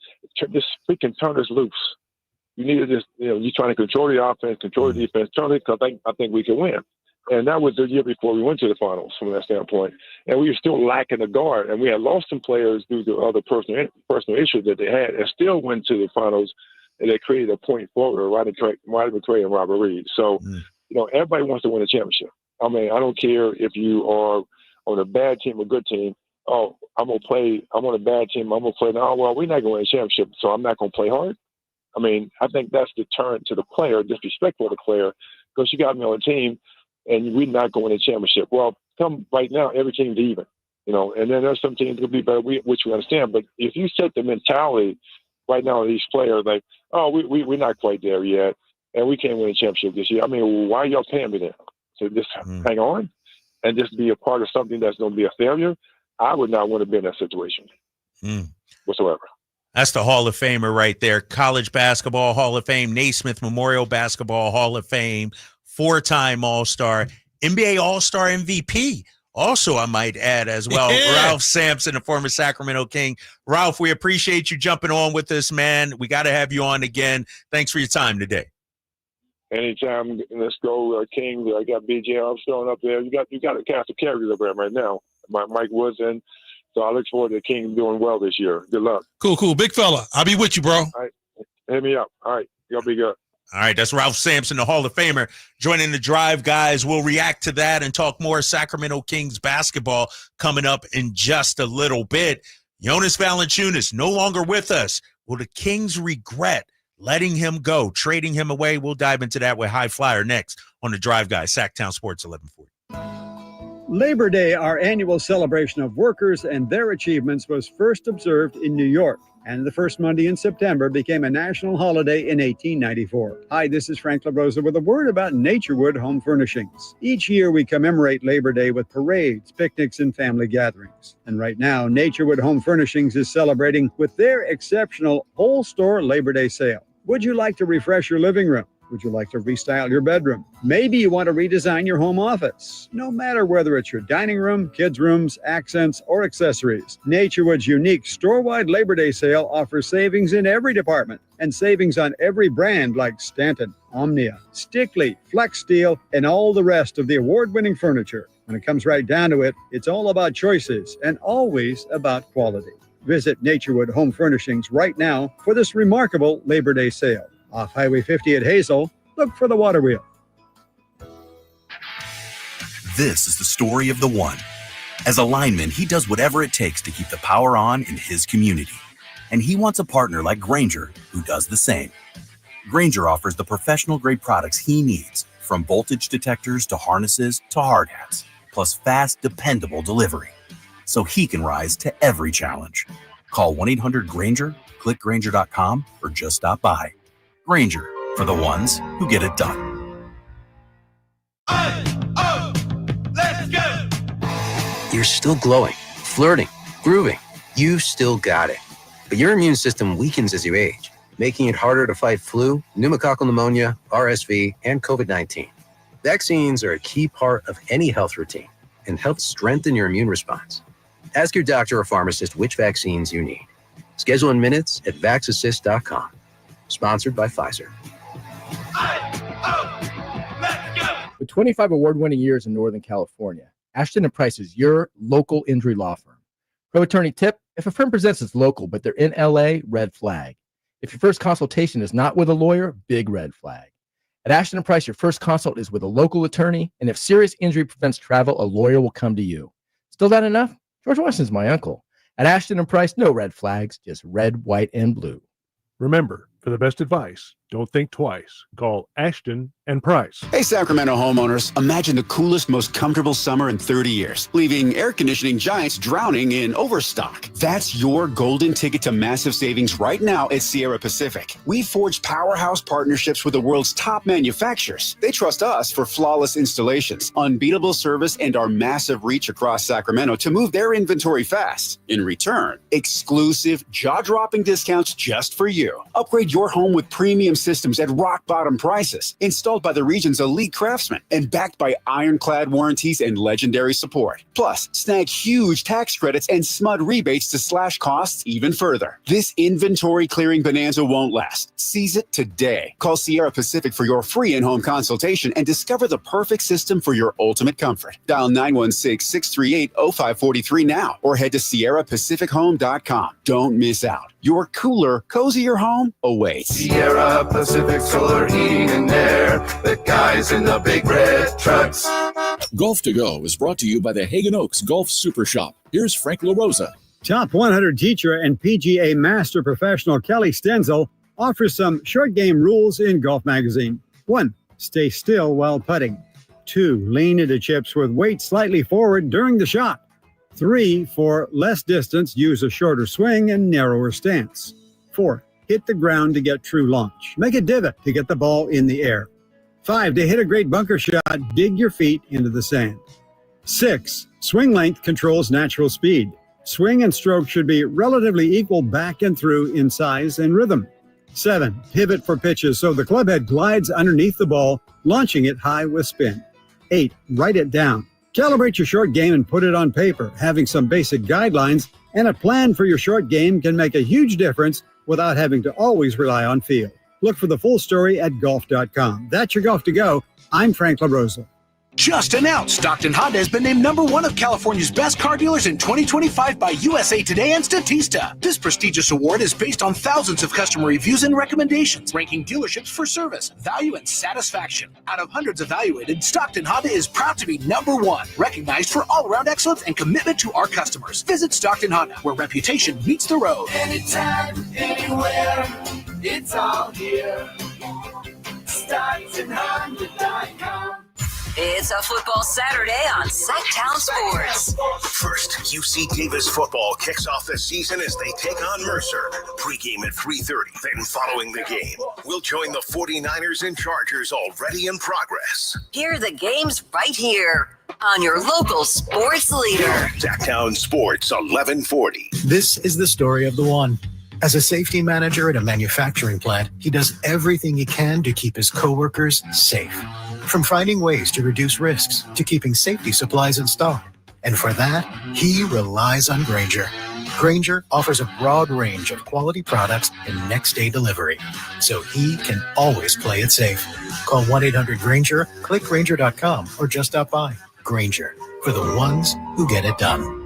we can turn this loose. You need to just, you know, you're trying to control the offense, control the defense, turn it, because I think we can win. And that was the year before we went to the finals from that standpoint. And we were still lacking a guard. And we had lost some players due to other personal issues that they had, and still went to the finals. And they created a point forward, Rodney McCray and Robert Reed. So, you know, everybody wants to win a championship. I mean, I don't care if you are on a bad team or good team. Oh, I'm on a bad team. I'm going to play now. Well, we're not going to win a championship, so I'm not going to play hard. I mean, I think that's deterrent to the player, disrespectful to the player, because you got me on a team and we're not going to championship. Well, come right now, every team's even, you know, and then there's some teams that will be better, which we understand. But if you set the mentality right now of these players, like, oh, we're not quite there yet, and we can't win a championship this year. I mean, why are y'all paying me then? So just hang on and just be a part of something that's going to be a failure. I would not want to be in that situation whatsoever. That's the Hall of Famer right there. College Basketball Hall of Fame, Naismith Memorial Basketball Hall of Fame, 4-time All-Star, NBA All-Star MVP. Also, I might add as well, Ralph Sampson, the former Sacramento King. Ralph, we appreciate you jumping on with us, man. We got to have you on again. Thanks for your time today. Anytime. Let's go, King. I got BJ Armstrong up there. You got a cast of characters up there right now. Mike Woods in. So I look forward to the Kings doing well this year. Good luck. Cool. Big fella. I'll be with you, bro. All right. Hit me up. All right. Y'all be good. All right, that's Ralph Sampson, the Hall of Famer, joining the drive, guys. We'll react to that and talk more Sacramento Kings basketball coming up in just a little bit. Jonas Valanciunas no longer with us. Will the Kings regret letting him go, trading him away? We'll dive into that with High Flyer next on the drive, guys. Sacktown Sports 1140. Labor Day, our annual celebration of workers and their achievements, was first observed in New York, and the first Monday in September became a national holiday in 1894. Hi, this is Frank LaRosa with a word about Naturewood Home Furnishings. Each year we commemorate Labor Day with parades, picnics, and family gatherings. And right now, Naturewood Home Furnishings is celebrating with their exceptional whole store Labor Day sale. Would you like to refresh your living room? Would you like to restyle your bedroom? Maybe you want to redesign your home office. No matter whether it's your dining room, kids' rooms, accents, or accessories, Naturewood's unique store-wide Labor Day sale offers savings in every department and savings on every brand like Stanton, Omnia, Stickley, Flex Steel, and all the rest of the award-winning furniture. When it comes right down to it, it's all about choices and always about quality. Visit Naturewood Home Furnishings right now for this remarkable Labor Day sale. Off Highway 50 at Hazel, look for the water wheel. This is the story of the one. As a lineman, he does whatever it takes to keep the power on in his community. And he wants a partner like Grainger who does the same. Grainger offers the professional-grade products he needs, from voltage detectors to harnesses to hard hats, plus fast, dependable delivery, so he can rise to every challenge. Call 1-800-GRAINGER, click Grainger.com, or just stop by. Grainger, for the ones who get it done. Let's go! You're still glowing, flirting, grooving. You still got it. But your immune system weakens as you age, making it harder to fight flu, pneumococcal pneumonia, RSV, and COVID-19. Vaccines are a key part of any health routine and help strengthen your immune response. Ask your doctor or pharmacist which vaccines you need. Schedule in minutes at vaxassist.com. Sponsored by Pfizer. With 25 award-winning years in Northern California, Ashton & Price is your local injury law firm. Pro attorney tip: if a firm presents as local but they're in LA, red flag. If your first consultation is not with a lawyer, big red flag. At Ashton & Price, your first consult is with a local attorney, and if serious injury prevents travel, a lawyer will come to you. Still not enough? George Washington's my uncle. At Ashton & Price, no red flags, just red, white, and blue. Remember, for the best advice, don't think twice. Call Ashton and Price. Hey, Sacramento homeowners, imagine the coolest, most comfortable summer in 30 years, leaving air conditioning giants drowning in overstock. That's your golden ticket to massive savings right now at Sierra Pacific. We've forged powerhouse partnerships with the world's top manufacturers. They trust us for flawless installations, unbeatable service, and our massive reach across Sacramento to move their inventory fast. In return, exclusive, jaw-dropping discounts just for you. Upgrade your home with premium systems at rock-bottom prices, installed by the region's elite craftsmen, and backed by ironclad warranties and legendary support. Plus, snag huge tax credits and SMUD rebates to slash costs even further. This inventory clearing bonanza won't last. Seize it today. Call Sierra Pacific for your free in-home consultation and discover the perfect system for your ultimate comfort. Dial 916-638-0543 now, or head to SierraPacificHome.com. Don't miss out. Your cooler, cozier home awaits. Sierra Pacific Solar Heating and Air, the guys in the big red trucks. Golf to Go is brought to you by the Hagen Oaks Golf Super Shop. Here's Frank LaRosa. Top 100 teacher and PGA Master Professional Kelly Stenzel offers some short game rules in Golf Magazine. 1. Stay still while putting. 2. Lean into chips with weight slightly forward during the shot. 3. For less distance, use a shorter swing and narrower stance. 4. Hit the ground to get true launch. Make a divot to get the ball in the air. 5. To hit a great bunker shot, dig your feet into the sand. 6. Swing length controls natural speed. Swing and stroke should be relatively equal back and through in size and rhythm. 7. Pivot for pitches so the clubhead glides underneath the ball, launching it high with spin. 8. Write it down. Calibrate your short game and put it on paper. Having some basic guidelines and a plan for your short game can make a huge difference without having to always rely on feel. Look for the full story at golf.com. That's your Golf to Go. I'm Frank LaRosa. Just announced, Stockton Honda has been named #1 of California's best car dealers in 2025 by USA Today and Statista. This prestigious award is based on thousands of customer reviews and recommendations, ranking dealerships for service, value, and satisfaction. Out of hundreds evaluated, Stockton Honda is proud to be #1, recognized for all-around excellence and commitment to our customers. Visit Stockton Honda, where reputation meets the road. Anytime, anywhere, it's all here. StocktonHonda.com. It's a football Saturday on Sacktown Sports. First, UC Davis football kicks off the season as they take on Mercer. Pre-game at 3:30. Then following the game, we'll join the 49ers and Chargers already in progress. Hear the games right here on your local sports leader. Sacktown Sports 1140. This is the story of the one. As a safety manager at a manufacturing plant, he does everything he can to keep his coworkers safe. From finding ways to reduce risks to keeping safety supplies in stock. And for that, he relies on Grainger. Grainger offers a broad range of quality products and next-day delivery, so he can always play it safe. Call 1-800-GRAINGER, click Grainger.com, or just stop by. Grainger, for the ones who get it done.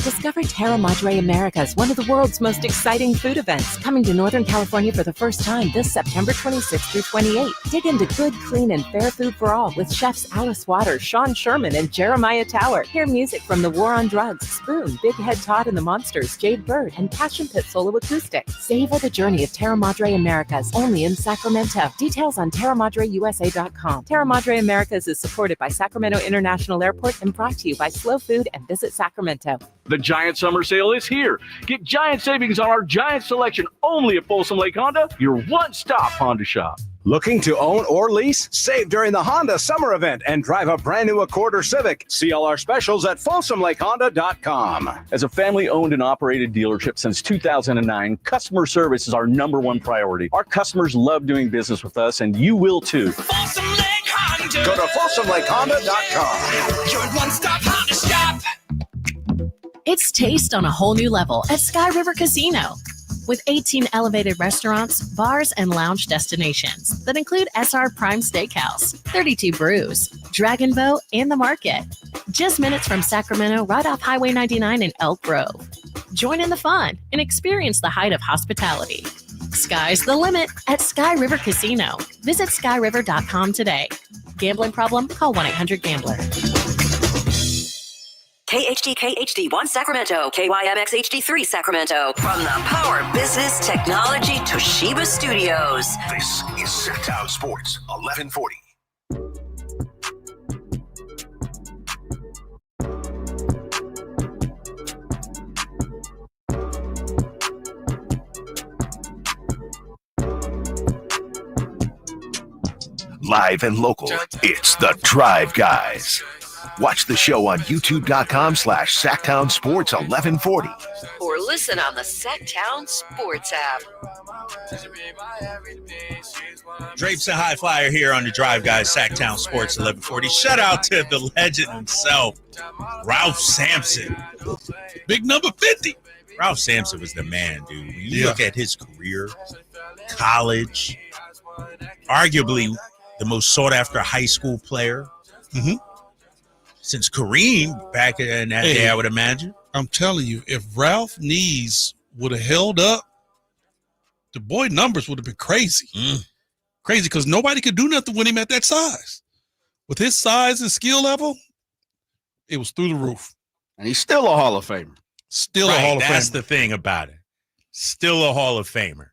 Discover Terra Madre Americas, one of the world's most exciting food events, coming to Northern California for the first time this September 26th through 28th. Dig into good, clean, and fair food for all with chefs Alice Waters, Sean Sherman, and Jeremiah Tower. Hear music from The War on Drugs, Spoon, Big Head Todd and the Monsters, Jade Bird, and Passion Pit Solo Acoustic. Savor the journey of Terra Madre Americas, only in Sacramento. Details on TerraMadreUSA.com. Terra Madre Americas is supported by Sacramento International Airport and brought to you by Slow Food and Visit Sacramento. The Giant Summer Sale is here. Get giant savings on our giant selection only at Folsom Lake Honda, your one-stop Honda shop. Looking to own or lease? Save during the Honda Summer Event and drive a brand new Accord or Civic. See all our specials at FolsomLakeHonda.com. As a family-owned and operated dealership since 2009, customer service is our #1 priority. Our customers love doing business with us, and you will too. Folsom Lake Honda. Go to FolsomLakeHonda.com. Your one-stop Honda shop. It's taste on a whole new level at Sky River Casino. With 18 elevated restaurants, bars, and lounge destinations that include SR Prime Steakhouse, 32 Brews, Dragon Boat, and The Market. Just minutes from Sacramento, right off Highway 99 in Elk Grove. Join in the fun and experience the height of hospitality. Sky's the limit at Sky River Casino. Visit skyriver.com today. Gambling problem? Call 1-800-GAMBLER. KHD1 Sacramento, KYMX HD3 Sacramento. From the Power Business Technology Toshiba Studios. This is Sacktown Sports 1140. Live and local, it's the Drive Guys. Watch the show on youtube.com/Sacktown Sports 1140. Or listen on the Sacktown Sports app. Drapes and High Flyer here on the Drive Guys, Sacktown Sports 1140. Shout out to the legend himself, Ralph Sampson. Big number 50. Ralph Sampson was the man, dude. When you look at his career, college, arguably the most sought-after high school player. Mm-hmm. Since Kareem back in that day, I would imagine. I'm telling you, if Ralph knees would have held up, the boy numbers would have been crazy. Crazy, because nobody could do nothing with him at that size. With his size and skill level, it was through the roof. And he's still a Hall of Famer. Still a Hall of Famer. That's the thing about it. Still a Hall of Famer.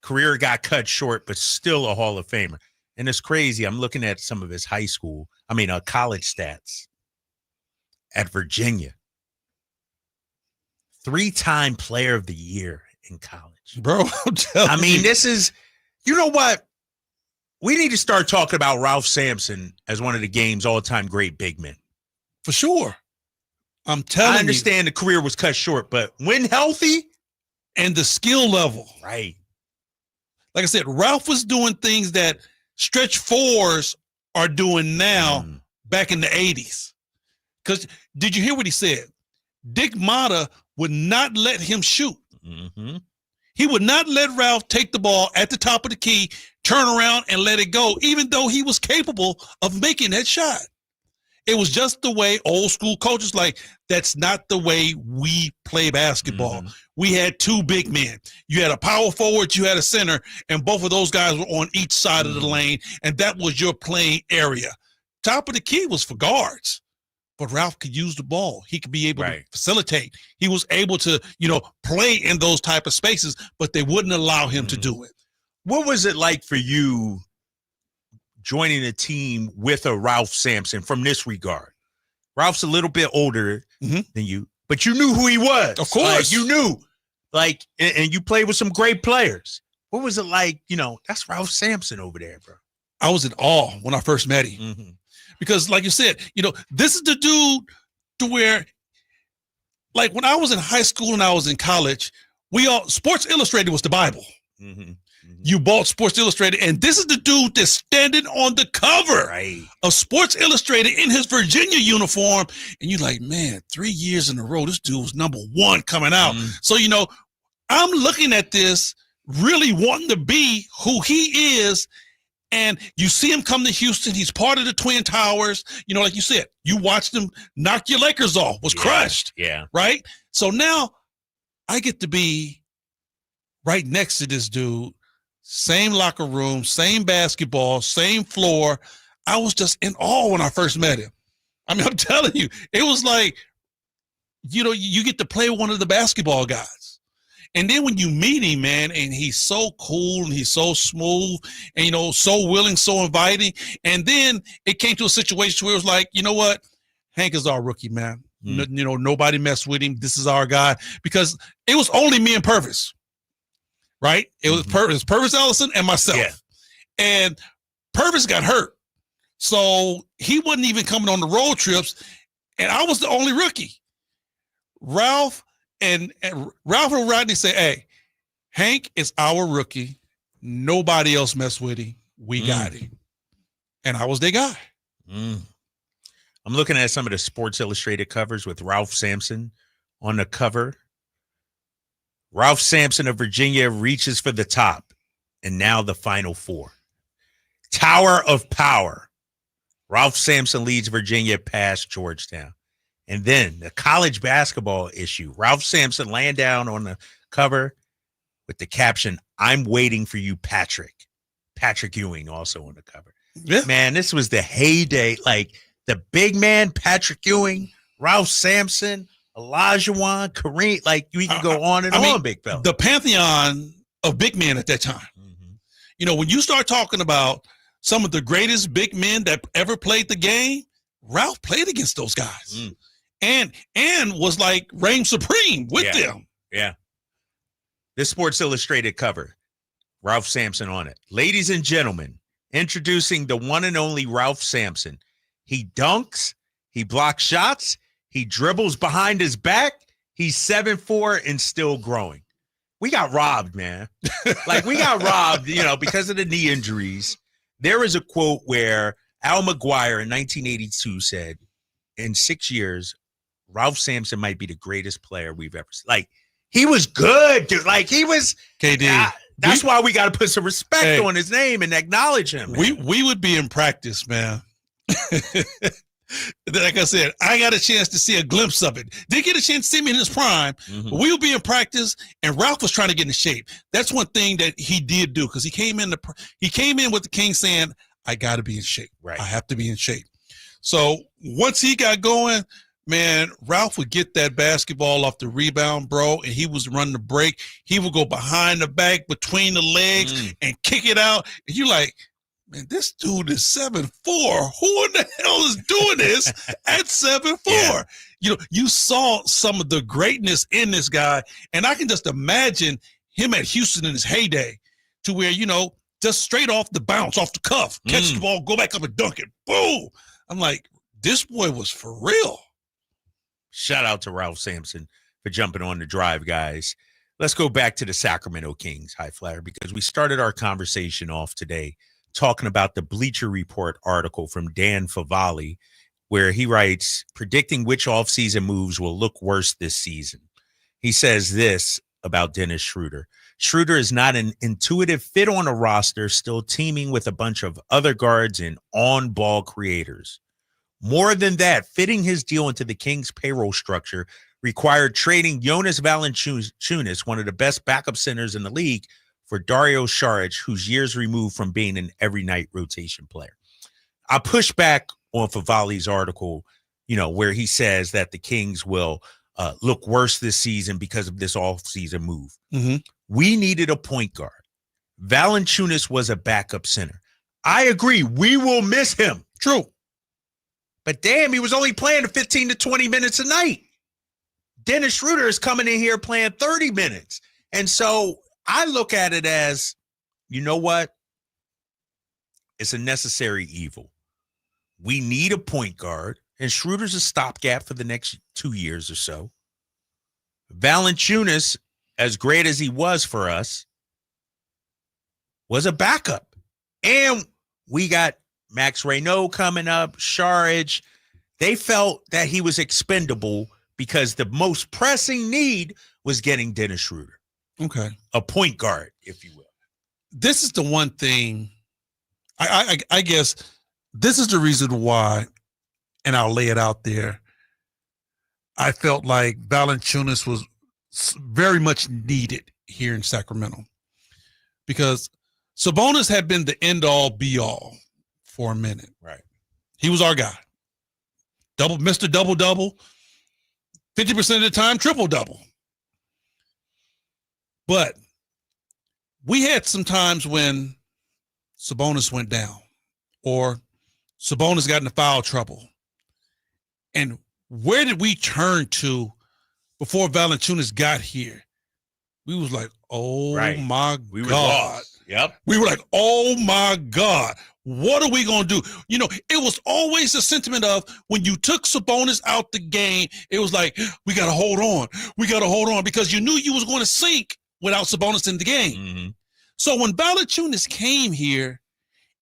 Career got cut short, but still a Hall of Famer. And it's crazy. I'm looking at some of his college stats. At Virginia, 3-time player of the year in college. Bro, this is, you know what? We need to start talking about Ralph Sampson as one of the game's all-time great big men. For sure. I'm telling you. I understand the career was cut short, but when healthy. And the skill level. Right. Like I said, Ralph was doing things that stretch fours are doing now back in the 80s. Because did you hear what he said? Dick Motta would not let him shoot. Mm-hmm. He would not let Ralph take the ball at the top of the key, turn around and let it go, even though he was capable of making that shot. It was just the way old school coaches that's not the way we play basketball. We had two big men. You had a power forward, you had a center, and both of those guys were on each side of the lane, and that was your playing area. Top of the key was for guards, but Ralph could use the ball. He could be able to facilitate. He was able to, play in those type of spaces, but they wouldn't allow him to do it. What was it like for you joining a team with a Ralph Sampson from this regard? Ralph's a little bit older than you, but you knew who he was. Of course. You knew, and you played with some great players. What was it like? That's Ralph Sampson over there, bro. I was in awe when I first met him. Because like you said, this is the dude to where, when I was in high school and I was in college, Sports Illustrated was the Bible. You bought Sports Illustrated, and this is the dude that's standing on the cover of Sports Illustrated in his Virginia uniform. And you're like, man, 3 years in a row, this dude was #1 coming out. So, I'm looking at this, really wanting to be who he is. And you see him come to Houston. He's part of the Twin Towers. Like you said, you watched him knock your Lakers off, was crushed. Yeah. Right? So now I get to be right next to this dude. Same locker room, same basketball, same floor. I was just in awe when I first met him. I mean, I'm telling you, it was like, you get to play with one of the basketball guys. And then when you meet him, man, and he's so cool and he's so smooth and, so willing, so inviting. And then it came to a situation where it was like, you know what? Hank is our rookie, man. Nobody messed with him. This is our guy. Because it was only me and Purvis. Right? It was Purvis Ellison and myself. Yeah. And Purvis got hurt. So he wasn't even coming on the road trips. And I was the only rookie. Ralph and Rodney say, hey, Hank is our rookie. Nobody else messed with him. We got him. And I was their guy. I'm looking at some of the Sports Illustrated covers with Ralph Sampson on the cover. Ralph Sampson of Virginia reaches for the top, and now the Final Four. Tower of Power. Ralph Sampson leads Virginia past Georgetown. And then the college basketball issue. Ralph Sampson laying down on the cover with the caption, I'm waiting for you, Patrick. Patrick Ewing also on the cover. Yeah. Man, this was the heyday. The big man, Patrick Ewing, Ralph Sampson, Olajuwon, Kareem, we can go on and on, big fella. The pantheon of big men at that time. When you start talking about some of the greatest big men that ever played the game, Ralph played against those guys. And was reign supreme with them. Yeah. This Sports Illustrated cover, Ralph Sampson on it. Ladies and gentlemen, introducing the one and only Ralph Sampson. He dunks, he blocks shots, he dribbles behind his back. He's 7'4" and still growing. We got robbed, man. We got robbed, because of the knee injuries. There is a quote where Al McGuire in 1982 said, in 6 years, Ralph Sampson might be the greatest player we've ever seen. He was good, dude. He was KD. That's why we got to put some respect on his name and acknowledge him. Man. We would be in practice, man. Like I said, I got a chance to see a glimpse of it. Didn't get a chance to see me in his prime, but we would be in practice, and Ralph was trying to get in shape. That's one thing that he did do, because he came in with the King saying, I got to be in shape. Right. I have to be in shape. So once he got going, man, Ralph would get that basketball off the rebound, bro, and he was running the break. He would go behind the back, between the legs, and kick it out. And you're like, man, this dude is 7'4". Who in the hell is doing this at 7'4"? Yeah. You saw some of the greatness in this guy, and I can just imagine him at Houston in his heyday, to where, just straight off the bounce, off the cuff, catch the ball, go back up and dunk it. Boom. I'm like, this boy was for real. Shout out to Ralph Sampson for jumping on the drive, guys. Let's go back to the Sacramento Kings, High Flyer, because we started our conversation off today talking about the Bleacher Report article from Dan Favale, where he writes, predicting which offseason moves will look worse this season. He says this about Dennis Schroeder. Schroeder is not an intuitive fit on a roster, still teaming with a bunch of other guards and on-ball creators. More than that, fitting his deal into the Kings' payroll structure required trading Jonas Valanciunas, one of the best backup centers in the league, for Dario Saric, who's years removed from being an every-night rotation player. I push back on Favali's article, where he says that the Kings will look worse this season because of this off-season move. Mm-hmm. We needed a point guard. Valanciunas was a backup center. I agree. We will miss him. True. But damn, he was only playing 15 to 20 minutes a night. Dennis Schroeder is coming in here playing 30 minutes. And so I look at it as, you know what? It's a necessary evil. We need a point guard, and Schroeder's a stopgap for the next 2 years or so. Valanciunas, as great as he was for us, was a backup. And we got Max Reynaud coming up, Saric. They felt that he was expendable because the most pressing need was getting Dennis Schroeder. Okay. A point guard, if you will. This is the one thing, I guess this is the reason why, and I'll lay it out there, I felt like Valanciunas was very much needed here in Sacramento because Sabonis had been the end-all, be-all for a minute. Right. He was our guy. Mr. Double-Double, 50% of the time, triple-double. But we had some times when Sabonis went down or Sabonis got into foul trouble. And where did we turn to before Valanciunas got here? We was like, oh, right. my we were God. Lost. Yep. We were like, oh, my God. What are we going to do? It was always the sentiment of when you took Sabonis out the game, it was like, we got to hold on. We got to hold on because you knew you was going to sink without Sabonis in the game. Mm-hmm. So when Valanciunas came here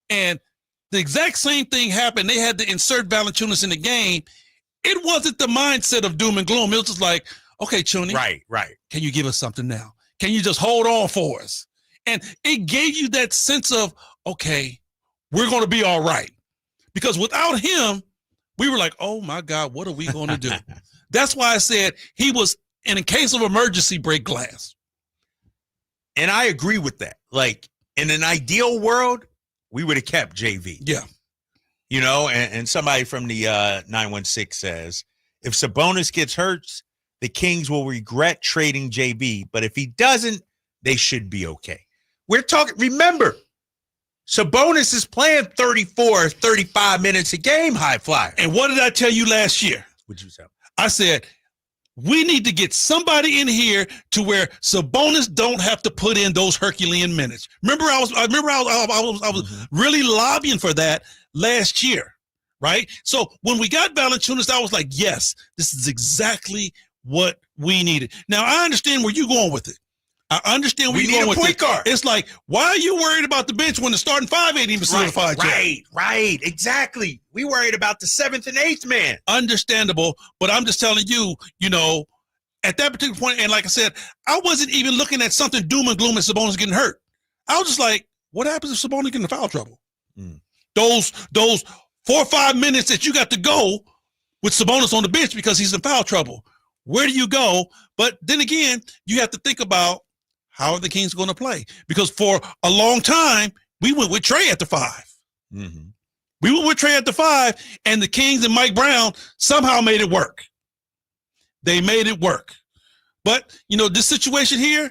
and the exact same thing happened, they had to insert Valanciunas in the game. It wasn't the mindset of doom and gloom. It was just like, okay, Chuni. Right. Can you give us something now? Can you just hold on for us? And it gave you that sense of, okay, we're going to be all right. Because without him, we were like, oh, my God, what are we going to do? That's why I said he was, in a case of emergency, break glass. And I agree with that. Like, in an ideal world, we would have kept JV. Yeah. And somebody from the 916 says, if Sabonis gets hurt, the Kings will regret trading JV. But if he doesn't, they should be okay. We're talking, remember, Sabonis is playing 34, 35 minutes a game, high flyer. And what did I tell you last year? What'd you say? I said, we need to get somebody in here to where Sabonis don't have to put in those Herculean minutes. Remember, I was really lobbying for that last year, right? So when we got Valanciunas, I was like, yes, this is exactly what we needed. Now I understand where you're going with it. I understand where you're going with it. We need a point guard. It's like, why are you worried about the bench when the starting five ain't even solidified yet? Right, exactly. We worried about the 7th and 8th man. Understandable, but I'm just telling you, at that particular point, and like I said, I wasn't even looking at something doom and gloom as Sabonis getting hurt. I was just like, what happens if Sabonis get into foul trouble? Those 4 or 5 minutes that you got to go with Sabonis on the bench because he's in foul trouble. Where do you go? But then again, you have to think about how are the Kings going to play? Because for a long time, we went with Trey at the 5. Mm-hmm. We went with Trey at the 5, and the Kings and Mike Brown somehow made it work. They made it work. But, this situation here,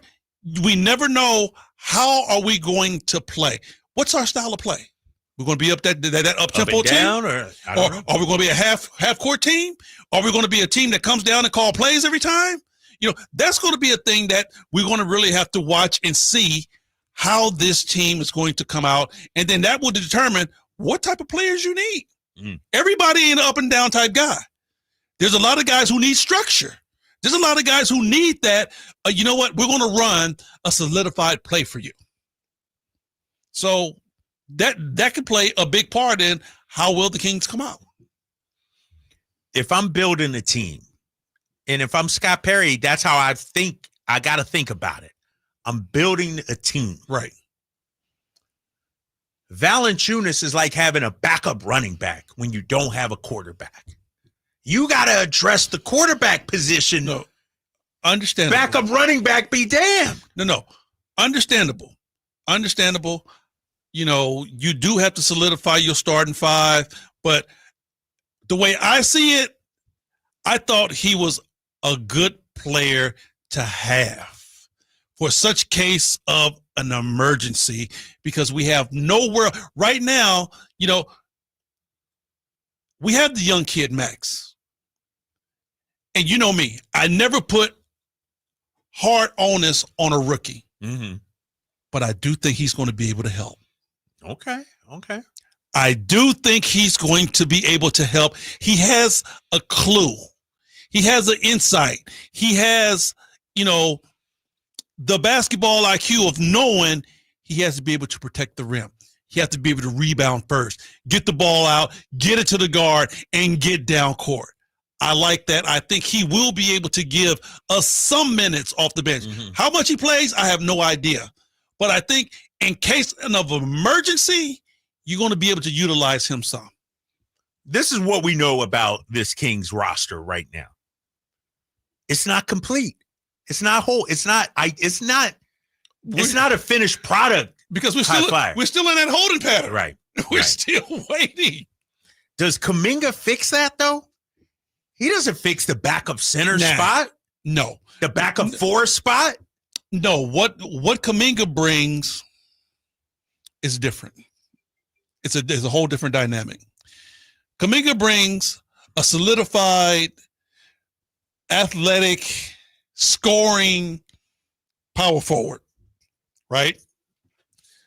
we never know how are we going to play. What's our style of play? We're going to be up that up-tempo team? Or are we going to be a half-court team? Are we going to be a team that comes down and call plays every time? That's going to be a thing that we're going to really have to watch and see how this team is going to come out. And then that will determine what type of players you need. Everybody ain't an up and down type guy. There's a lot of guys who need structure. There's a lot of guys who need that. You know what? We're going to run a solidified play for you. So that could play a big part in how will the Kings come out. If I'm building a team, and if I'm Scott Perry, that's how I think. I got to think about it. I'm building a team. Right. Valanciunas is like having a backup running back when you don't have a quarterback. You got to address the quarterback position. No, understandable. Backup running back be damned. No. Understandable. You know, you do have to solidify your starting five, but the way I see it, I thought he was a good player to have for such case of an emergency, because we have nowhere right now. You know, we have the young kid Max, and you know me, I never put hard onus on a rookie, but I do think he's going to be able to help. Okay. I do think he's going to be able to help. He has a clue. He has an insight. He has, you know, the basketball IQ of knowing he has to be able to protect the rim. He has to be able to rebound first, get the ball out, get it to the guard, and get down court. I like that. I think he will be able to give us some minutes off the bench. How much he plays, I have no idea. But I think in case of an emergency, you're going to be able to utilize him some. This is what we know about this Kings roster right now. It's not complete. It's not whole. It's not a finished product because we're still in that holding pattern. Right. We're still waiting. Does Kuminga fix that though? He doesn't fix the backup center spot. No. The backup 4 spot. No. What Kuminga brings is different. It's a whole different dynamic. Kuminga brings a solidified, athletic, scoring power forward, right?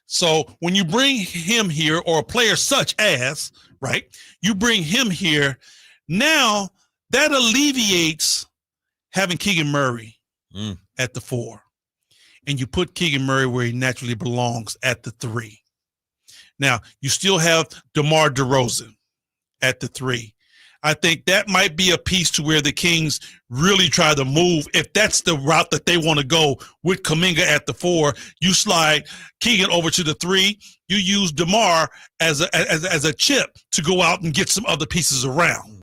So when you bring him here, or a player such as, right, you bring him here, now that alleviates having Keegan Murray at the 4. And you put Keegan Murray where he naturally belongs at the 3. Now, you still have DeMar DeRozan at the 3. I think that might be a piece to where the Kings really try to move. If that's the route that they want to go with Kuminga at the 4, you slide Keegan over to the 3. You use DeMar as a chip to go out and get some other pieces around.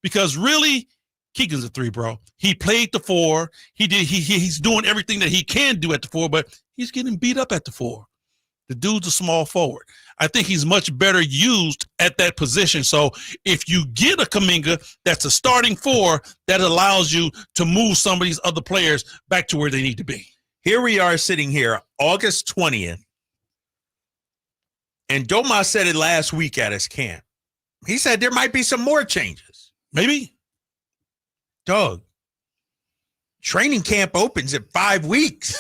Because really, Keegan's a 3, bro. He played the 4. He's doing everything that he can do at the 4, but he's getting beat up at the 4. The dude's a small forward. I think he's much better used at that position. So if you get a Kuminga that's a starting 4, that allows you to move some of these other players back to where they need to be. Here we are sitting here, August 20th. And Doma said it last week at his camp. He said there might be some more changes. Maybe. Doug, training camp opens in 5 weeks.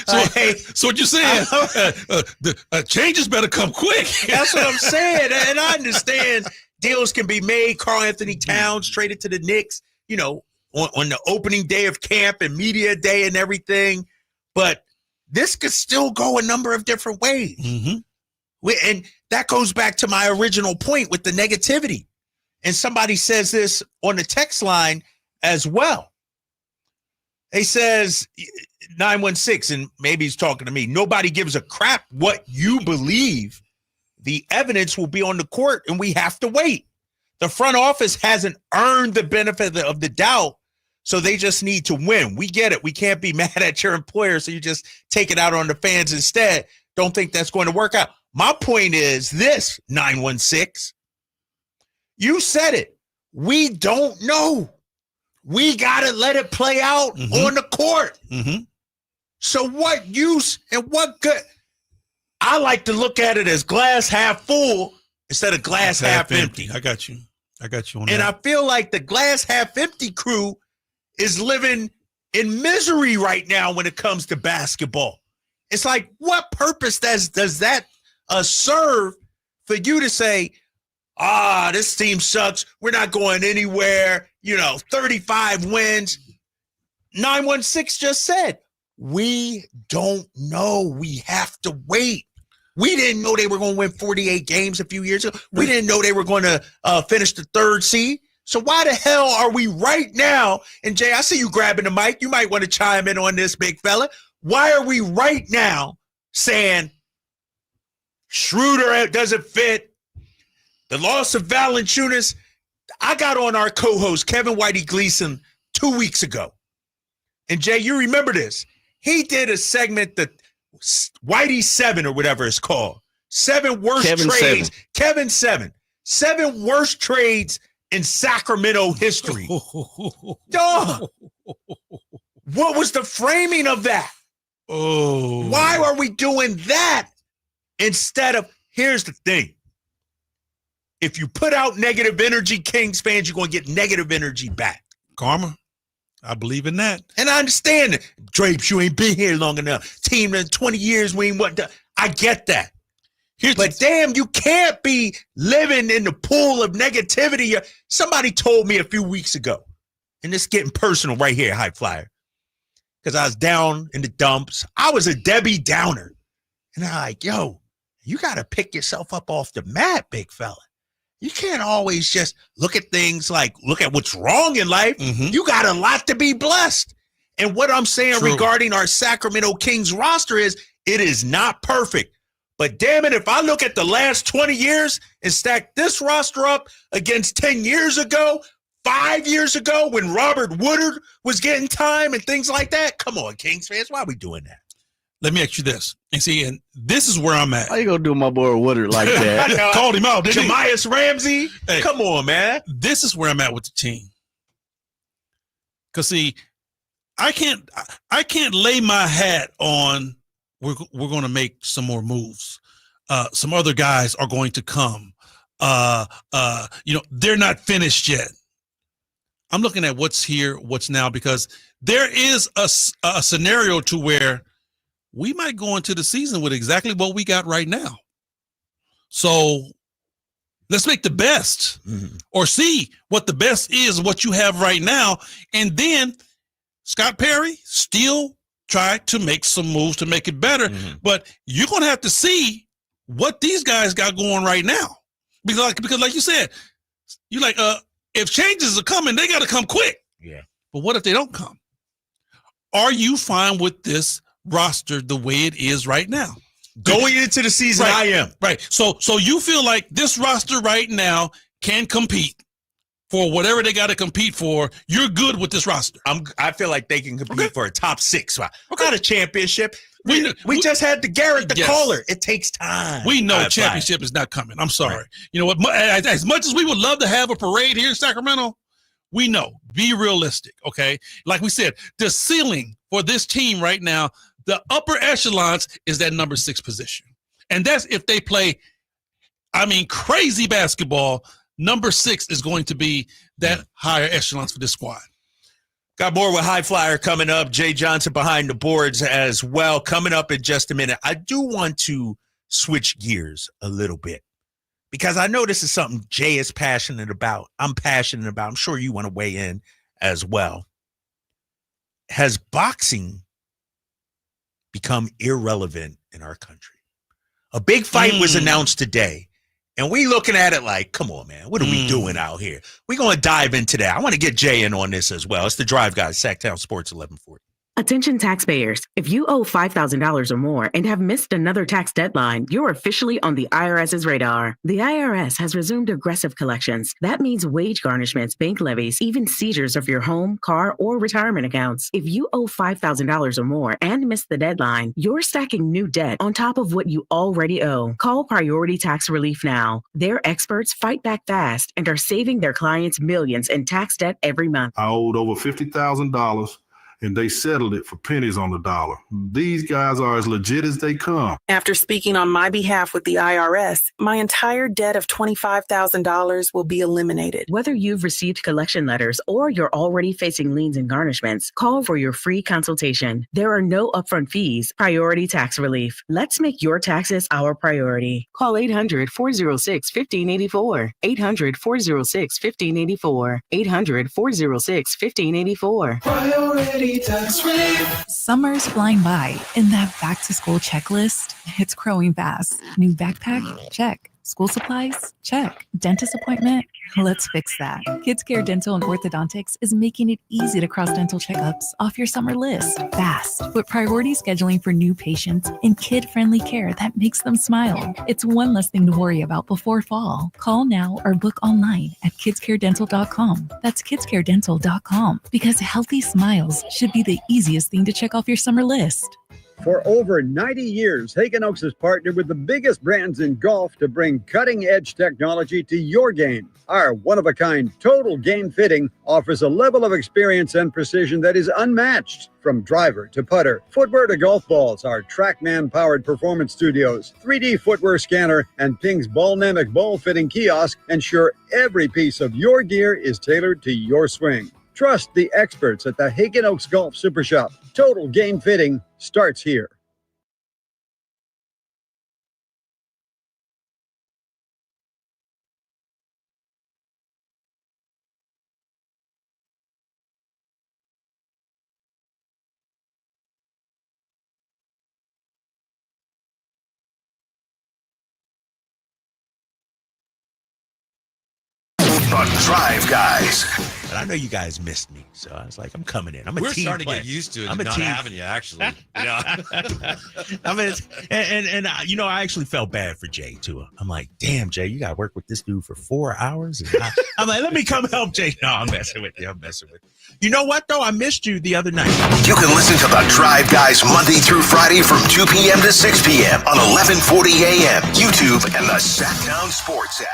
So what you're saying, the changes better come quick. That's what I'm saying. And I understand deals can be made. Karl Anthony Towns traded to the Knicks, you know, on the opening day of camp and media day and everything. But this could still go a number of different ways. And that goes back to my original point with the negativity. And somebody says this on the text line as well. He says, 916, and maybe he's talking to me, nobody gives a crap what you believe. The evidence will be on the court, and we have to wait. The front office hasn't earned the benefit of the doubt, so they just need to win. We get it. We can't be mad at your employer, so you just take it out on the fans instead. Don't think that's going to work out. My point is this, 916. You said it. We don't know. We got to let it play out on the court. So what use and what good? I like to look at it as glass half full instead of glass half empty. I got you on that. And I feel like the glass half empty crew is living in misery right now when it comes to basketball. It's like, what purpose does that serve for you to say, this team sucks, we're not going anywhere, 35 wins. 916 just said, we don't know. We have to wait. We didn't know they were going to win 48 games a few years ago. We didn't know they were going to finish the 3rd seed. So why the hell are we right now? And Jay, I see you grabbing the mic. You might want to chime in on this, big fella. Why are we right now saying Schroeder doesn't fit? The loss of Valanciunas. I got on our co-host, Kevin Whitey Gleason, 2 weeks ago. And Jay, you remember this. He did a segment that Whitey 7 or whatever it's called. 7 worst Kevin trades. 7. Kevin 7. 7 worst trades in Sacramento history. Duh. What was the framing of that? Oh. Why are we doing that instead of, here's the thing. If you put out negative energy, Kings fans, you're going to get negative energy back. Karma. I believe in that. And I understand it. Drapes, you ain't been here long enough. Team in 20 years, we ain't what. I get that. But damn, you can't be living in the pool of negativity. Somebody told me a few weeks ago, and this is getting personal right here, High Flyer, because I was down in the dumps. I was a Debbie Downer. And I'm like, yo, you got to pick yourself up off the mat, big fella. You can't always just look at things like, look at what's wrong in life. Mm-hmm. You got a lot to be blessed. And what I'm saying True. regarding our Sacramento Kings roster is, it is not perfect. But damn it, if I look at the last 20 years and stack this roster up against 10 years ago, 5 years ago when Robert Woodard was getting time and things like that, come on, Kings fans, why are we doing that? Let me ask you this. And see, and this is where I'm at. How you going to do my boy Woodard like that? Called him out, didn't he? Jamias Ramsey? Hey, come on, man. This is where I'm at with the team. Because, see, I can't lay my hat on we're going to make some more moves. Some other guys are going to come. They're not finished yet. I'm looking at what's here, what's now, because there is a scenario to where we might go into the season with exactly what we got right now. So let's make the best or see what the best is, what you have right now. And then Scott Perry still try to make some moves to make it better. But you're going to have to see what these guys got going right now. Because like you said, you like, if changes are coming, they got to come quick. Yeah. But what if they don't come? Are you fine with this roster the way it is right now? Going into the season, right, I am. Right. So you feel like this roster right now can compete for whatever they got to compete for. You're good with this roster. I feel like they can compete for a top 6. Not a championship. We just had the Garrett, the caller. It takes time. We know championship is not coming. I'm sorry. Right. You know what? As much as we would love to have a parade here in Sacramento, we know. Be realistic, okay? Like we said, the ceiling for this team right now, the upper echelons is that number 6 position. And that's if they play, crazy basketball. Number 6 is going to be that higher echelons for this squad. Got more with High Flyer coming up. Jay Johnson behind the boards as well. Coming up in just a minute. I do want to switch gears a little bit because I know this is something Jay is passionate about. I'm passionate about. I'm sure you want to weigh in as well. Has boxing become irrelevant in our country? A big fight was announced today. And we looking at it like, come on, man, what are we doing out here? We're going to dive into that. I want to get Jay in on this as well. It's the Drive Guys, Sacktown Sports 1140. Attention taxpayers. If you owe $5,000 or more and have missed another tax deadline, you're officially on the IRS's radar. The IRS has resumed aggressive collections. That means wage garnishments, bank levies, even seizures of your home, car, or retirement accounts. If you owe $5,000 or more and missed the deadline, you're stacking new debt on top of what you already owe. Call Priority Tax Relief now. Their experts fight back fast and are saving their clients millions in tax debt every month. I owed over $50,000. And they settled it for pennies on the dollar. These guys are as legit as they come. After speaking on my behalf with the IRS, my entire debt of $25,000 will be eliminated. Whether you've received collection letters or you're already facing liens and garnishments, call for your free consultation. There are no upfront fees. Priority Tax Relief. Let's make your taxes our priority. Call 800-406-1584. 800-406-1584. 800-406-1584. Priority Tax Relief. Summer's flying by, and that back-to-school checklist, it's growing fast. New backpack? Check. School supplies? Check. Dentist appointment? Let's fix that. Kids Care Dental and Orthodontics is making it easy to cross dental checkups off your summer list fast with priority scheduling for new patients and kid-friendly care that makes them smile. It's one less thing to worry about before fall. Call now or book online at kidscaredental.com. That's kidscaredental.com because healthy smiles should be the easiest thing to check off your summer list. For over 90 years, Hagen Oaks has partnered with the biggest brands in golf to bring cutting-edge technology to your game. Our one-of-a-kind total game fitting offers a level of experience and precision that is unmatched. From driver to putter, footwear to golf balls, our TrackMan-powered performance studios, 3D footwear scanner, and Ping's Ballnamic ball fitting kiosk ensure every piece of your gear is tailored to your swing. Trust the experts at the Hagen Oaks Golf Super Shop. Total game fitting starts here. The Drive Guys. But I know you guys missed me, so I was like, I'm coming in. I'm a We're team starting player. to get used to it. I'm and a not team. having you actually. You know? I mean, and you know, I actually felt bad for Jay too. I'm like, damn, Jay, you got to work with this dude for 4 hours. And I'm like, let me come help Jay. No, I'm messing with you. You know what though? I missed you the other night. You can listen to The Drive Guys Monday through Friday from 2 p.m. to 6 p.m. on 1140 a.m. YouTube and the Sacktown Sports app.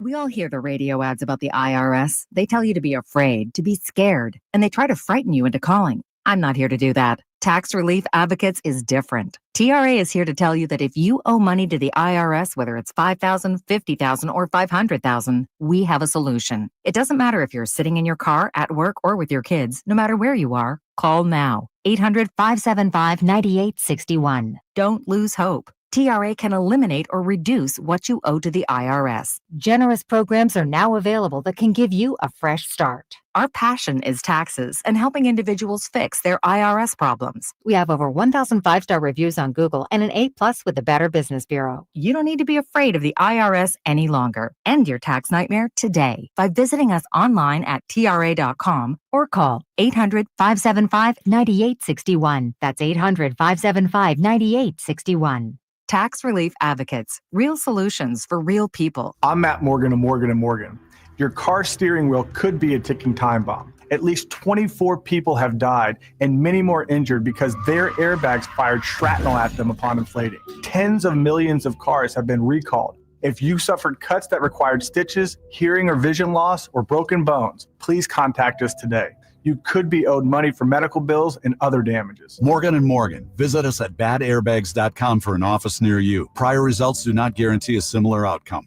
We all hear the radio ads about the IRS. They tell you to be afraid, to be scared, and they try to frighten you into calling. I'm not here to do that. Tax Relief Advocates is different. TRA is here to tell you that if you owe money to the IRS, whether it's $5,000, $50,000, or $500,000, we have a solution. It doesn't matter if you're sitting in your car, at work, or with your kids. No matter where you are, call now. 800-575-9861. Don't lose hope. TRA can eliminate or reduce what you owe to the IRS. Generous programs are now available that can give you a fresh start. Our passion is taxes and helping individuals fix their IRS problems. We have over 1,000 5-star reviews on Google and an A+ with the Better Business Bureau. You don't need to be afraid of the IRS any longer. End your tax nightmare today by visiting us online at TRA.com or call 800-575-9861. That's 800-575-9861. Tax Relief Advocates. Real solutions for real people. I'm Matt Morgan of Morgan & Morgan. Your car steering wheel could be a ticking time bomb. At least 24 people have died and many more injured because their airbags fired shrapnel at them upon inflating. Tens of millions of cars have been recalled. If you suffered cuts that required stitches, hearing or vision loss, or broken bones, please contact us today. You could be owed money for medical bills and other damages. Morgan & Morgan. Visit us at badairbags.com for an office near you. Prior results do not guarantee a similar outcome.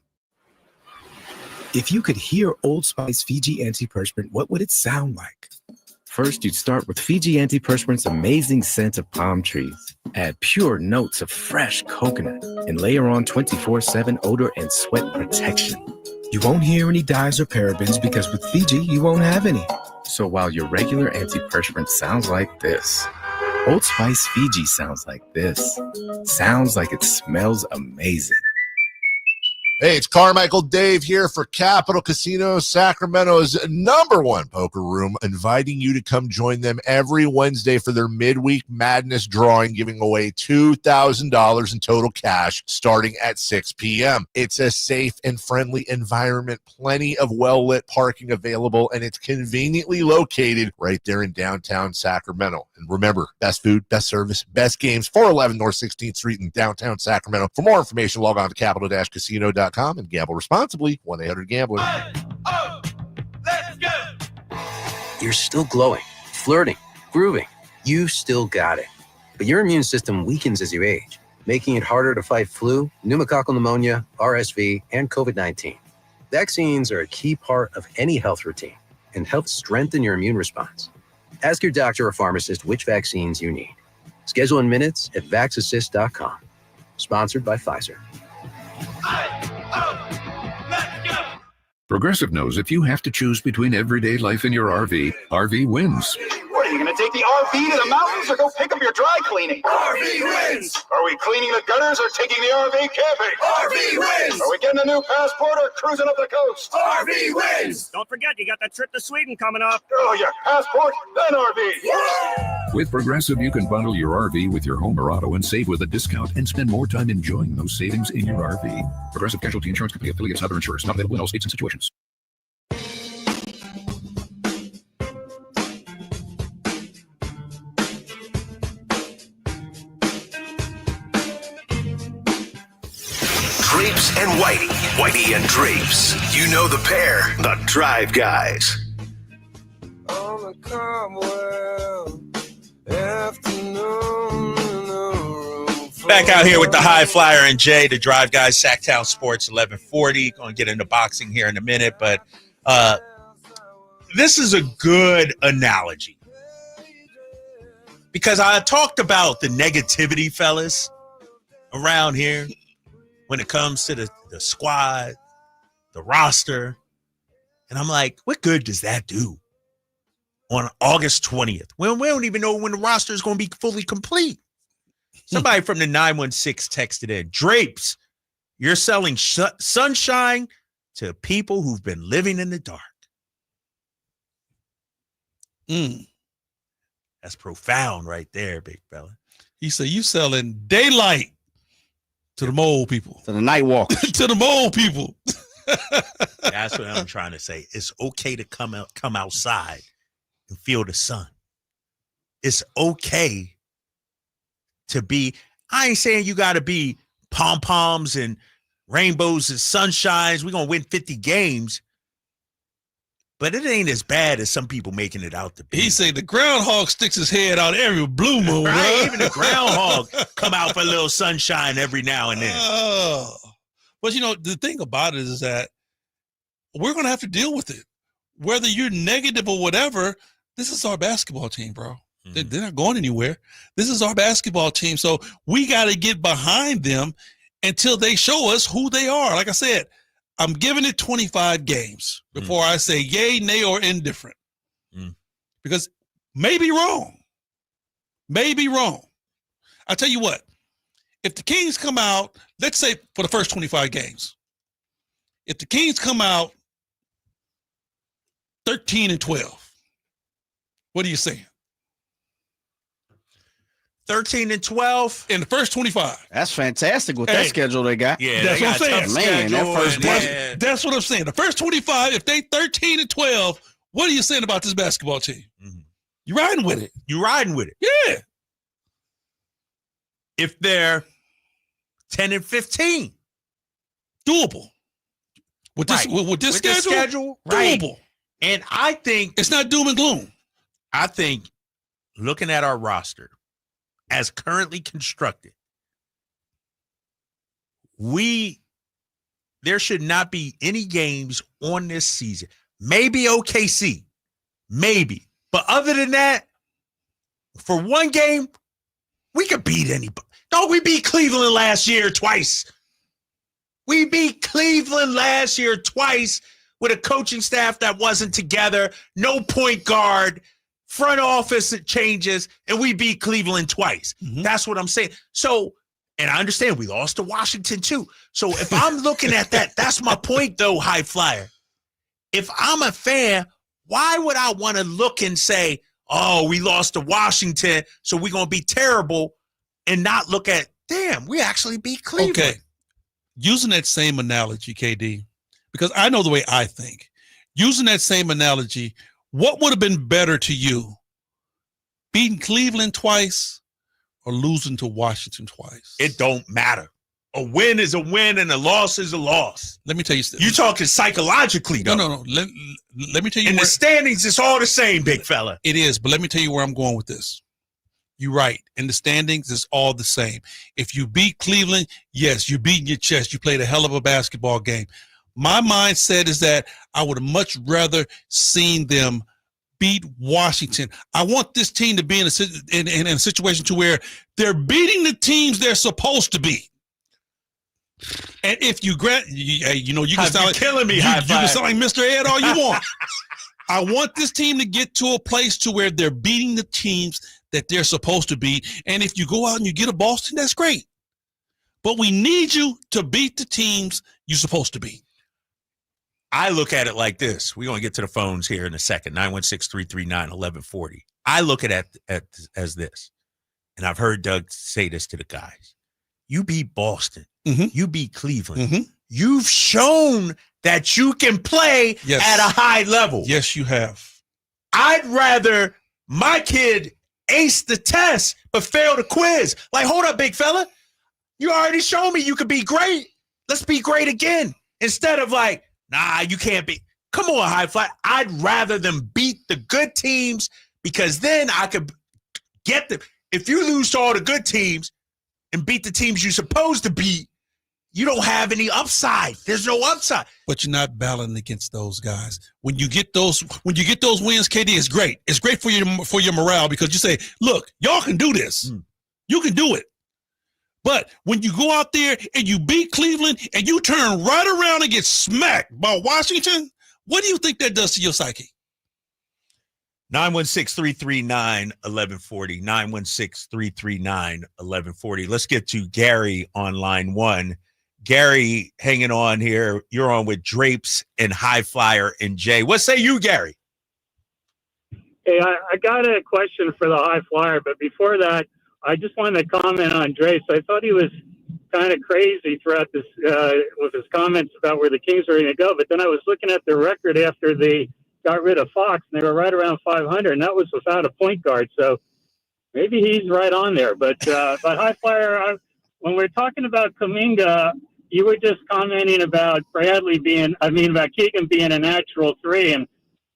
If you could hear Old Spice Fiji Antiperspirant, what would it sound like? First, you'd start with Fiji Antiperspirant's amazing scent of palm trees. Add pure notes of fresh coconut and layer on 24/7 odor and sweat protection. You won't hear any dyes or parabens because with Fiji, you won't have any. So while your regular antiperspirant sounds like this, Old Spice Fiji sounds like this. Sounds like it smells amazing. Hey, it's Carmichael Dave here for Capital Casino, Sacramento's #1 poker room, inviting you to come join them every Wednesday for their midweek madness drawing, giving away $2,000 in total cash starting at 6 p.m. It's a safe and friendly environment, plenty of well-lit parking available, and it's conveniently located right there in downtown Sacramento. And remember, best food, best service, best games, 411 North 16th Street in downtown Sacramento. For more information, log on to capital-casino.com and gamble responsibly. 1-800-GAMBLER. Let's go! You're still glowing, flirting, grooving. You still got it. But your immune system weakens as you age, making it harder to fight flu, pneumococcal pneumonia, RSV, and COVID-19. Vaccines are a key part of any health routine and help strengthen your immune response. Ask your doctor or pharmacist which vaccines you need. Schedule in minutes at vaxassist.com. Sponsored by Pfizer. Progressive knows if you have to choose between everyday life and your RV, RV wins. What, are you going to take the RV to the mountains or go pick up your dry cleaner? cleaning? RV wins! Are we cleaning the gutters or taking the RV camping? RV wins! Are we getting a new passport or cruising up the coast? RV wins! Don't forget, you got that trip to Sweden coming up. Oh, yeah, passport, then RV. Yeah! With Progressive, you can bundle your RV with your home or auto and save with a discount and spend more time enjoying those savings in your RV. Progressive Casualty Insurance Company, affiliates, and other insurers. Not available in all states and situations. Drapes and Whitey. Whitey and Drapes. You know the pair, the Drive Guys. On a cobweb afternoon. Back out here with the High Flyer and Jay, the Drive Guys, Sacktown Sports 1140. Going to get into boxing here in a minute, but this is a good analogy. Because I talked about the negativity, fellas, around here when it comes to the squad, the roster. And I'm like, what good does that do on August 20th? Well, we don't even know when the roster is going to be fully complete. Somebody from the 916 texted in, Drapes, you're selling sunshine to people who've been living in the dark. That's profound right there, big fella. He said, you selling daylight to the mole people. To the night walkers. To the mole people. That's what I'm trying to say. It's okay to come outside and feel the sun. It's okay to be, I ain't saying you got to be pom-poms and rainbows and sunshines. We're going to win 50 games. But it ain't as bad as some people making it out to be. He say the groundhog sticks his head out every blue moon. Right? Even the groundhog come out for a little sunshine every now and then. But, you know, the thing about it is that we're going to have to deal with it. Whether you're negative or whatever, this is our basketball team, bro. They're not going anywhere. This is our basketball team. So we got to get behind them until they show us who they are. Like I said, I'm giving it 25 games before I say yay, nay, or indifferent. Because maybe wrong. Maybe wrong. I tell you what, if the Kings come out, let's say for the first 25 games, if the Kings come out 13-12, what are you saying? 13-12 in the first 25. That's fantastic with that schedule they got. Yeah, that's what I'm saying. Man, that first that's what I'm saying. The first 25, if they 13-12, what are you saying about this basketball team? You riding with it? You riding with it? Yeah. If they're 10-15, doable. With this schedule, right. Doable. And I think it's not doom and gloom. I think looking at our roster as currently constructed, there should not be any games on this season. Maybe OKC, maybe. But other than that, for one game, we could beat anybody. Don't we beat Cleveland last year twice? We beat Cleveland last year twice with a coaching staff that wasn't together, no point guard, front office changes, and we beat Cleveland twice. That's what I'm saying. So, and I understand we lost to Washington too. So if I'm looking at that, that's my point though, High Flyer. If I'm a fan, why would I want to look and say, oh, we lost to Washington, so we're going to be terrible, and not look at, damn, we actually beat Cleveland. Okay. Using that same analogy, KD, because I know the way I think. Using that same analogy, what would have been better to you, beating Cleveland twice or losing to Washington twice? It don't matter. A win is a win and a loss is a loss. Let me tell you. You're talking psychologically, though. No. Let me tell you. In the standings, it's all the same, big fella. It is, but let me tell you where I'm going with this. You're right. In the standings, it's all the same. If you beat Cleveland, yes, you're beating your chest. You played a hell of a basketball game. My mindset is that I would have much rather seen them beat Washington. I want this team to be in a situation to where they're beating the teams they're supposed to be. And if you grant, you can sound like killing me. You can sound like Mr. Ed all you want. I want this team to get to a place to where they're beating the teams that they're supposed to be. And if you go out and you get a Boston, that's great. But we need you to beat the teams you're supposed to beat. I look at it like this. We're going to get to the phones here in a second, 916-339-1140. I look at it as this, and I've heard Doug say this to the guys. You beat Boston. Mm-hmm. You beat Cleveland. Mm-hmm. You've shown that you can play at a high level. Yes, you have. I'd rather my kid ace the test but fail the quiz. Like, hold up, big fella. You already showed me you could be great. Let's be great again. Instead of like, nah, you can't be. Come on, high fly. I'd rather them beat the good teams because then I could get them. If you lose to all the good teams and beat the teams you're supposed to beat, you don't have any upside. There's no upside. But you're not battling against those guys. When you get those wins, KD, it's great. It's great for your morale because you say, look, y'all can do this. You can do it. But when you go out there and you beat Cleveland and you turn right around and get smacked by Washington, what do you think that does to your psyche? 916-339-1140. 916-339-1140. Let's get to Gary on line one. Gary, hanging on here. You're on with Drapes and High Flyer and Jay. What say you, Gary? Hey, I got a question for the High Flyer, but before that, I just wanted to comment on Drapes. I thought he was kind of crazy throughout this with his comments about where the Kings are going to go. But then I was looking at their record after they got rid of Fox, and they were right around 500, and that was without a point guard. So maybe he's right on there. But High Flyer, when we're talking about Kuminga, you were just commenting about about Keegan being a natural three, and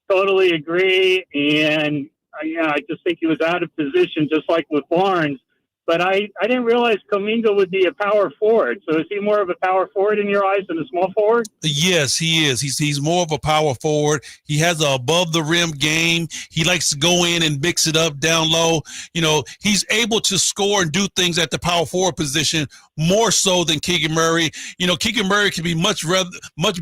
totally agree. And I just think he was out of position, just like with Barnes. But I didn't realize Kuminga would be a power forward. So is he more of a power forward in your eyes than a small forward? Yes, he is. He's more of a power forward. He has an above the rim game. He likes to go in and mix it up down low. You know, he's able to score and do things at the power forward position more so than Keegan Murray. You know, Keegan Murray can be much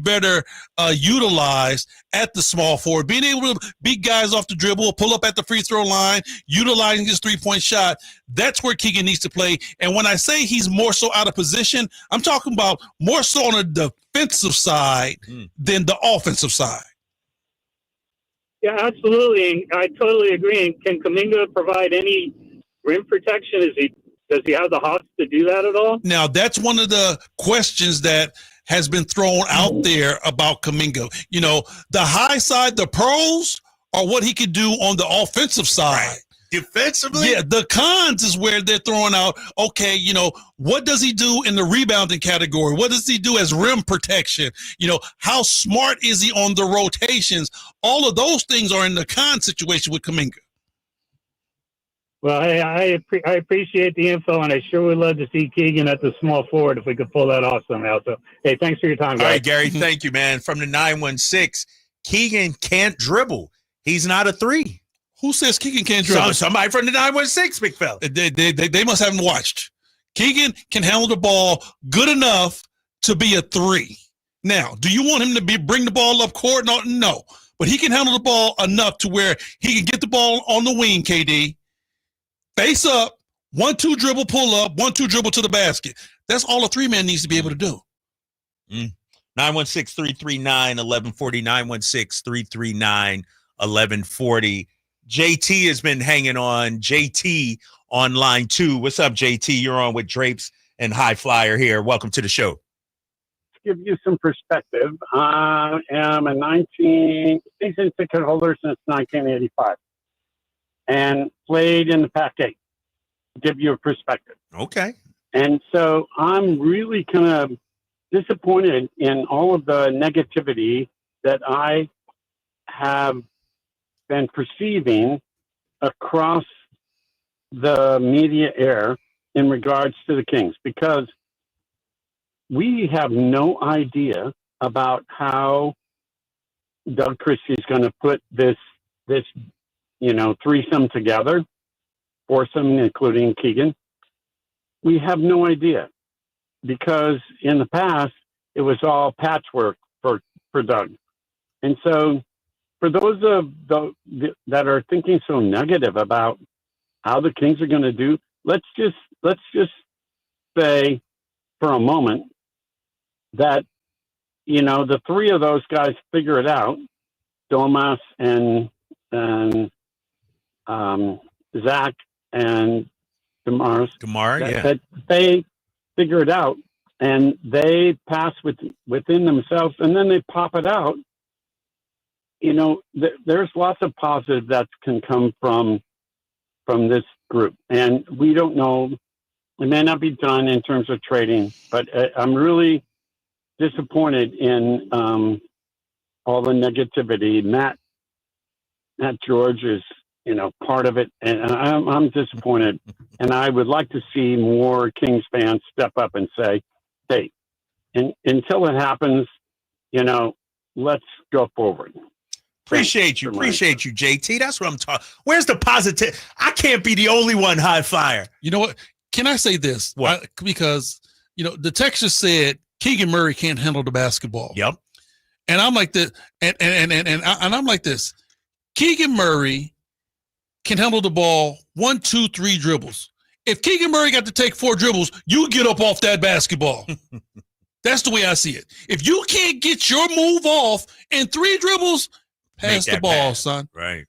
better utilized at the small forward, being able to beat guys off the dribble, pull up at the free throw line, utilizing his three-point shot. That's where Keegan needs to play. And when I say he's more so out of position, I'm talking about more so on the defensive side than the offensive side. Yeah, absolutely. I totally agree. And can Kuminga provide any rim protection? Does he have the hops to do that at all? Now, that's one of the questions that has been thrown out there about Kuminga. You know, the high side, the pros, are what he could do on the offensive side. Right. Defensively? Yeah, the cons is where they're throwing out, okay, you know, what does he do in the rebounding category? What does he do as rim protection? You know, how smart is he on the rotations? All of those things are in the con situation with Kuminga. Well, hey, I appreciate the info, and I sure would love to see Keegan at the small forward if we could pull that off somehow. So, hey, thanks for your time, guys. All right, Gary, thank you, man. From the 916, Keegan can't dribble. He's not a three. Who says Keegan can't dribble? Somebody from the 916, big fella. They must haven't watched. Keegan can handle the ball good enough to be a three. Now, do you want him to bring the ball up court? No. But he can handle the ball enough to where he can get the ball on the wing, KD. Face up, 1-2 dribble, pull up, 1-2 dribble to the basket. That's all a three-man needs to be able to do. 916-339-1140, 916-339-1140. JT has been hanging on. JT on line 2. What's up, JT? You're on with Drapes and High Flyer here. Welcome to the show. To give you some perspective, I am a 19 season ticket holder since 1985 and played in the Pac-8. Give you a perspective. Okay. And so I'm really kind of disappointed in all of the negativity that I have been perceiving across the media air in regards to the Kings, because we have no idea about how Doug Christie is going to put this threesome together, foursome, including Keegan. We have no idea, because in the past it was all patchwork for Doug. And so for those that are thinking so negative about how the Kings are going to do. Let's just say for a moment that, the three of those guys figure it out, Domas and Zach and DeMar, that they figure it out and they pass within themselves and then they pop it out. There's lots of positive that can come from this group, and we don't know. It may not be done in terms of trading, but I'm really disappointed in all the negativity. Matt George is, part of it, and I'm disappointed. And I would like to see more Kings fans step up and say, "Hey, until it happens, let's go forward." Appreciate you, JT. That's what I'm talking. Where's the positive? I can't be the only one high flyer. You know what? Can I say this? What? Because the text just said Keegan Murray can't handle the basketball. Yep. And I'm like this, and I'm like this. Keegan Murray can handle the ball 1, 2, 3 dribbles. If Keegan Murray got to take 4 dribbles, you get up off that basketball. That's the way I see it. If you can't get your move off in 3 dribbles, pass the ball, son. Right.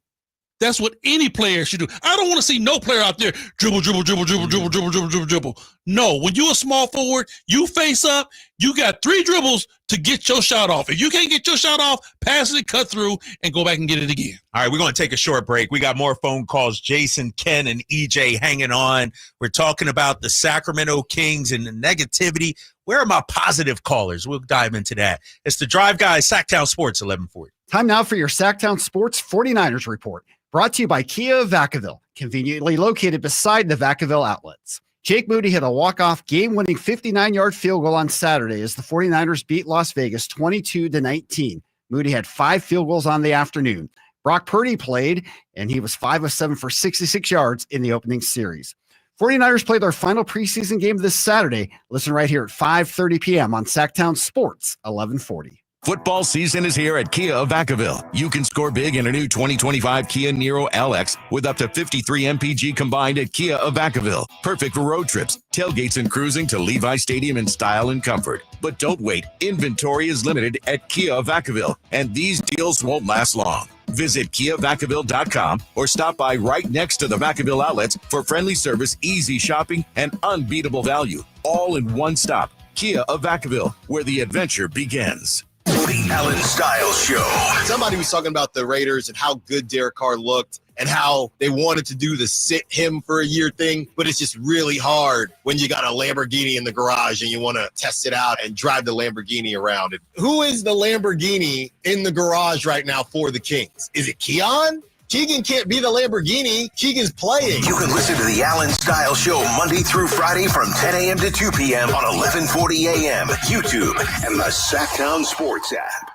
That's what any player should do. I don't want to see no player out there dribble. No, when you're a small forward, you face up, you got 3 dribbles to get your shot off. If you can't get your shot off, pass it, cut through, and go back and get it again. All right, we're going to take a short break. We got more phone calls. Jason, Ken, and EJ hanging on. We're talking about the Sacramento Kings and the negativity. Where are my positive callers? We'll dive into that. It's the Drive Guys, Sacktown Sports, 1140. Time now for your Sacktown Sports 49ers report. Brought to you by Kia of Vacaville, conveniently located beside the Vacaville outlets. Jake Moody hit a walk-off game-winning 59-yard field goal on Saturday as the 49ers beat Las Vegas 22-19. Moody had 5 field goals on the afternoon. Brock Purdy played, and he was 5 of 7 for 66 yards in the opening series. 49ers play their final preseason game this Saturday. Listen right here at 5:30 p.m. on Sacktown Sports 1140. Football season is here at Kia of Vacaville. You can score big in a new 2025 Kia Niro LX with up to 53 MPG combined at Kia of Vacaville. Perfect for road trips, tailgates, and cruising to Levi Stadium in style and comfort. But don't wait. Inventory is limited at Kia of Vacaville, and these deals won't last long. Visit KiaVacaville.com or stop by right next to the Vacaville outlets for friendly service, easy shopping, and unbeatable value. All in one stop. Kia of Vacaville, where the adventure begins. The Alan Styles Show. Somebody was talking about the Raiders and how good Derek Carr looked and how they wanted to do the sit him for a year thing, but it's just really hard when you got a Lamborghini in the garage and you want to test it out and drive the Lamborghini around. Who is the Lamborghini in the garage right now for the Kings? Is it Keon? Keegan can't be the Lamborghini. Keegan's playing. You can listen to the Alan Styles Show Monday through Friday from 10 a.m. to 2 p.m. on 1140 a.m., YouTube, and the Sacktown Sports app.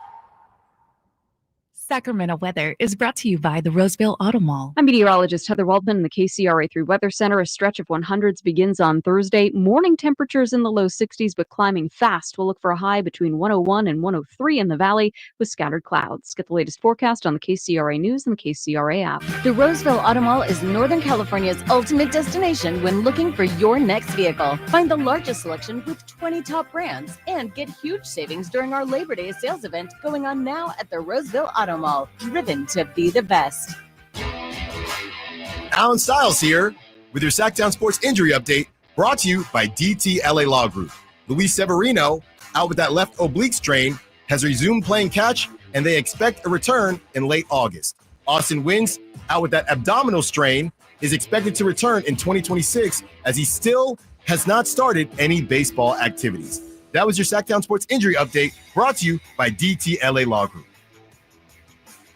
Sacramento weather is brought to you by the Roseville Auto Mall. I'm meteorologist Heather Waldman in the KCRA3 Weather Center. A stretch of 100s begins on Thursday. Morning temperatures in the low 60s, but climbing fast. We'll look for a high between 101 and 103 in the valley with scattered clouds. Get the latest forecast on the KCRA News and the KCRA app. The Roseville Auto Mall is Northern California's ultimate destination when looking for your next vehicle. Find the largest selection with 20 top brands and get huge savings during our Labor Day sales event going on now at the Roseville Auto Mall, driven to be the best. Alan Styles here with your Sacktown Sports injury update, brought to you by DTLA Law Group. Luis Severino, out with that left oblique strain, has resumed playing catch, and they expect a return in late August. Austin Wins, out with that abdominal strain, is expected to return in 2026 as he still has not started any baseball activities. That was your Sacktown Sports injury update, brought to you by DTLA Law Group.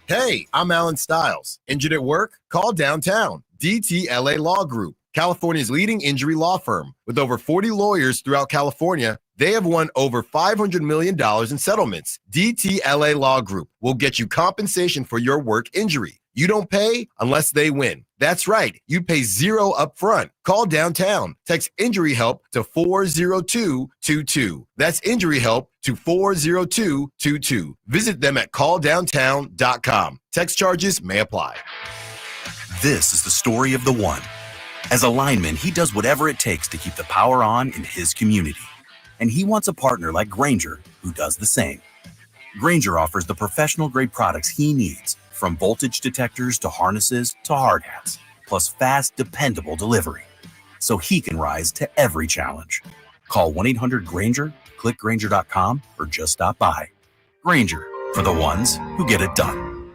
Hey, I'm Alan Styles. Injured at work? Call downtown. DTLA Law Group, California's leading injury law firm. With over 40 lawyers throughout California, they have won over $500 million in settlements. DTLA Law Group will get you compensation for your work injury. You don't pay unless they win. That's right. You pay $0 up front. Call downtown. Text injury help to 40222. That's injury help to 40222. Visit them at calldowntown.com. Text charges may apply. This is the story of the one. As a lineman, he does whatever it takes to keep the power on in his community. And he wants a partner like Grainger who does the same. Grainger offers the professional-grade products he needs, from voltage detectors to harnesses to hard hats, plus fast, dependable delivery, so he can rise to every challenge. Call 1-800-GRAINGER, click Grainger.com, or just stop by. Grainger, for the ones who get it done.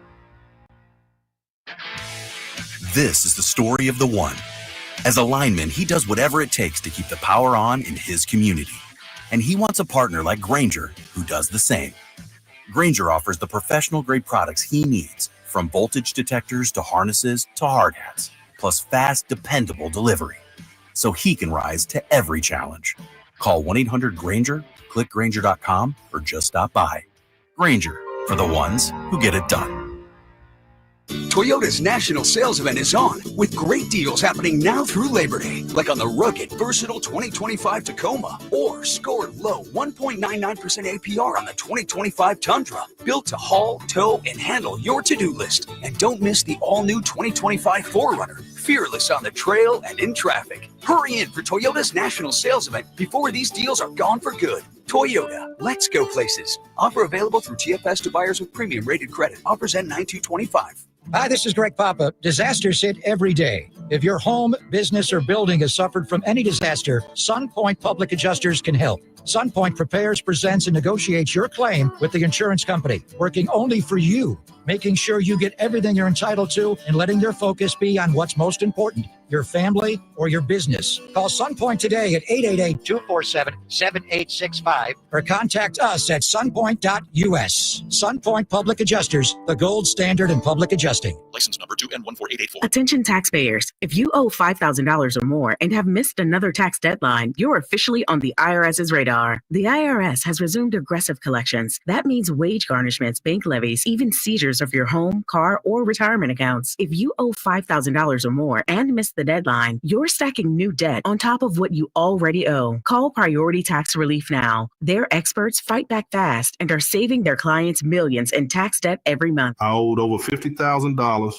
This is the story of the one. As a lineman, he does whatever it takes to keep the power on in his community. And he wants a partner like Grainger who does the same. Grainger offers the professional-grade products he needs, from voltage detectors to harnesses to hard hats, plus fast, dependable delivery, so he can rise to every challenge. Call 1-800-GRAINGER, click Grainger.com, or just stop by. Grainger, for the ones who get it done. Toyota's national sales event is on, with great deals happening now through Labor Day, like on the rugged, versatile 2025 Tacoma, or score low 1.99% APR on the 2025 Tundra, built to haul, tow, and handle your to-do list. And don't miss the all-new 2025 4Runner, fearless on the trail and in traffic. Hurry in for Toyota's national sales event before these deals are gone for good. Toyota, let's go places. Offer available through TFS to buyers with premium rated credit. Offers end 9/2/25. Hi, this is Greg Papa. Disasters hit every day. If your home, business, or building has suffered from any disaster, SunPoint Public Adjusters can help. SunPoint prepares, presents, and negotiates your claim with the insurance company, working only for you, making sure you get everything you're entitled to and letting their focus be on what's most important, your family or your business. Call SunPoint today at 888-247-7865 or contact us at sunpoint.us. SunPoint Public Adjusters, the gold standard in public adjusting. License number 2N14884. Attention taxpayers. If you owe $5,000 or more and have missed another tax deadline, you're officially on the IRS's radar. The IRS has resumed aggressive collections. That means wage garnishments, bank levies, even seizures of your home, car, or retirement accounts. If you owe $5,000 or more and missed the deadline, you're stacking new debt on top of what you already owe. Call Priority Tax Relief now. Their experts fight back fast and are saving their clients millions in tax debt every month. I owed over $50,000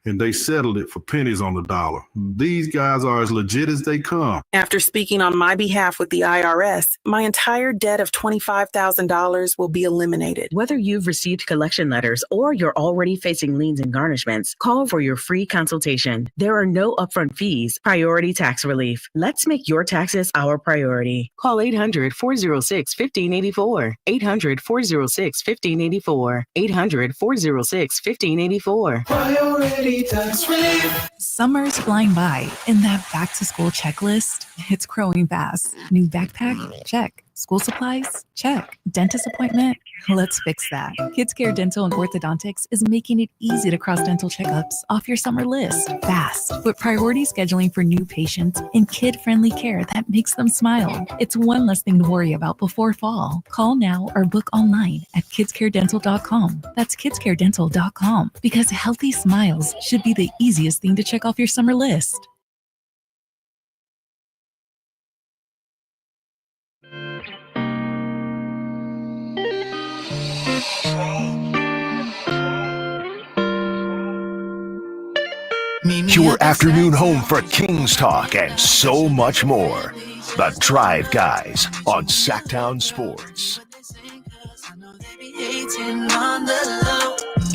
and they settled it for pennies on the dollar. These guys are as legit as they come. After speaking on my behalf with the IRS, my entire debt of $25,000 will be eliminated. Whether you've received collection letters or you're already facing liens and garnishments, call for your free consultation. There are no upfront fees. Priority Tax Relief. Let's make your taxes our priority. Call 800-406-1584. 800-406-1584. 800-406-1584. Priority Tax Relief. Summer's flying by, and that back-to-school checklist, it's growing fast. New backpack? Check. School supplies? Check. Dentist appointment? Let's fix that. Kids Care Dental and Orthodontics is making it easy to cross dental checkups off your summer list fast, with priority scheduling for new patients and kid-friendly care that makes them smile. It's one less thing to worry about before fall. Call now or book online at kidscaredental.com. That's kidscaredental.com, because healthy smiles should be the easiest thing to check off your summer list. Your afternoon home for Kings Talk and so much more. The Drive Guys on Sacktown Sports.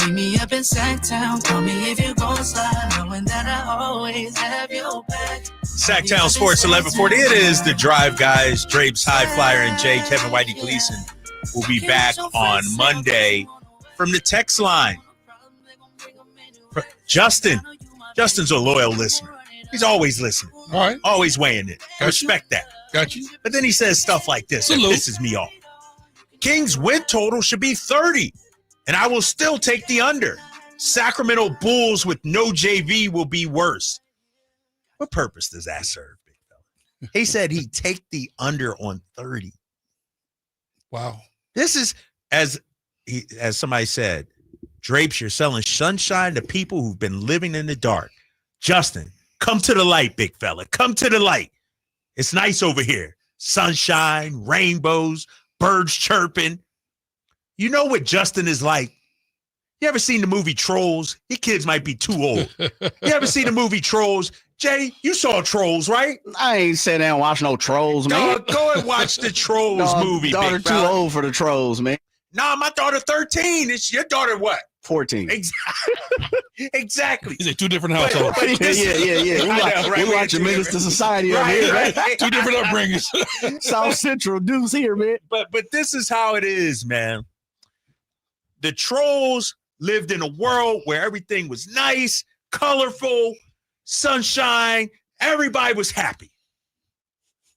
Meet me up in Sacktown. Call me if you gon' slide, knowing that I always have your back. Sacktown Sports 1140. It is the Drive Guys. Drapes, High Flyer, and Jay. Kevin Whitey Gleason will be back on Monday from the text line. Justin's a loyal listener. He's always listening. All right. Always weighing it. I respect that. Got you. But then he says stuff like this. That pisses me off. Kings win total should be 30, and I will still take the under. Sacramento Bulls with no JV will be worse. What purpose does that serve, big fella? He said he'd take the under on 30. Wow. This is, as somebody said, Drapes, you're selling sunshine to people who've been living in the dark. Justin, come to the light, big fella. Come to the light. It's nice over here. Sunshine, rainbows, birds chirping. You know what Justin is like? You ever seen the movie Trolls? Your kids might be too old. You ever seen the movie Trolls? Jay, you saw Trolls, right? I ain't sitting there and watch no Trolls, man. Go and watch the Trolls movie, Daughter big too fella. old for the Trolls, man. Nah, my daughter 13. It's your daughter what? 14. Exactly. These are two different households. Yeah. We watching Menace to Society over here, right? Two different upbringings. South Central dudes here, man. But this is how it is, man. The Trolls lived in a world where everything was nice, colorful, sunshine. Everybody was happy.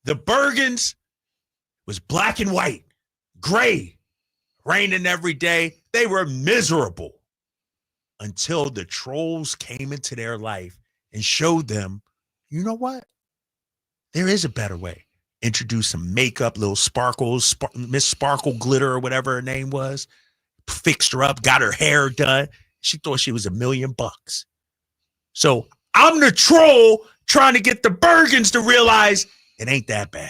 The Bergens was black and white, gray, raining every day. They were miserable until the Trolls came into their life and showed them, you know what? There is a better way. Introduce some makeup, little sparkles, Miss Sparkle Glitter or whatever her name was. Fixed her up, got her hair done. She thought she was $1 million. So I'm the troll trying to get the Bergens to realize it ain't that bad.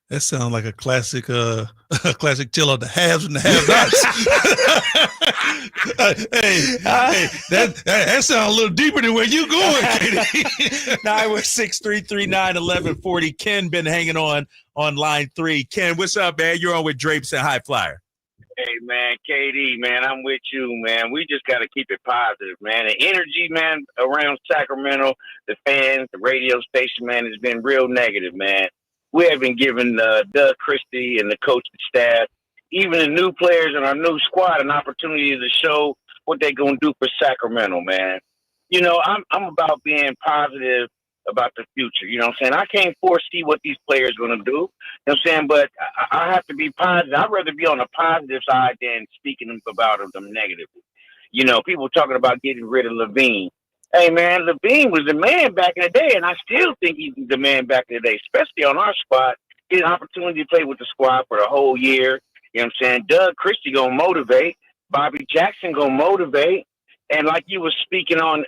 That sounds like a classic tale of the haves and the have-nots. That sounds a little deeper than where you going, Katie. 916-339-1140. Ken been hanging on line 3. Ken, what's up, man? You're on with Drapes and High Flyer. Hey, man, KD, man, I'm with you, man. We just got to keep it positive, man. The energy, man, around Sacramento, the fans, the radio station, man, has been real negative, man. We have been giving Doug Christie and the coaching staff, even the new players in our new squad, an opportunity to show what they're going to do for Sacramento, man. You know, I'm about being positive about the future. You know what I'm saying? I can't foresee what these players are going to do. You know what I'm saying? But I have to be positive. I'd rather be on the positive side than speaking about them negatively. You know, people talking about getting rid of Levine. Hey, man, Levine was the man back in the day, and I still think he's the man back in the day, especially on our squad. Get an opportunity to play with the squad for the whole year. You know what I'm saying? Doug Christie going to motivate. Bobby Jackson going to motivate. And like you were speaking on,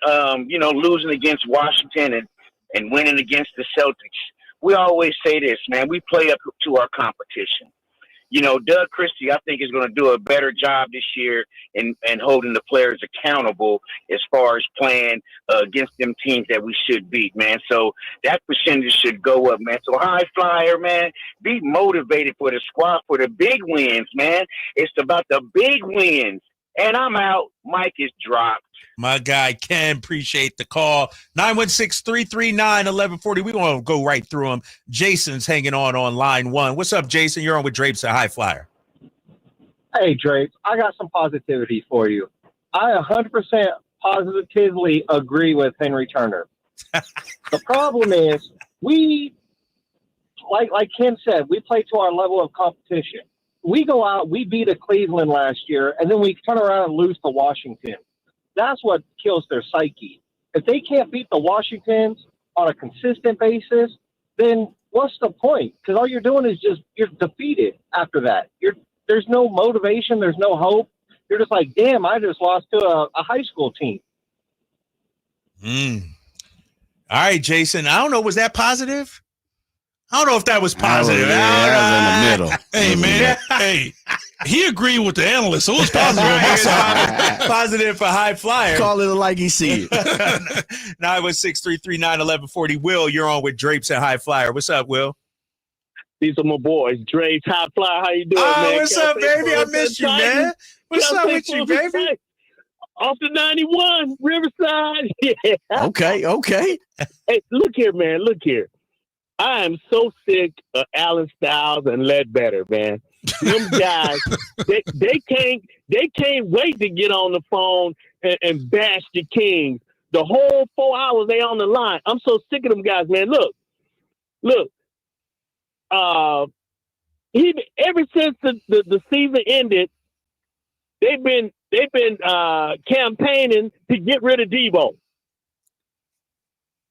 you know, losing against Washington and winning against the Celtics, we always say this, man, we play up to our competition. You know, Doug Christie, I think, is going to do a better job this year in holding the players accountable as far as playing against them teams that we should beat, man. So that percentage should go up, man. So High Flyer, man, be motivated for the squad, for the big wins, man. It's about the big wins. And I'm out. Mike is dropped. My guy, Ken, appreciate the call. 916-339-1140. We want to go right through them. Jason's hanging on line 1. What's up, Jason? You're on with Drapes at High Flyer. Hey, Drapes, I got some positivity for you. I 100% positively agree with Henry Turner. The problem is we, like Ken said, we play to our level of competition. We go out, we beat a Cleveland last year, and then we turn around and lose to Washington. That's what kills their psyche. If they can't beat the Washingtons on a consistent basis, then what's the point? Because all you're doing is you're defeated after that. There's no motivation. There's no hope. You're just like, damn, I just lost to a high school team. All right, Jason. I don't know. Was that positive? I don't know if that was positive. I was in the middle. Hey, man. Hey, he agreed with the analyst, so it was positive on my side. Positive for High Flyer. Call it like he see it. 916-339-1140. Will, you're on with Drapes and High Flyer. What's up, Will? These are my boys, Drapes, High Flyer. How you doing, man? What's up, baby? I missed you, man. What's up with you, baby? Off the 91, Riverside. Yeah. Okay. Hey, look here, man. Look here. I am so sick of Alan Styles and Ledbetter, man. Them guys, they can't wait to get on the phone and bash the Kings. The whole 4 hours they on the line. I'm so sick of them guys, man. Look. Ever since the season ended, they've been campaigning to get rid of Debo.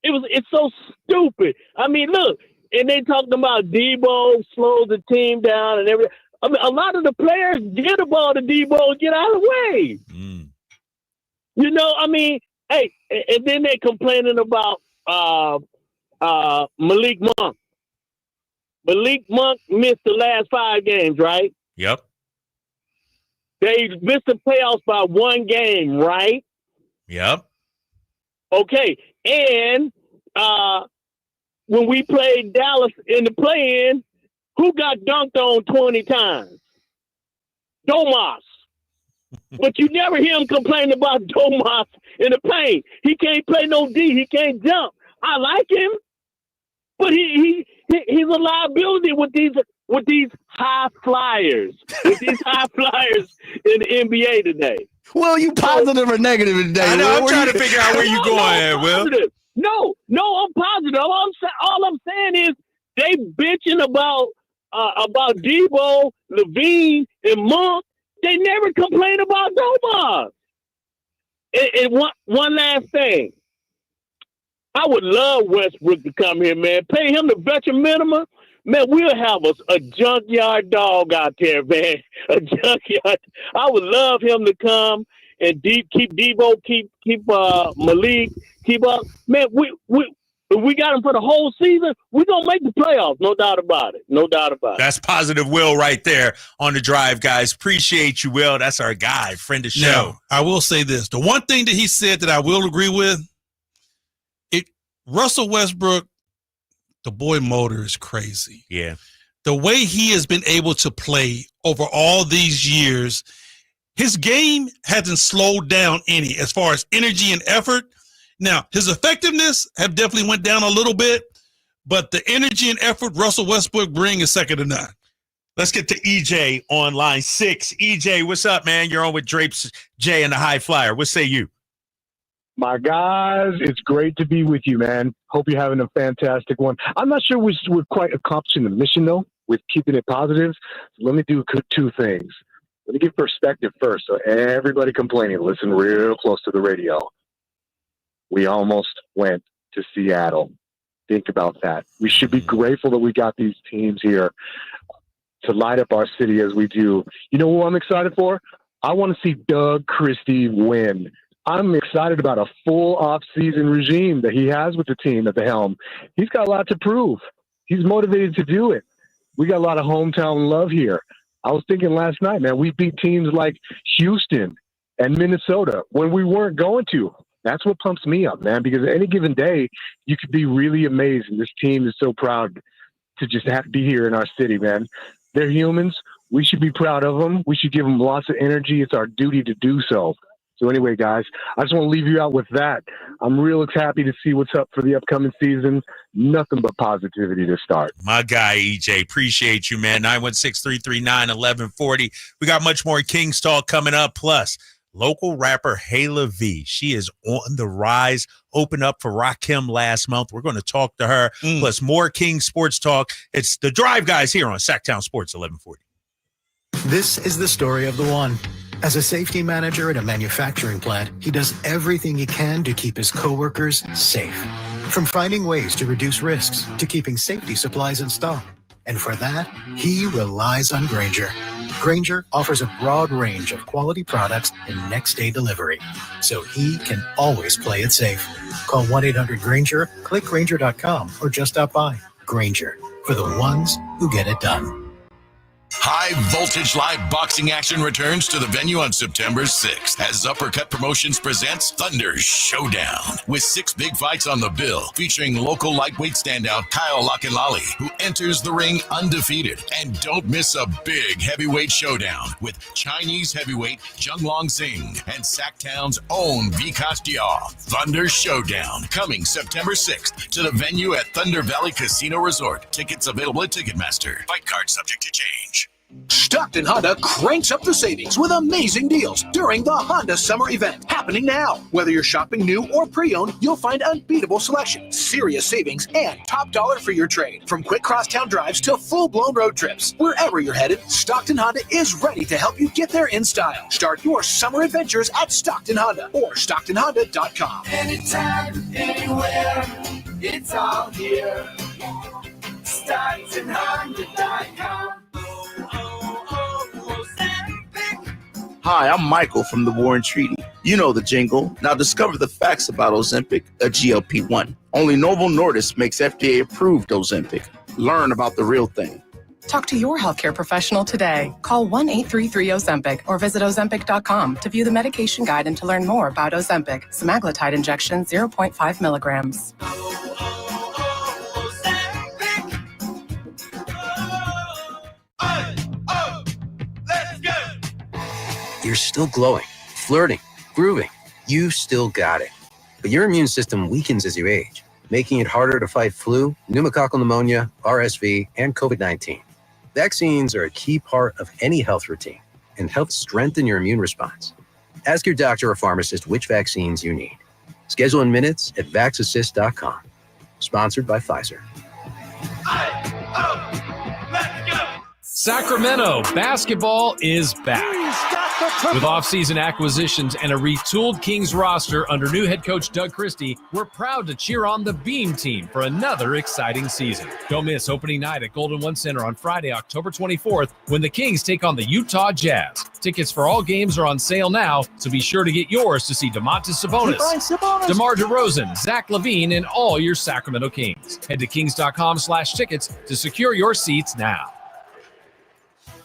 It's so stupid. I mean, look, and they talking about Debo slows the team down and everything. I mean, a lot of the players get the ball to Debo and get out of the way. You know, I mean, hey, and then they complaining about Malik Monk. Malik Monk missed the last 5 games, right? Yep. They missed the playoffs by 1 game, right? Yep. Okay. And when we played Dallas in the play-in, who got dunked on 20 times? Domas. But you never hear him complain about Domas in the paint. He can't play no D. He can't jump. I like him, but he's a liability with these high flyers. With these high flyers in the NBA today. Will, you positive or negative today? I know. Will? I'm trying to figure out where you're going, Will. No, I'm positive. All I'm saying is they bitching about Debo, Levine, and Monk. They never complain about Domas. And one last thing. I would love Westbrook to come here, man. Pay him the veteran minimum. Man, we'll have a junkyard dog out there, man. A junkyard. I would love him to come and keep Debo, keep Malik, keep up. Man, we got him for the whole season. We're going to make the playoffs. No doubt about it. No doubt about it. That's positive Will right there on the drive, guys. Appreciate you, Will. That's our guy, friend of the show. Now, I will say this. The one thing that he said that I will agree with, Russell Westbrook, the boy motor is crazy. Yeah. The way he has been able to play over all these years, his game hasn't slowed down any as far as energy and effort. Now, his effectiveness have definitely went down a little bit, but the energy and effort Russell Westbrook bring is second to none. Let's get to EJ on line 6. EJ, what's up, man? You're on with Drapes J and the High Flyer. What say you? My guys, it's great to be with you, man. Hope you're having a fantastic one. I'm not sure we're quite accomplishing the mission, though, with keeping it positive. So let me do two things. Let me give perspective first. So everybody complaining, listen real close to the radio. We almost went to Seattle. Think about that. We should be grateful that we got these teams here to light up our city as we do. You know what I'm excited for? I want to see Doug Christie win. I'm excited about a full off-season regime that he has with the team at the helm. He's got a lot to prove. He's motivated to do it. We got a lot of hometown love here. I was thinking last night, man, we beat teams like Houston and Minnesota when we weren't going to. That's what pumps me up, man, because any given day, you could be really amazed. And this team is so proud to just have to be here in our city, man. They're humans. We should be proud of them. We should give them lots of energy. It's our duty to do so. So anyway, guys, I just want to leave you out with that. I'm real happy to see what's up for the upcoming season. Nothing but positivity to start. My guy, EJ, appreciate you, man. 916-339-1140. We got much more Kings talk coming up. Plus, local rapper Hayla V. She is on the rise. Opened up for Rakim last month. We're going to talk to her. Plus, more King sports talk. It's the Drive Guys here on Sacktown Sports 1140. This is the story of the one. As a safety manager at a manufacturing plant, he does everything he can to keep his coworkers safe. From finding ways to reduce risks to keeping safety supplies in stock. And for that, he relies on Grainger. Grainger offers a broad range of quality products and next-day delivery, so he can always play it safe. Call 1-800-GRAINGER, click Grainger.com, or just stop by. Grainger, for the ones who get it done. High Voltage Live boxing action returns to the venue on September 6th as Uppercut Promotions presents Thunder Showdown with 6 big fights on the bill featuring local lightweight standout Kyle Lakinlali, who enters the ring undefeated. And don't miss a big heavyweight showdown with Chinese heavyweight Junglong Singh and Sacktown's own Vikas Diaw. Thunder Showdown coming September 6th to the venue at Thunder Valley Casino Resort. Tickets available at Ticketmaster. Fight card subject to change. Stockton Honda cranks up the savings with amazing deals during the Honda Summer Event happening now. Whether you're shopping new or pre-owned, you'll find unbeatable selection, serious savings, and top dollar for your trade. From quick crosstown drives to full-blown road trips. Wherever you're headed, Stockton Honda is ready to help you get there in style. Start your summer adventures at Stockton Honda or StocktonHonda.com. Anytime, anywhere, it's all here. StocktonHonda.com. Hi, I'm Michael from the Warren Treaty. You know the jingle. Now discover the facts about Ozempic, a GLP-1. Only Novo Nordisk makes FDA-approved Ozempic. Learn about the real thing. Talk to your healthcare professional today. Call 1-833-OZEMPIC or visit Ozempic.com to view the medication guide and to learn more about Ozempic, semaglutide injection 0.5 milligrams. You're still glowing, flirting, grooving. You still got it. But your immune system weakens as you age, making it harder to fight flu, pneumococcal pneumonia, RSV, and COVID-19. Vaccines are a key part of any health routine and help strengthen your immune response. Ask your doctor or pharmacist which vaccines you need. Schedule in minutes at vaxassist.com. Sponsored by Pfizer. Sacramento basketball is back. With off-season acquisitions and a retooled Kings roster under new head coach Doug Christie, we're proud to cheer on the Beam team for another exciting season. Don't miss opening night at Golden One Center on Friday, October 24th, when the Kings take on the Utah Jazz. Tickets for all games are on sale now, so be sure to get yours to see Domantas Sabonis, DeMar DeRozan, Zach LaVine, and all your Sacramento Kings. Head to kings.com/tickets to secure your seats now.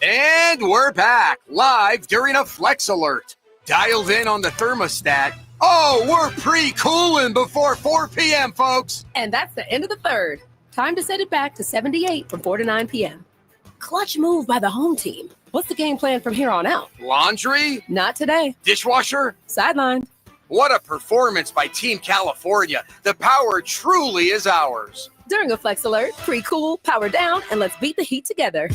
And we're back, live during a Flex Alert. Dialed in on the thermostat. Oh, we're pre-cooling before 4 p.m., folks. And that's the end of the third. Time to set it back to 78 from 4 to 9 p.m. Clutch move by the home team. What's the game plan from here on out? Laundry? Not today. Dishwasher? Sidelined. What a performance by Team California. The power truly is ours. During a Flex Alert, pre-cool, power down, and let's beat the heat together.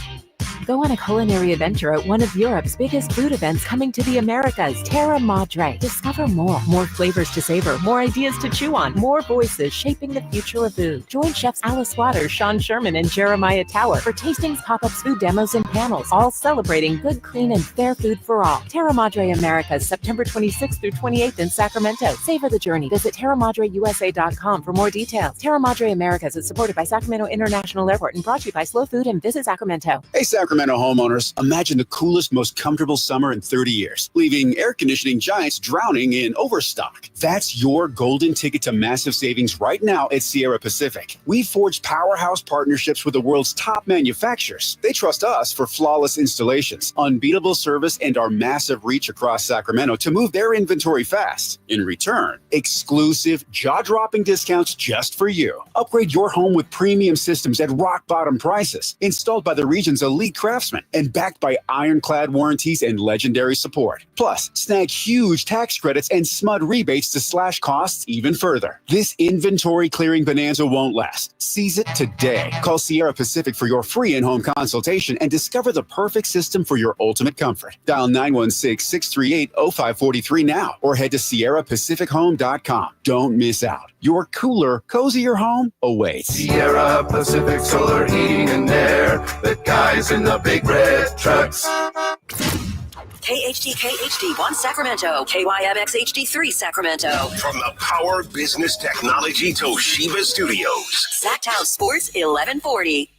Go on a culinary adventure at one of Europe's biggest food events coming to the Americas, Terra Madre. Discover more flavors to savor, more ideas to chew on, more voices shaping the future of food. Join chefs Alice Waters, Sean Sherman, and Jeremiah Tower for tastings, pop-ups, food demos, and panels, all celebrating good, clean, and fair food for all. Terra Madre Americas, September 26th through 28th in Sacramento. Savor the journey. Visit TerraMadreUSA.com for more details. Terra Madre Americas is supported by Sacramento International Airport and brought to you by Slow Food and Visit Sacramento. Hey, Sacramento homeowners, imagine the coolest, most comfortable summer in 30 years, leaving air conditioning giants drowning in overstock. That's your golden ticket to massive savings right now at Sierra Pacific. We've forged powerhouse partnerships with the world's top manufacturers. They trust us for flawless installations, unbeatable service, and our massive reach across Sacramento to move their inventory fast. In return, exclusive, jaw-dropping discounts just for you. Upgrade your home with premium systems at rock-bottom prices, installed by the region's elite craftsmen and backed by ironclad warranties and legendary support. Plus, snag huge tax credits and SMUD rebates to slash costs even further. This inventory clearing bonanza won't last. Seize it today. Call Sierra Pacific for your free in-home consultation and discover the perfect system for your ultimate comfort. Dial 916-638-0543 now or head to SierraPacificHome.com. Don't miss out. Your cooler, cozier home awaits. Sierra Pacific Solar Heating and Air. The guys in the big red trucks. KHD1 Sacramento, KYMX HD3 Sacramento. From the Power Business Technology Toshiba Studios. Sacktown Sports 1140.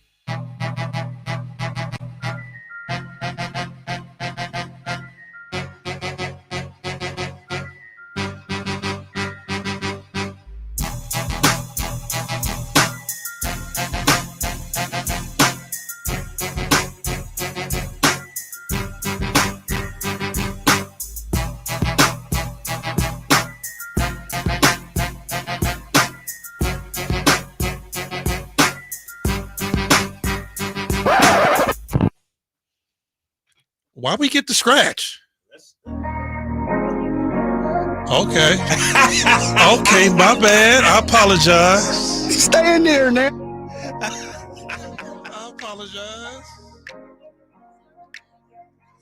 Why we get the scratch? Okay. Okay, my bad. I apologize. Stay in there now. I apologize.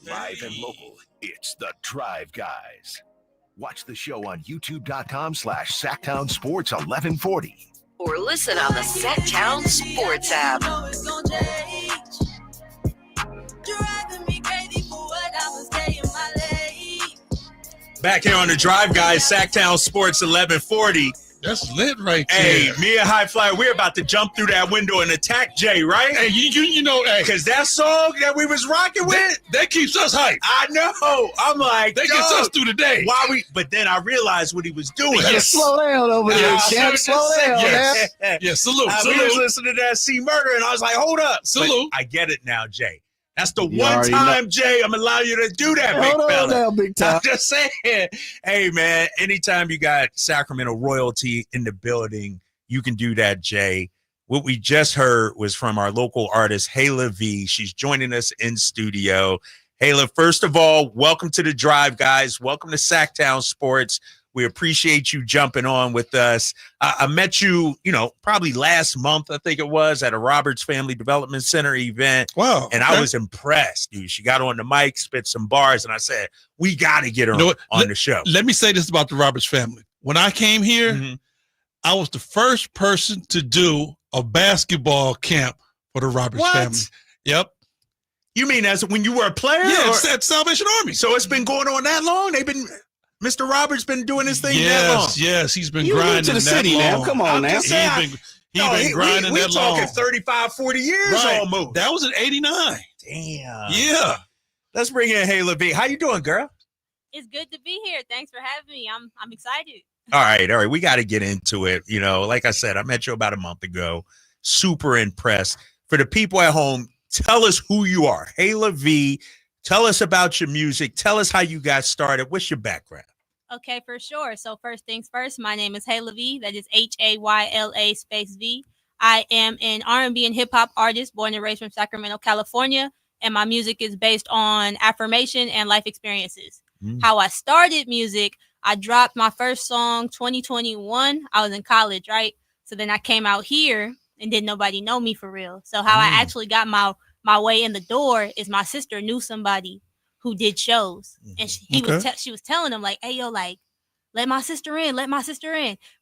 Live and local, it's the Drive Guys. Watch the show on youtube.com/Sacktown Sports 1140. Or listen on the Sacktown Sports app. Back here on the Drive Guys, Sacktown Sports 1140. That's lit right there. Hey, me and High Flyer, we're about to jump through that window and attack Jay, right? Hey, you know, hey, because that song that we was rocking with, that keeps us hyped. I know. I'm like, that gets us through the day. Why we? But then I realized what he was doing. Slow down over there, champ. Slow down, man. Yeah, salute. We was listening to that C Murder, and I was like, hold up. Salute. But I get it now, Jay. That's the one time, Jay, I'm allowing you to do that, big fella. Hold on now, big time. I'm just saying. Hey, man, anytime you got Sacramento royalty in the building, you can do that, Jay. What we just heard was from our local artist, Hayla V. She's joining us in studio. Hayla, first of all, welcome to the drive, guys. Welcome to Sacktown Sports. We appreciate you jumping on with us. I met you, probably last month, I think it was, at a Roberts Family Development Center event. Wow. And I was impressed, dude. She got on the mic, spit some bars, and I said, we got to get her on the show. Let me say this about the Roberts family. When I came here, I was the first person to do a basketball camp for the Roberts family. Yep. You mean as when you were a player? Yeah, at Salvation Army. So it's been going on that long? Mr. Roberts been doing his thing that long? Yes, he's been grinding to the city long. Now. Come on now. He's been grinding that long. We're talking 35, 40 years almost. That was in 89. Damn. Yeah. Let's bring in Hayla V. How you doing, girl? It's good to be here. Thanks for having me. I'm excited. All right. We got to get into it. Like I said, I met you about a month ago. Super impressed. For the people at home, tell us who you are. Hayla V. Tell us about your music. Tell us how you got started. What's your background? Okay, for sure. So first things first, my name is Hayla V. That is Hayla space V. I am an R&B and hip hop artist born and raised from Sacramento, California, and my music is based on affirmation and life experiences. How I started music, I dropped my first song 2021. I was in college, right? So then I came out here and didn't nobody know me for real. So how I actually got my way in the door is my sister knew somebody who did shows, and she was telling them like, hey, yo, like, let my sister in.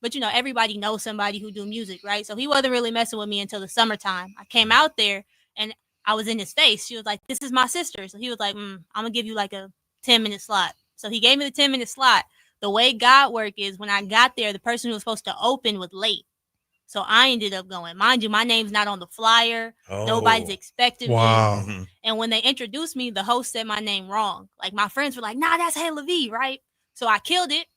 But everybody knows somebody who do music, right? So he wasn't really messing with me until the summertime. I came out there and I was in his face. She was like, this is my sister. So he was like, I'm gonna give you like a 10-minute slot. So he gave me the 10-minute slot. The way God worked is when I got there, the person who was supposed to open was late. So I ended up going. Mind you, my name's not on the flyer. Nobody's expecting me. And when they introduced me, the host said my name wrong. Like my friends were like, nah, that's Hayla V, right? So I killed it.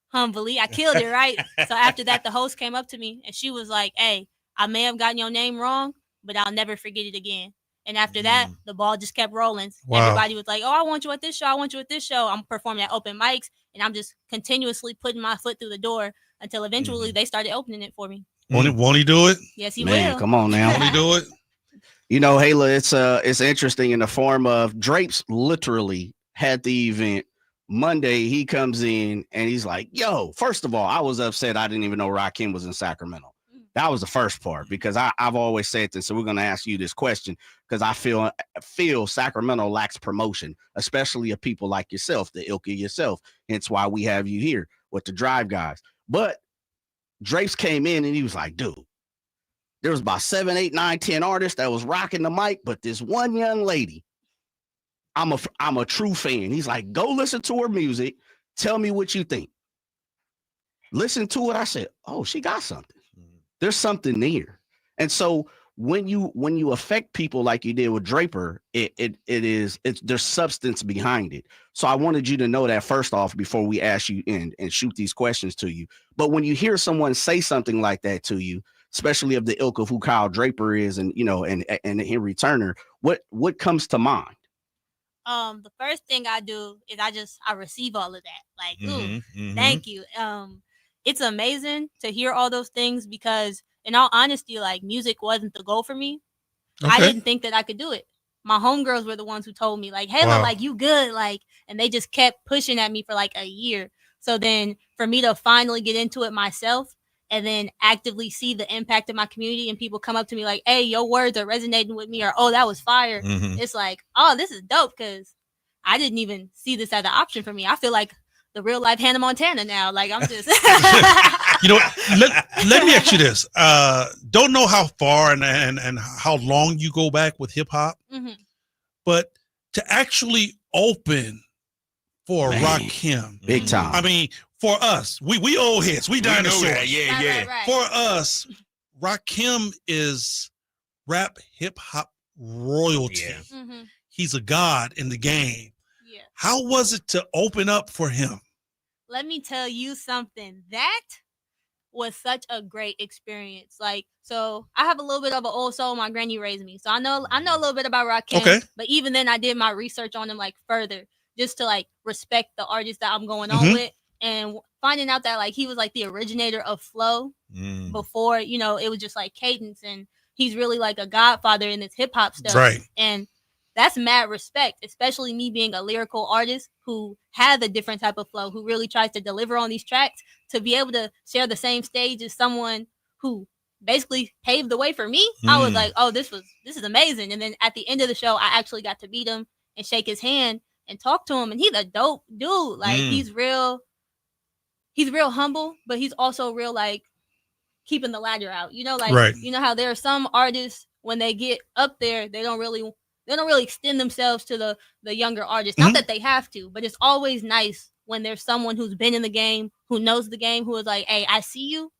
Humbly, I killed it, right? So after that, the host came up to me and she was like, hey, I may have gotten your name wrong, but I'll never forget it again. And after that, the ball just kept rolling. Everybody was like, oh, I want you at this show. I want you at this show. I'm performing at open mics and I'm just continuously putting my foot through the door until eventually they started opening it for me. Won't he do it? Yes, he will. Come on now. Won't he do it? Hayla, it's interesting in the form of Drapes literally had the event. Monday, he comes in and he's like, yo, first of all, I was upset. I didn't even know Rakim was in Sacramento. That was the first part because I've always said this. So we're going to ask you this question because I feel Sacramento lacks promotion, especially of people like yourself, the ilk of yourself. Hence why we have you here with the Drive guys. But Drapes came in and he was like, dude, there was about 7, 8, 9, 10 artists that was rocking the mic, but this one young lady, I'm a true fan. He's like, go listen to her music. Tell me what you think. Listen to it. I said, oh, she got something. There's something there. And so when you affect people like you did with Draper, there's substance behind it. So I wanted you to know that first off before we ask you and shoot these questions to you. But when you hear someone say something like that to you, especially of the ilk of who Kyle Draper is and Henry Turner, what comes to mind? The first thing I do is I receive all of that. Like, thank you. It's amazing to hear all those things because in all honesty, like music wasn't the goal for me. Okay. I didn't think that I could do it. My homegirls were the ones who told me like, hey, like you good. Like, and they just kept pushing at me for like a year. So then for me to finally get into it myself and then actively see the impact of my community and people come up to me like, hey, your words are resonating with me or, oh, that was fire. It's like, oh, this is dope because I didn't even see this as an option for me. I feel like the real life Hannah Montana now. Like I'm just let me ask you this. Don't know how far and how long you go back with hip hop, but to actually open for Rakim, big time. I mean, For us, we old heads, we dinosaurs. Yeah. Right. For us, Rakim is rap hip hop royalty. Yeah. Mm-hmm. He's a god in the game. Yeah. How was it to open up for him? Let me tell you something. That was such a great experience. Like, so I have a little bit of an old soul. My granny raised me, so I know a little bit about Rakim. Okay. But even then, I did my research on him like further, just to like respect the artist that I'm going on with, and finding out that like he was like the originator of flow before, you know, it was just like cadence, and he's really like a godfather in this hip hop stuff. Right. And that's mad respect, especially me being a lyrical artist who has a different type of flow, who really tries to deliver on these tracks, to be able to share the same stage as someone who basically paved the way for me. I was like, oh, this is amazing. And then at the end of the show, I actually got to meet him and shake his hand and talk to him. And he's a dope dude. Like he's real humble, but he's also real like keeping the ladder out. You know, like you know how there are some artists when they get up there, they don't really extend themselves to the younger artists. Not that they have to, but it's always nice when there's someone who's been in the game, who knows the game, who is like, hey, I see you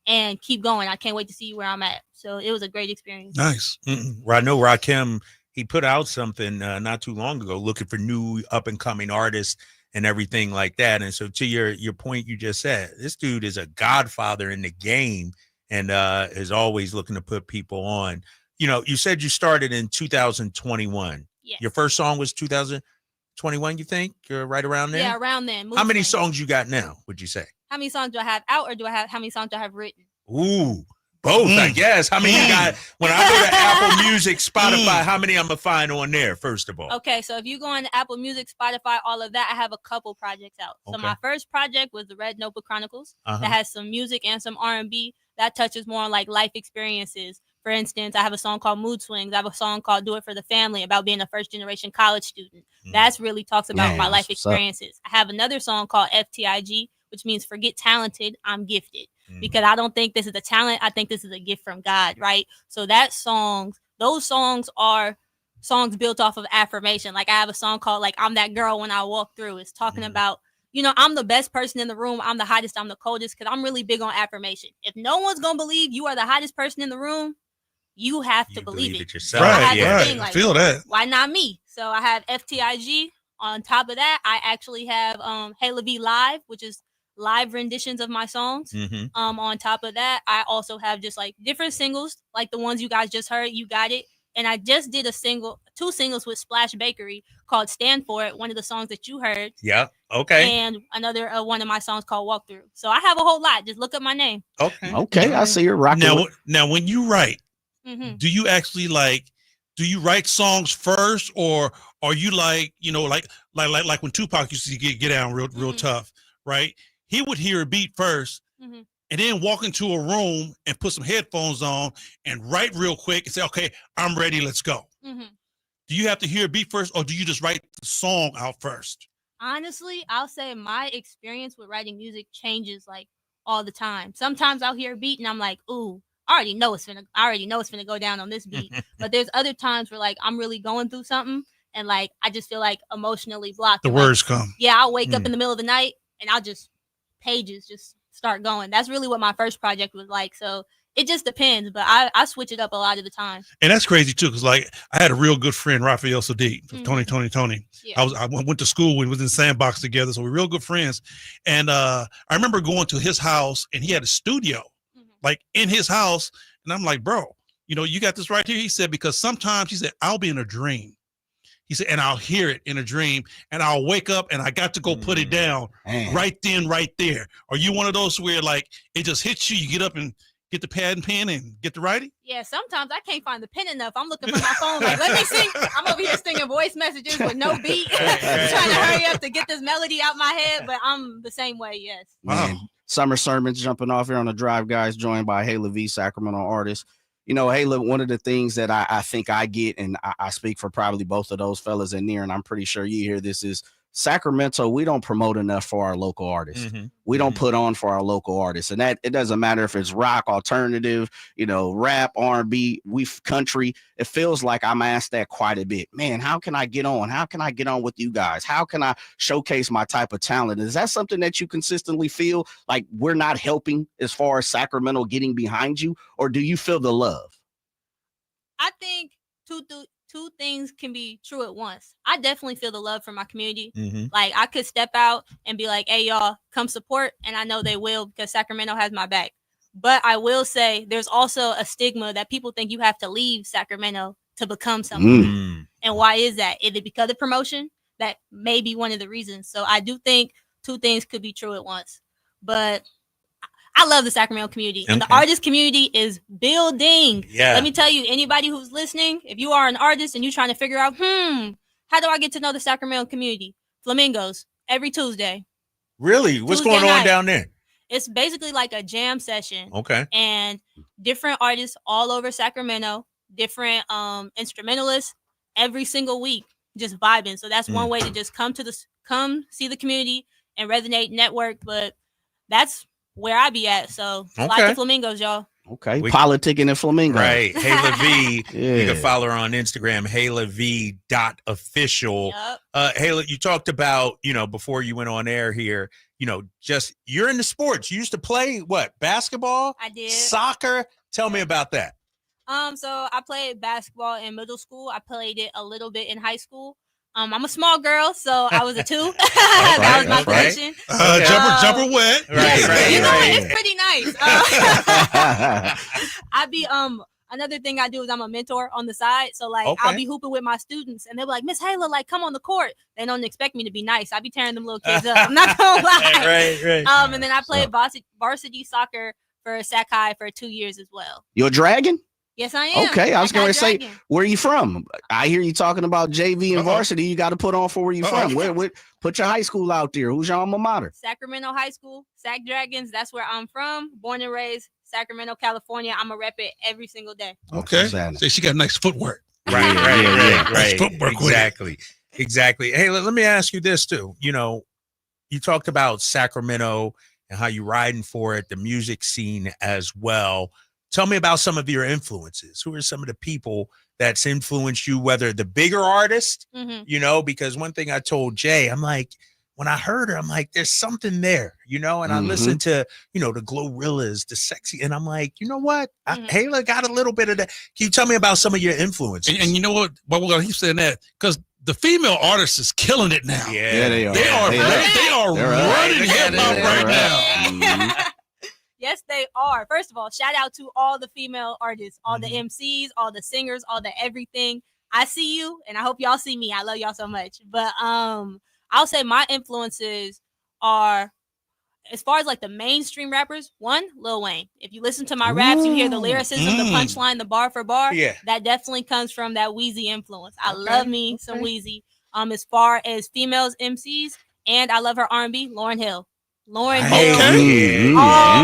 and keep going. I can't wait to see you where I'm at. So it was a great experience. Nice. I know Rakim, he put out something not too long ago looking for new up and coming artists and everything like that. And so to your point you just said, this dude is a godfather in the game and is always looking to put people on. You know, you said you started in 2021. Yes. Your first song was 2021, you think? You're right around there? Yeah, around then. How many songs you got now, would you say? How many songs do I have out, or how many songs do I have written? Ooh, both, I guess. How many you got? When I go to Apple Music, Spotify, how many I'm going to find on there, first of all? Okay, so if you go on Apple Music, Spotify, all of that, I have a couple projects out. So my first project was the Red Notebook Chronicles. That has some music and some R&B. That touches more on like life experiences. For instance, I have a song called Mood Swings. I have a song called Do It for the Family about being a first-generation college student. That's really talks about my life experiences. I have another song called FTIG, which means Forget Talented, I'm Gifted. Because I don't think this is a talent. I think this is a gift from God, right? So those songs are songs built off of affirmation. Like I have a song called like I'm That Girl When I Walk Through. It's talking about, you know, I'm the best person in the room. I'm the hottest. I'm the coldest, because I'm really big on affirmation. If no one's going to believe you are the hottest person in the room, you have to believe it yourself. Right, Like, I feel that. Why not me? So I have FTIG. On top of that, I actually have Hey LaVie Live, which is live renditions of my songs. On top of that, I also have just like different singles, like the ones you guys just heard, You Got It. And I just did two singles with Splash Bakery called Stand For It, one of the songs that you heard. Yeah, okay. And another one of my songs called Walk Through. So I have a whole lot. Just look up my name. Okay, I see you're rocking. Now, when you write, do you actually do you write songs first, or are you like, you know, like when Tupac used to get down real tough, right? He would hear a beat first and then walk into a room and put some headphones on and write real quick and say, okay, I'm ready, let's go. Do you have to hear a beat first, or do you just write the song out first? Honestly, I'll say my experience with writing music changes like all the time. Sometimes I'll hear a beat and I'm like, ooh, I already know it's gonna go down on this beat. But there's other times where like I'm really going through something and like I just feel like emotionally blocked. The words come. Yeah, I'll wake up in the middle of the night and I'll just pages just start going. That's really what my first project was like. So it just depends, but I switch it up a lot of the time. And that's crazy too, because like I had a real good friend, Raphael Sadiq, Tony. Yeah. I went to school, we was in Sandbox together, so we're real good friends. And I remember going to his house, and he had a studio, like in his house. And I'm like, bro, you know, you got this right here. He said, because sometimes he said, I'll be in a dream. He said, and I'll hear it in a dream, and I'll wake up and I got to go put it down right then, right there. Are you one of those where like it just hits you, you get up and get the pad and pen and get to writing? Yeah, sometimes I can't find the pen enough. I'm looking for my phone, like, let me sing. I'm over here singing voice messages with no beat, trying to hurry up to get this melody out my head, but I'm the same way, yes. Man, summer sermons jumping off here on the drive, guys, joined by Hey LaVie, Sacramento artist. You know, hey, look, one of the things that I think I get, and I speak for probably both of those fellas in there, and I'm pretty sure you hear this, is Sacramento, we don't promote enough for our local artists. Mm-hmm. We don't put on for our local artists. And that it doesn't matter if it's rock, alternative, rap, R&B, country. It feels like I'm asked that quite a bit. Man, how can I get on? How can I get on with you guys? How can I showcase my type of talent? Is that something that you consistently feel like we're not helping as far as Sacramento getting behind you? Or do you feel the love? I think two things can be true at once. I definitely feel the love from my community. Mm-hmm. Like, I could step out and be like, hey, y'all, come support. And I know they will, because Sacramento has my back. But I will say there's also a stigma that people think you have to leave Sacramento to become something. Mm. And why is that? Is it because of promotion? That may be one of the reasons. So I do think two things could be true at once. But I love the Sacramento community, and the artist community is building. Yeah. Let me tell you, anybody who's listening, if you are an artist and you're trying to figure out, how do I get to know the Sacramento community? Flamingos every Tuesday. Really? What's Tuesday going on night. down there? It's basically like a jam session. Okay. And different artists all over Sacramento, different instrumentalists every single week, just vibing. So that's one way to just come see the community and resonate, network. But that's where I be at. So slide the Flamingos, y'all. Okay. Politicking and Flamingo. Right. Hayla V. Yeah. You can follow her on Instagram, HaylaV.official. Yep. Hayla, you talked about, before you went on air here, just you're into sports. You used to play what? Basketball? I did. Soccer? Tell me about that. So I played basketball in middle school. I played it a little bit in high school. I'm a small girl, so I was a 2. That was my position. Jumper wet. Right. It's pretty nice. Another thing I do is I'm a mentor on the side. So I'll be hooping with my students, and they'll be like, Miss Hayla, come on the court. They don't expect me to be nice. I be tearing them little kids up. I'm not gonna lie. Right. And then I played varsity soccer for Sac High for 2 years as well. You're a Dragon? Yes, I am. Okay, I was going to say, Dragon. where are you from? I hear you talking about JV and varsity. You got to put on for where you from. Where, put your high school out there. Who's your alma mater? Sacramento High School, Sac Dragons. That's where I'm from. Born and raised, Sacramento, California. I'm a rep it every single day. Okay. So she got nice footwork. Right. Nice footwork. Exactly. Hey, let me ask you this too. You talked about Sacramento and how you riding for it, the music scene as well. Tell me about some of your influences. Who are some of the people that's influenced you, whether the bigger artist, because one thing I told Jay, I'm like, when I heard her, I'm like, there's something there, and I listened to, the Glorillaz, the Sexy, and I'm like, you know what? Hayla got a little bit of that. Can you tell me about some of your influences? And you know what? Well, we're going to keep saying that because the female artist is killing it now. Yeah, they are. They are running hip-hop right now. Yes, they are. First of all, shout out to all the female artists, all the MCs, all the singers, all the everything. I see you, and I hope y'all see me. I love y'all so much. But I'll say my influences are, as far as the mainstream rappers, one, Lil Wayne. If you listen to my raps, you hear the lyricism, the punchline, the bar for bar. Yeah. That definitely comes from that Weezy influence. I love me some Weezy. As far as females MCs, and I love her R&B, Lauryn Hill. Lauryn Hill all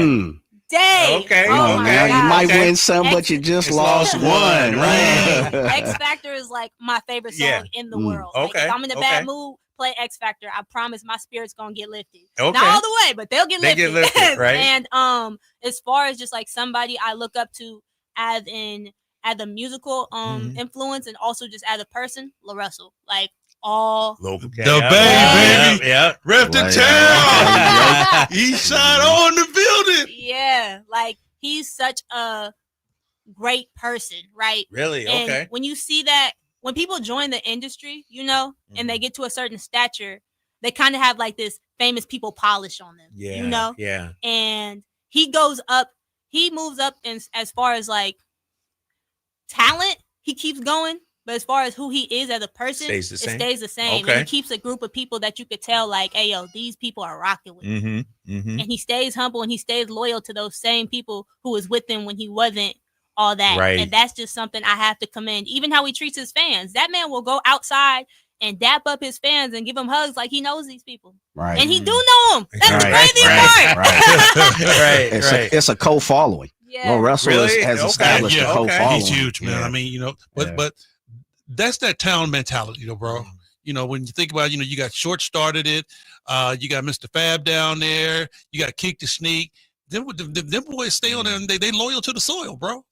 day. Okay. Oh my man. God. You might win some, but you just lost one. Right? X Factor is my favorite song in the world. Okay. If I'm in a bad mood, play X Factor. I promise my spirit's gonna get lifted. Okay. Not all the way, but they'll get lifted. They get lifted, right? And as far as just somebody I look up to as a musical influence, and also just as a person, La Russell. The baby. Yeah. Rep the town. East side on the building. Yeah. He's such a great person, right? Really? And Okay. when you see that, when people join the industry, and they get to a certain stature, they kind of have this famous people polish on them. Yeah. Yeah. And he goes up, he moves up as far as talent, he keeps going. But as far as who he is as a person, it stays the same. Okay. And he keeps a group of people that you could tell, hey, yo, these people are rocking with him. And he stays humble, and he stays loyal to those same people who was with him when he wasn't all that. Right. And that's just something I have to commend. Even how he treats his fans. That man will go outside and dap up his fans and give them hugs like he knows these people. Right. And he do know them. That's the crazy part. Right. It's a co-following. Yeah. Well, Russell Really? has established a co-following. He's huge, man. Yeah. I mean, but that's that town mentality, bro. You know, when you think about it, you know, you got Short started it. You got Mr. Fab down there. You got Kick the Sneak. Them boys stay on there and they loyal to the soil, bro.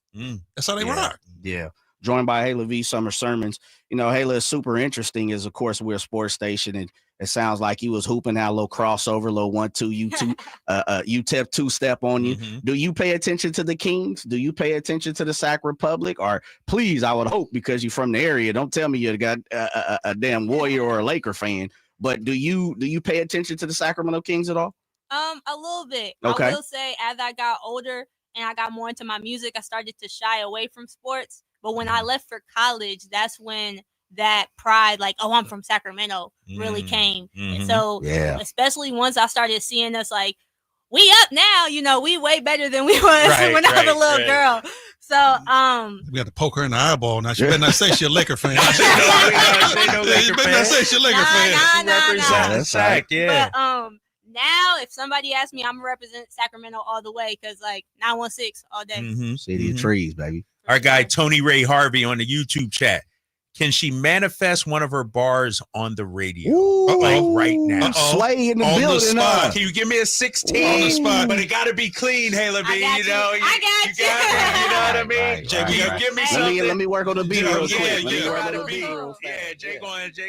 That's how they rock. Yeah. Joined by Hayla V. Summer Sermons. You know, Hayla is super interesting is, of course, we're a sports station, and it sounds like he was hooping out a little crossover, a little 1-2, UTEP two-step on you. Do you pay attention to the Kings? Do you pay attention to the Sac Republic? Or please, I would hope, because you're from the area, don't tell me you got a damn Warrior or a Laker fan, but do you pay attention to the Sacramento Kings at all? A little bit. Okay. I will say, as I got older and I got more into my music, I started to shy away from sports. But when I left for college, that's when that pride, like, oh, I'm from Sacramento, really came. And so, especially once I started seeing us, like, we up now, you know, we way better than we was when I was a little girl. So, we got to poke her in the eyeball now. She better not say she's a Laker fan. She better not say she's a Laker fan. Represent Sac, yeah. But, now, if somebody asks me, I'm gonna represent Sacramento all the way, because like 916 all day. City of trees, baby. Our guy Tony Ray Harvey on the YouTube chat. Can she manifest one of her bars on the radio? Like right now. Slay in the on building. The spot. Can you give me a 16? On the spot. But it got to be clean, Hayla B. I got you. You know what I mean? Right. Give me something. Let me work on the beat real quick. Jay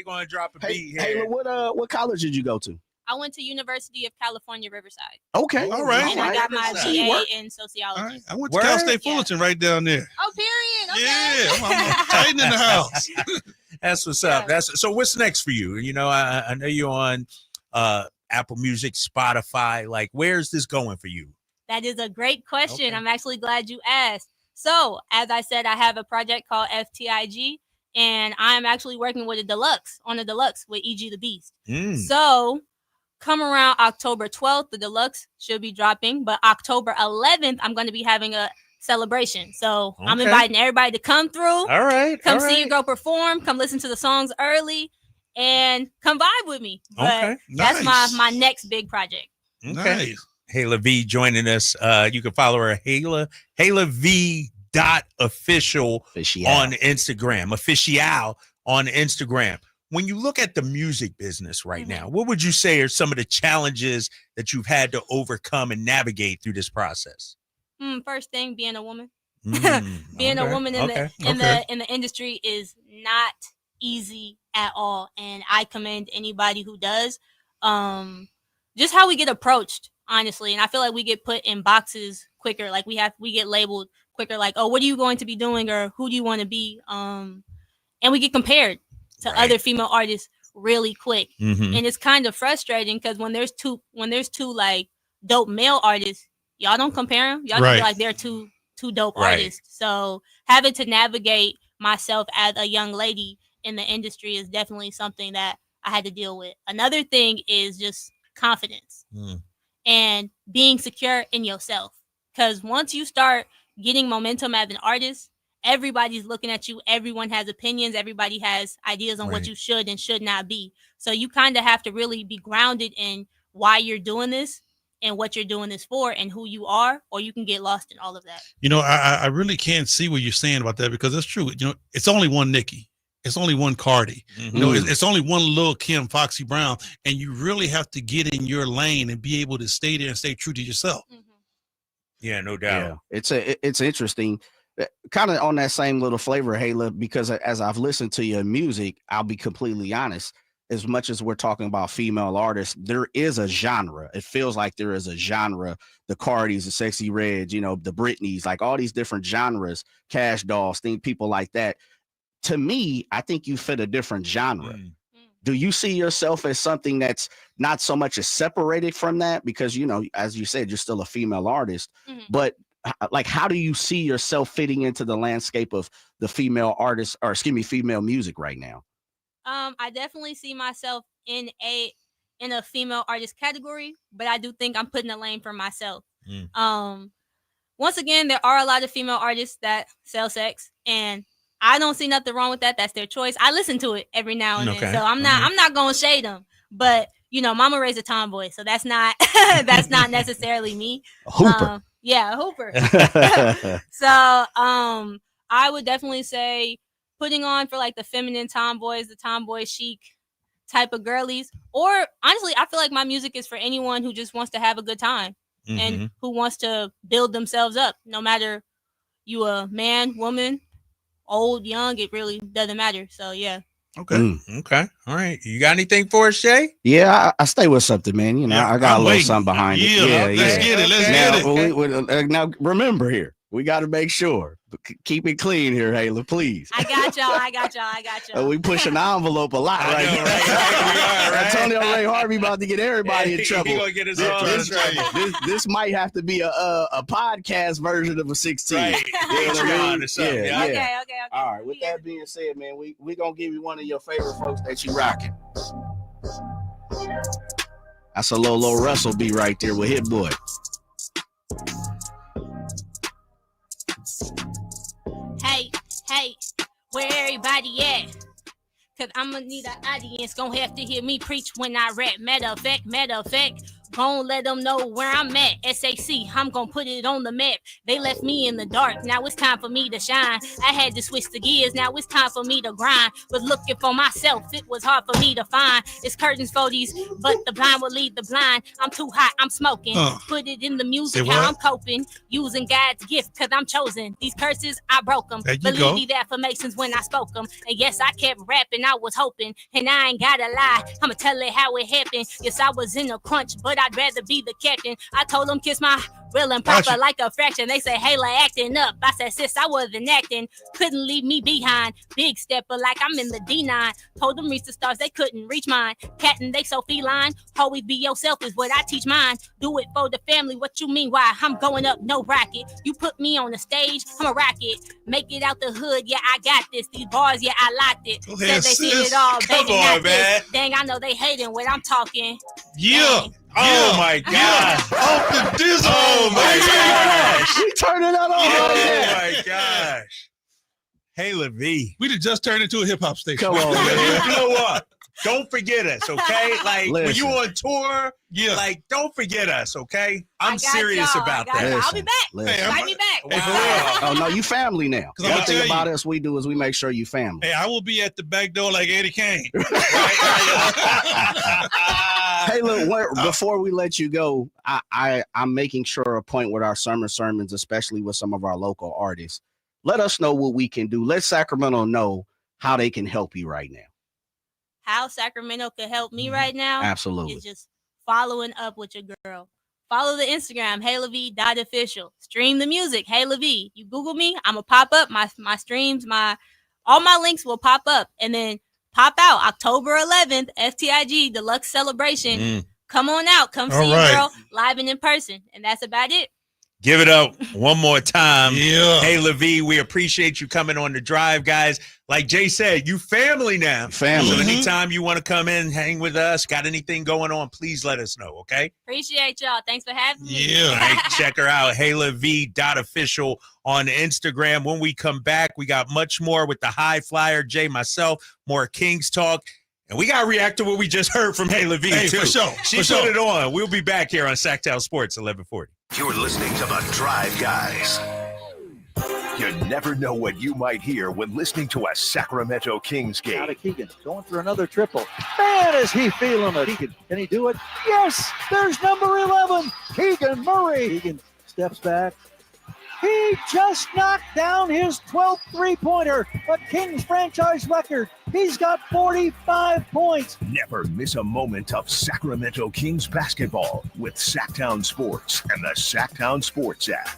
going to drop a beat here. Hey, what college did you go to? I went to University of California, Riverside. Okay. All right. And I got my BA in sociology. All right. I went to Cal State Fullerton right down there. Oh, period. Okay. Yeah. I'm tight in the house. That's what's up. So what's next for you? You know, I know you're on Apple Music, Spotify. Like, where's this going for you? That is a great question. Okay. I'm actually glad you asked. So, as I said, I have a project called FTIG, and I'm actually working with a deluxe with E.G. the Beast. So, come around October 12th, the deluxe should be dropping, but October 11th, I'm going to be having a celebration. So I'm inviting everybody to come through. All right. Come see your girl perform. Come listen to the songs early and come vibe with me. But that's my next big project. Okay. Nice. Hayla V joining us. You can follow her Hayla V .official on Instagram. Official on Instagram. When you look at the music business right now, what would you say are some of the challenges that you've had to overcome and navigate through this process? First thing, being a woman. Being a woman in the industry is not easy at all, and I commend anybody who does. Just how we get approached, honestly, and I feel like we get put in boxes quicker. Like we get labeled quicker. Like, oh, what are you going to be doing, or who do you want to be? And we get compared to other female artists really quick. And it's kind of frustrating because when there's two like dope male artists, y'all don't compare them. Y'all feel like they're two dope artists. So having to navigate myself as a young lady in the industry is definitely something that I had to deal with. Another thing is just confidence and being secure in yourself. Because once you start getting momentum as an artist, everybody's looking at you. Everyone has opinions. Everybody has ideas on what you should and should not be. So you kind of have to really be grounded in why you're doing this and what you're doing this for and who you are, or you can get lost in all of that. You know, I really can't see what you're saying about that, because it's true. You know, it's only one Nicki. It's only one Cardi. You know, it's only one Lil Kim, Foxy Brown, and you really have to get in your lane and be able to stay there and stay true to yourself. Yeah, no doubt. Yeah. It's interesting. Kind of on that same little flavor, Hayla, because as I've listened to your music, I'll be completely honest, as much as we're talking about female artists, there is a genre. It feels like there is a genre. The Cardis, the Sexy Reds, you know, the Britneys, like all these different genres, Cash Dolls, people like that. To me, I think you fit a different genre. Do you see yourself as something that's not so much as separated from that? Because, you know, as you said, you're still a female artist, but like, how do you see yourself fitting into the landscape of the female artists, or female music right now? I definitely see myself in a female artist category, but I do think I'm putting a lane for myself. Once again, there are a lot of female artists that sell sex, and I don't see nothing wrong with that. That's their choice. I listen to it every now and then, so I'm not gonna shade them. But you know, Mama raised a tomboy, so that's not necessarily me. Hooper. Yeah, Hooper. So I would definitely say putting on for like the feminine tomboys, the tomboy chic type of girlies. Or honestly, I feel like my music is for anyone who just wants to have a good time and who wants to build themselves up. No matter you a man, woman, old, young, it really doesn't matter. So yeah. Okay. Okay. All right. You got anything for us, Shay? Yeah, I stay with something, man. You know, I got a little something behind it. Yeah, let's get it. Let's get it. Now, remember here, we got to make sure. Keep it clean here, Hayla, please. I got y'all. We pushing the envelope a lot right now. Right? Antonio Ray Harvey about to get everybody in trouble. He gonna get us all in trouble. This might have to be a podcast version of a 16. Right. Patreon or something. Yeah. Okay. All right. With that being said, man, we gonna give you one of your favorite folks that you rocking. That's a Lolo Russell beat right there with Hit Boy. Hey, where everybody at? Cause I'ma need an audience, gon' have to hear me preach when I rap. Matter of fact, gon' let them know where I'm at. SAC, I'm gon' put it on the map. They left me in the dark, now it's time for me to shine. I had to switch the gears, now it's time for me to grind. Was looking for myself, it was hard for me to find. It's curtains for these, but the blind will lead the blind. I'm too hot, I'm smoking. Put it in the music, how I'm coping. Using God's gift, cause I'm chosen. These curses, I broke them. Believe these affirmations when I spoke them. And yes, I kept rapping, I was hoping. And I ain't gotta lie, I'ma tell it how it happened. Yes, I was in a crunch, but I'd rather be the captain. I told them kiss my real and proper like a fraction. They say, hey, like acting up. I said, sis, I wasn't acting. Couldn't leave me behind. Big stepper like I'm in the D9. Told them reach the stars, they couldn't reach mine. Cattin', they so feline. Always be yourself is what I teach mine. Do it for the family. What you mean? Why? I'm going up, no rocket. You put me on the stage, I'm a rocket. Make it out the hood, yeah, I got this. These bars, yeah, I locked it. Said they seen it all, Come baby, on, not man. this. Dang, I know they hating when I'm talking. Yeah. Dang. Oh my God! Off the Dizzle. Oh my gosh! We turning it on. Oh my gosh! Hayla V. We just turned into a hip hop station. Come on, man. You know what? Don't forget us, okay? Like when you on tour, like don't forget us, okay? I'm serious about that. I'll be back. Invite me back. Wow. Oh no, you family now. One thing about us, we do is we make sure you family. Hey, I will be at the back door like Eddie Kane. Hey, look, before we let you go, I'm making sure a point with our summer sermons, especially with some of our local artists. Let us know what we can do. Let Sacramento know how they can help you right now. How Sacramento could help me right now? Absolutely. Is just following up with your girl. Follow the Instagram, HaylaV.official. Stream the music, Hayla V. You Google me, I'm going to pop up. My streams, all my links will pop up. And then pop out October 11th, FTIG Deluxe Celebration. Come on out. Come see your girl live and in person. And that's about it. Give it up one more time. Yeah. Hayla V, we appreciate you coming on the drive, guys. Like Jay said, you family now. Family. So anytime you want to come in, hang with us, got anything going on, please let us know, okay? Appreciate y'all. Thanks for having me. Yeah. All right, check her out, HaylaV.official on Instagram. When we come back, we got much more with the high flyer, Jay, myself, more Kings talk. And we got to react to what we just heard from Hayla V, too. For sure. She put it on. We'll be back here on Sacktown Sports, 1140. You're listening to The Drive Guys. You never know what you might hear when listening to a Sacramento Kings game. Out of Keegan, going for another triple. Man, is he feeling it. Keegan, can he do it? Yes, there's number 11, Keegan Murray. Keegan steps back. He just knocked down his 12th three-pointer, a Kings franchise record. He's got 45 points. Never miss a moment of Sacramento Kings basketball with Sacktown Sports and the Sacktown Sports app.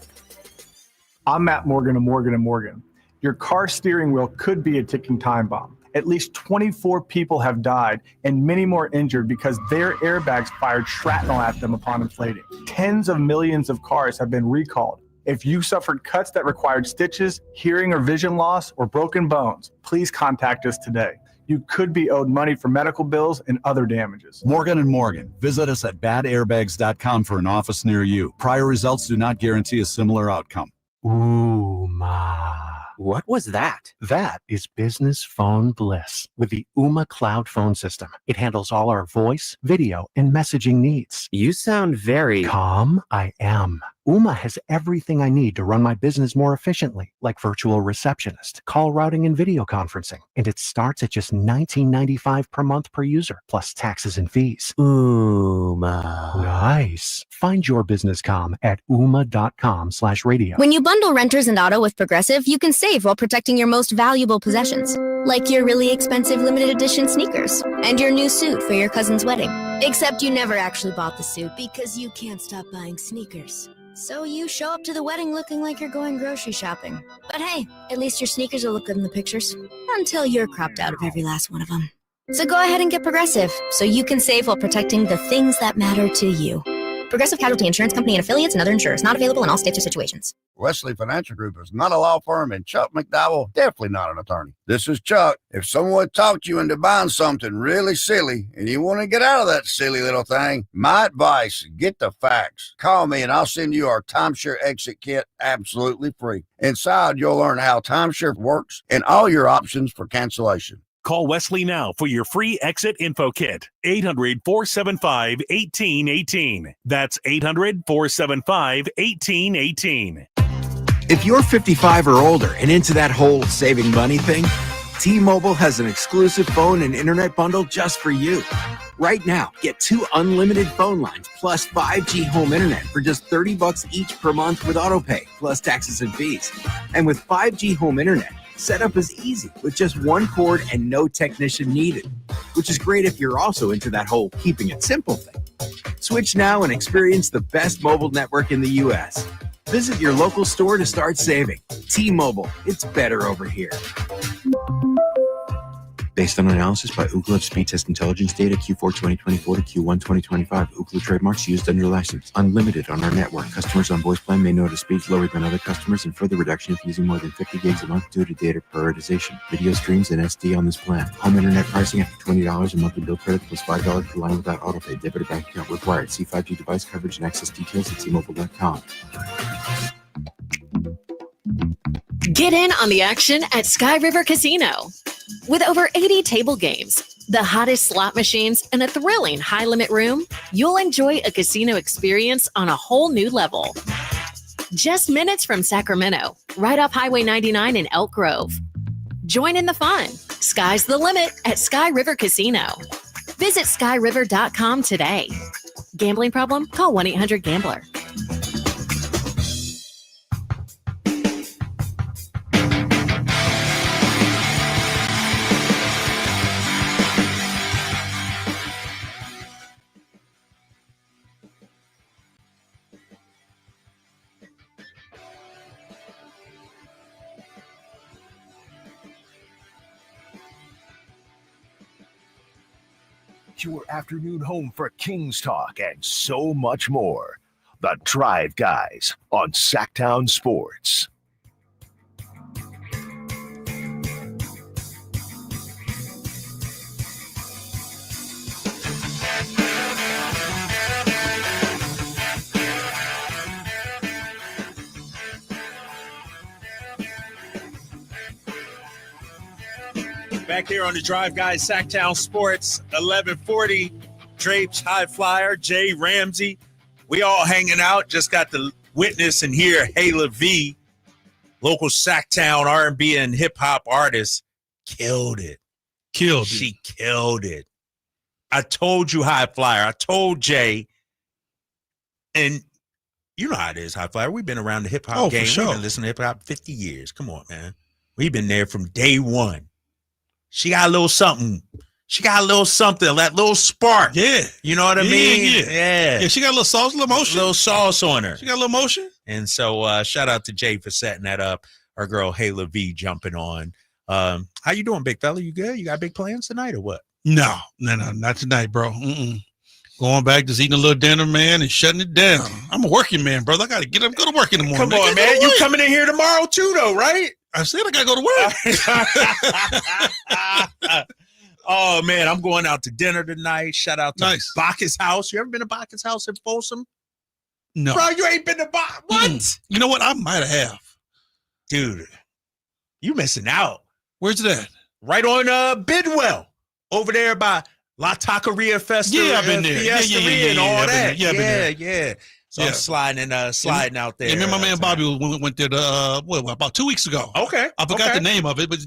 I'm Matt Morgan of Morgan & Morgan. Your car steering wheel could be a ticking time bomb. At least 24 people have died and many more injured because their airbags fired shrapnel at them upon inflating. Tens of millions of cars have been recalled. If you suffered cuts that required stitches, hearing or vision loss, or broken bones, please contact us today. You could be owed money for medical bills and other damages. Morgan & Morgan. Visit us at badairbags.com for an office near you. Prior results do not guarantee a similar outcome. Ooh, ma. What was that? That is business phone bliss with the Ooma Cloud phone system. It handles all our voice, video, and messaging needs. You sound very calm. I am. Ooma has everything I need to run my business more efficiently, like virtual receptionist, call routing, and video conferencing. And it starts at just $19.95 per month per user, plus taxes and fees. Ooma. Nice. Find your business comm at ooma.com/radio. When you bundle renters and auto with Progressive, you can save while protecting your most valuable possessions, like your really expensive limited edition sneakers and your new suit for your cousin's wedding. Except you never actually bought the suit because you can't stop buying sneakers. So you show up to the wedding looking like you're going grocery shopping. But hey, at least your sneakers will look good in the pictures, until you're cropped out of every last one of them. So go ahead and get Progressive, so you can save while protecting the things that matter to you. Progressive Casualty Insurance Company and affiliates and other insurers. Not available in all states or situations. Wesley Financial Group is not a law firm, and Chuck McDowell definitely not an attorney. This is Chuck. If someone talked you into buying something really silly and you want to get out of that silly little thing, my advice, get the facts. Call me and I'll send you our timeshare exit kit absolutely free. Inside, you'll learn how timeshare works and all your options for cancellation. Call Wesley now for your free exit info kit. 800-475-1818. That's 800-475-1818. If you're 55 or older and into that whole saving money thing, T-Mobile has an exclusive phone and internet bundle just for you. Right now, get 2 unlimited phone lines plus 5G home internet for just $30 each per month with autopay, plus taxes and fees. And with 5G home internet, setup is easy with just one cord and no technician needed, which is great if you're also into that whole keeping it simple thing. Switch now and experience the best mobile network in the U.S. Visit your local store to start saving. T-Mobile, it's better over here. Based on analysis by Ookla of speed test intelligence data Q4 2024 to Q1 2025. Ookla trademarks used under license. Unlimited on our network. Customers on voice plan may notice speeds lower than other customers and further reduction if using more than 50 gigs a month due to data prioritization. Video streams and SD on this plan. Home internet pricing after $20 a monthly bill credit plus $5 per line without autopay. Debit or bank account required. See 5G device coverage and access details at T-Mobile.com. Get in on the action at Sky River Casino. With over 80 table games, the hottest slot machines, and a thrilling high-limit room, you'll enjoy a casino experience on a whole new level. Just minutes from Sacramento, right off Highway 99 in Elk Grove. Join in the fun. Sky's the limit at Sky River Casino. Visit skyriver.com today. Gambling problem? Call 1-800-GAMBLER. Your afternoon home for Kings Talk and so much more. The Drive Guys on Sacktown Sports. Back here on the Drive Guys, Sacktown Sports, 1140. Drapes, High Flyer, Jay Ramsey. We all hanging out. Just got to witness and hear Hayla V, local Sacktown R&B and hip-hop artist, killed it. She killed it. I told you, High Flyer. I told Jay. And you know how it is, High Flyer. We've been around the hip-hop game. For sure. We've been listening to hip-hop 50 years. Come on, man. We've been there from day one. She got a little something. She got a little something, that little spark. Yeah. You know what I mean? Yeah, she got a little sauce, a little motion. A little sauce on her. She got a little motion. And so shout out to Jay for setting that up. Our girl Hayla V jumping on. How you doing, big fella? You good? You got big plans tonight or what? No, not tonight, bro. Going back, just eating a little dinner, man, and shutting it down. I'm a working man, brother. I got to get up, go to work in the morning. Come on, man. You coming in here tomorrow too, though, right? I said I got to go to work. Oh, man, I'm going out to dinner tonight. Shout out to Bacchus House. You ever been to Bacchus House in Folsom? No. Bro, you ain't been to Bacchus. What? You know what? I might have. Dude, you missing out. Where's that? Right on Bidwell. Over there by La Taqueria Festival. Yeah, I've been there. Fiesta and all that. Yeah, I've been there. Yeah. So I'm sliding out there. Yeah, remember my man Bobby went there about 2 weeks ago. Okay. I forgot the name of it, but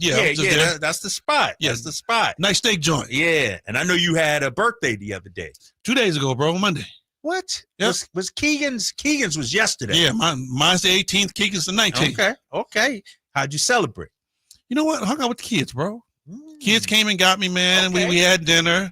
that's the spot. Yeah. That's the spot. Nice steak joint. Yeah, and I know you had a birthday the other day. 2 days ago, bro, Monday. What? Yep. Was Keegan's was yesterday? Yeah, mine's the 18th, Keegan's the 19th. Okay. How'd you celebrate? You know what? I hung out with the kids, bro. Kids came and got me, man. Okay. We had dinner.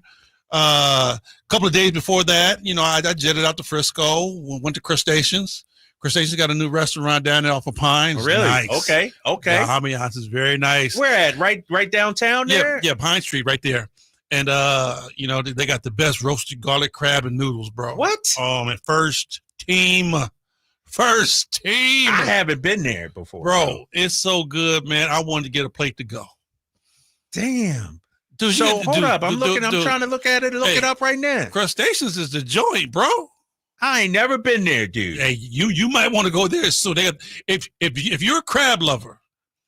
A couple of days before that, I jetted out to Frisco, went to Crustaceans. Crustaceans got a new restaurant down there off of Pines. Really? Nice. Okay. The ambiance is very nice. Where at? Right downtown there? Yeah, Pine Street right there. And, they got the best roasted garlic crab and noodles, bro. What? And first team. I haven't been there before. Bro, it's so good, man. I wanted to get a plate to go. Damn. Dude, so hold up. I'm trying to look at it. Look it up right now. Crustaceans is the joint, bro. I ain't never been there, dude. Hey, you might want to go there. So they got, if you're a crab lover,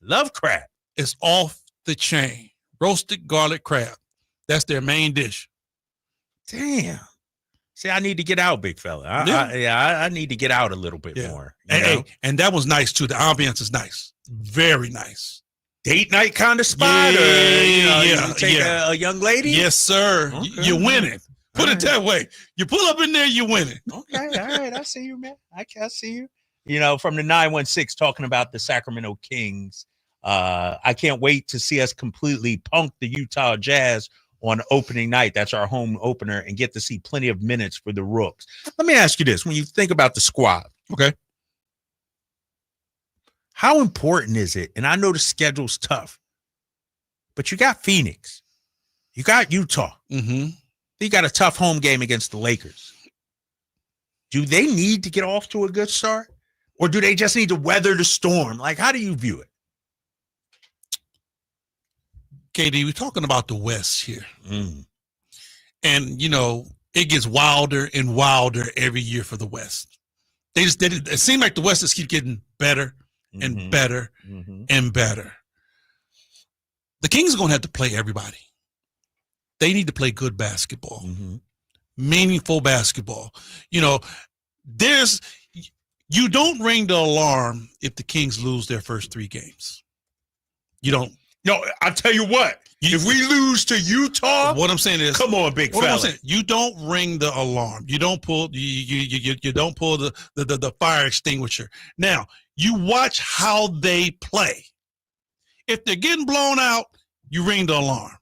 love crab. It's off the chain. Roasted garlic crab. That's their main dish. Damn. See, I need to get out, big fella. I need to get out a little bit more. And that was nice too. The ambiance is nice. Very nice. Date night kind of spot? You take a young lady? Yes, sir. Okay. You're winning. Put it that way. You pull up in there, you're winning. Okay, all right. I see you, man. I see you. From the 916 talking about the Sacramento Kings. I can't wait to see us completely punk the Utah Jazz on opening night. That's our home opener, and get to see plenty of minutes for the Rooks. Let me ask you this. When you think about the squad, okay, how important is it? And I know the schedule's tough, but you got Phoenix. You got Utah. Mm-hmm. You got a tough home game against the Lakers. Do they need to get off to a good start? Or do they just need to weather the storm? Like, how do you view it? KD, we're talking about the West here. And, it gets wilder and wilder every year for the West. It seems like the West just keeps getting better and better and better. The Kings are going to have to play everybody. They need to play good basketball, meaningful basketball. You don't ring the alarm if the Kings lose their first 3 games. You don't. No, I'll tell you what. If we lose to Utah, what I'm saying is, come on, big fella. You don't ring the alarm. You don't pull. You don't pull the fire extinguisher. Now you watch how they play. If they're getting blown out, you ring the alarm.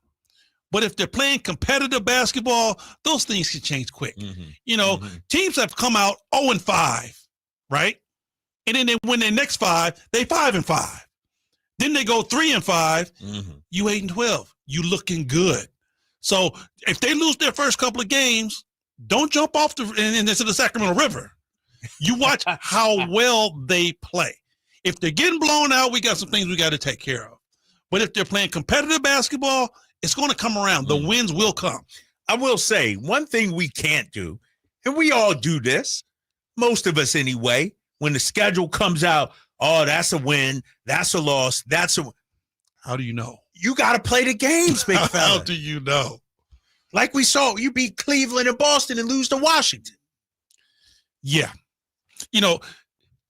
But if they're playing competitive basketball, those things can change quick. Teams have come out 0-5, right? And then they win their next 5. They 5-5. Then they go 3-5. You 8-12. You looking good. So if they lose their first couple of games, don't jump off into the Sacramento River. You watch how well they play. If they're getting blown out, we got some things we got to take care of. But if they're playing competitive basketball, it's going to come around. The wins will come. I will say one thing we can't do, and we all do this, most of us anyway, when the schedule comes out, oh, that's a win, that's a loss, How do you know? You got to play the games, big fella. How do you know? Like we saw, you beat Cleveland and Boston and lose to Washington. Yeah.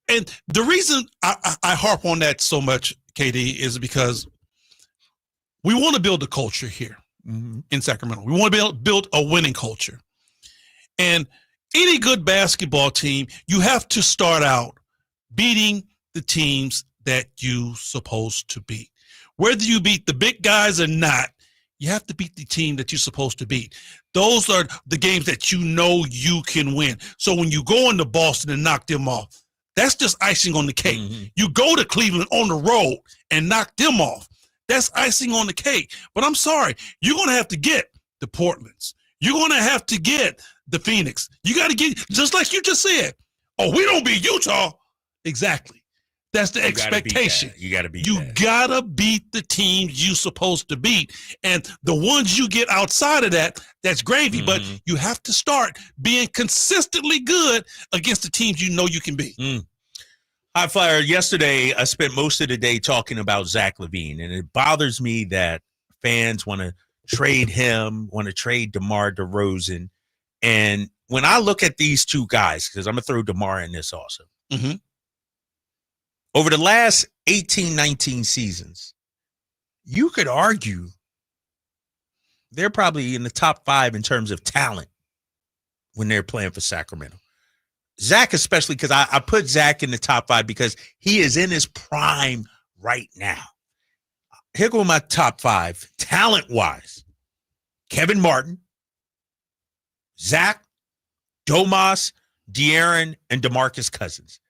And the reason I harp on that so much, KD, is because we want to build a culture here in Sacramento. We want to build a winning culture. And any good basketball team, you have to start out beating the teams that you supposed to beat. Whether you beat the big guys or not, you have to beat the team that you're supposed to beat. Those are the games that you can win. So when you go into Boston and knock them off, that's just icing on the cake. You go to Cleveland on the road and knock them off. That's icing on the cake. But I'm sorry, you're going to have to get the Portlands. You're going to have to get the Phoenix. You got to get, just like you just said, oh, we don't beat Utah. Exactly. That's the expectation. You got to beat You got to beat the teams you're supposed to beat. And the ones you get outside of that, that's gravy. But you have to start being consistently good against the teams you know you can beat. High Flyer, yesterday I spent most of the day talking about Zach LaVine, and it bothers me that fans want to trade him, want to trade DeMar DeRozan, and when I look at these two guys, because I'm going to throw DeMar in this also. Mm-hmm. Over the last 18, 19 seasons, you could argue they're probably in the top 5 in terms of talent when they're playing for Sacramento. Zach, especially, because I put Zach in the top 5 because he is in his prime right now. Here go my top 5, talent-wise. Kevin Martin, Zach, Domas, De'Aaron, and DeMarcus Cousins.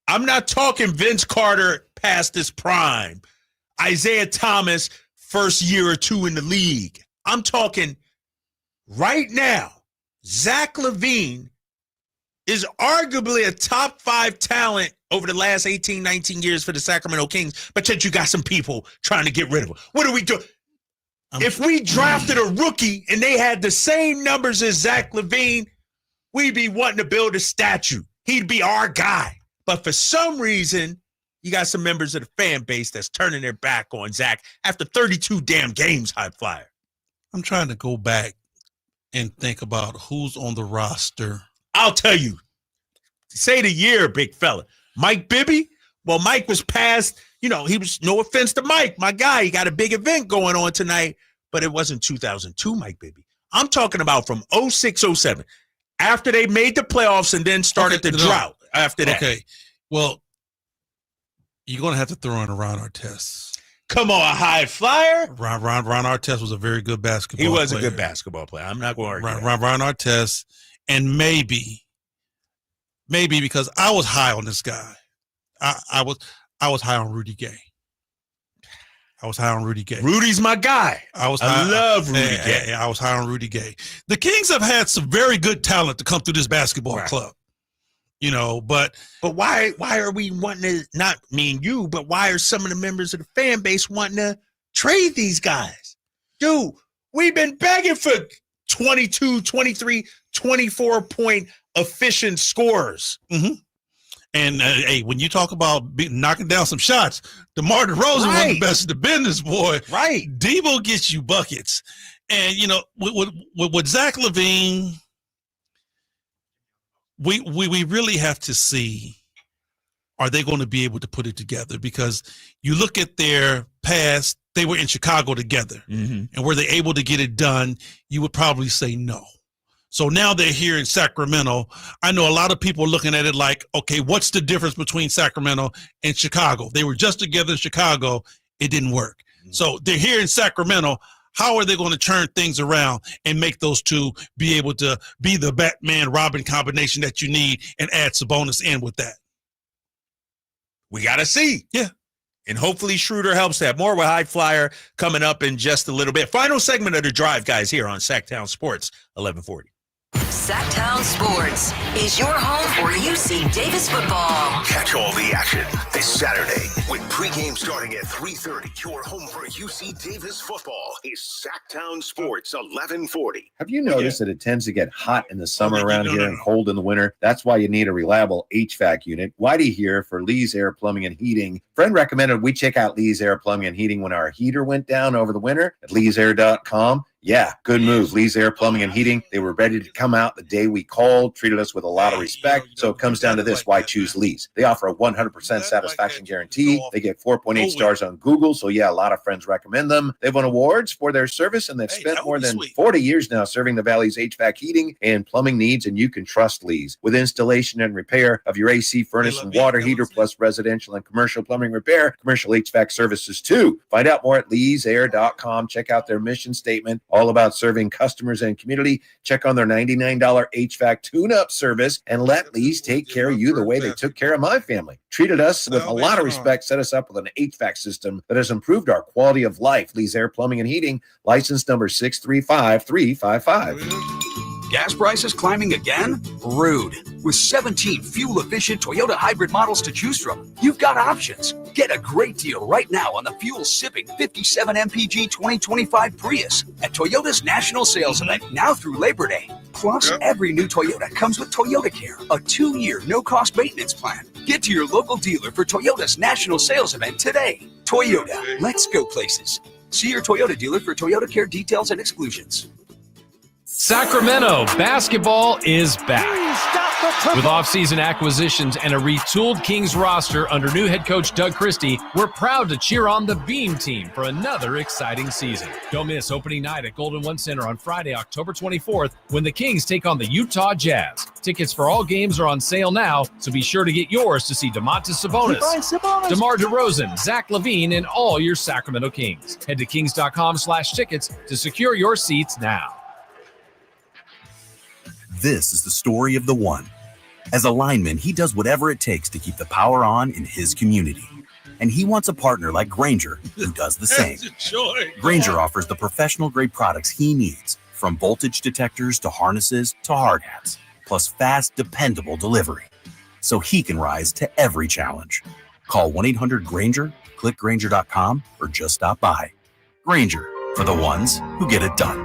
I'm not talking Vince Carter past his prime, Isaiah Thomas first year or 2 in the league. I'm talking right now, Zach LaVine is arguably a top 5 talent over the last 18, 19 years for the Sacramento Kings, but yet you got some people trying to get rid of him. What do we do? If we drafted a rookie and they had the same numbers as Zach LaVine, we'd be wanting to build a statue. He'd be our guy. But for some reason, you got some members of the fan base that's turning their back on Zach after 32 damn games, High Flyer. I'm trying to go back and think about who's on the roster. I'll tell you. Say the year, big fella. Mike Bibby? Well, Mike was past, he was, no offense to Mike, my guy. He got a big event going on tonight, but it wasn't 2002 Mike Bibby. I'm talking about from 06, 07, after they made the playoffs and then started the drought after that. Okay, well, you're going to have to throw in Ron Artest. Come on, High Flyer. Ron Artest was a very good basketball player. He was a good basketball player. I'm not going to argue Ron Artest, and maybe because I was high on this guy. I was high on Rudy Gay. Rudy's my guy. I love Rudy Gay. I was high on Rudy Gay. The Kings have had some very good talent to come through this basketball club. But why are we wanting to, not me and you, but why are some of the members of the fan base wanting to trade these guys? Dude, we've been begging for 22, 23, 24-point efficient scorers. Mm-hmm. And, hey, when you talk about knocking down some shots, DeMar DeRozan, one of the best in the business, boy. Right. Devo gets you buckets. And, with Zach LaVine, we really have to see, are they going to be able to put it together? Because you look at their past, they were in Chicago together. Mm-hmm. And were they able to get it done? You would probably say no. So now they're here in Sacramento. I know a lot of people are looking at it like, okay, what's the difference between Sacramento and Chicago? They were just together in Chicago. It didn't work. Mm-hmm. So they're here in Sacramento. How are they going to turn things around and make those two be able to be the Batman-Robin combination that you need and add Sabonis in with that? We got to see. Yeah. And hopefully Schroeder helps that. More with High Flyer coming up in just a little bit. Final segment of the drive, guys, here on Sacktown Sports 1140. Sacktown Sports is your home for UC Davis football. Catch all the action this Saturday with pregame starting at 3:30. Your home for UC Davis football is Sacktown Sports 1140. Have you noticed that it tends to get hot in the summer around here and cold in the winter? That's why you need a reliable HVAC unit. Whitey here for Lee's Air Plumbing and Heating. Friend recommended we check out Lee's Air Plumbing and Heating when our heater went down over the winter at leesair.com. Yeah, good move. Lee's Air Plumbing and Heating. They were ready to come out the day we called, treated us with a lot of respect. So it comes down to this. Why choose Lee's? They offer a 100% satisfaction guarantee. They get 4.8 stars on Google. So yeah, a lot of friends recommend them. They've won awards for their service, and they've spent more than 40 years now serving the Valley's HVAC heating and plumbing needs, and you can trust Lee's. With installation and repair of your AC, furnace, and water heater, plus residential and commercial plumbing repair, commercial HVAC services too. Find out more at leesair.com. Check out their mission statement, all about serving customers and community. Check on their $99 HVAC tune-up service and let Lee's take care of you the way they took care of my family. Treated us with a lot of respect, set us up with an HVAC system that has improved our quality of life. Lee's Air Plumbing and Heating, license number 635355. Gas prices climbing again? Rude. With 17 fuel-efficient Toyota hybrid models to choose from, you've got options. Get a great deal right now on the fuel-sipping 57 MPG 2025 Prius at Toyota's National Sales Event now through Labor Day. Plus, every new Toyota comes with Toyota Care, a 2-year no-cost maintenance plan. Get to your local dealer for Toyota's National Sales Event today. Toyota, let's go places. See your Toyota dealer for Toyota Care details and exclusions. Sacramento basketball is back. With off-season acquisitions and a retooled Kings roster under new head coach Doug Christie, we're proud to cheer on the Beam Team for another exciting season. Don't miss opening night at Golden One Center on Friday, October 24th, when the Kings take on the Utah Jazz. Tickets for all games are on sale now, so be sure to get yours to see Domantas Sabonis, DeMar DeRozan, Zach LaVine, and all your Sacramento Kings. Head to kings.com/tickets to secure your seats now. This is the story of the one. As a lineman, he does whatever it takes to keep the power on in his community. And he wants a partner like Grainger who does the same. Grainger offers the professional-grade products he needs, from voltage detectors to harnesses to hard hats, plus fast, dependable delivery, so he can rise to every challenge. Call 1-800-GRAINGER, click Grainger.com, or just stop by. Grainger, for the ones who get it done.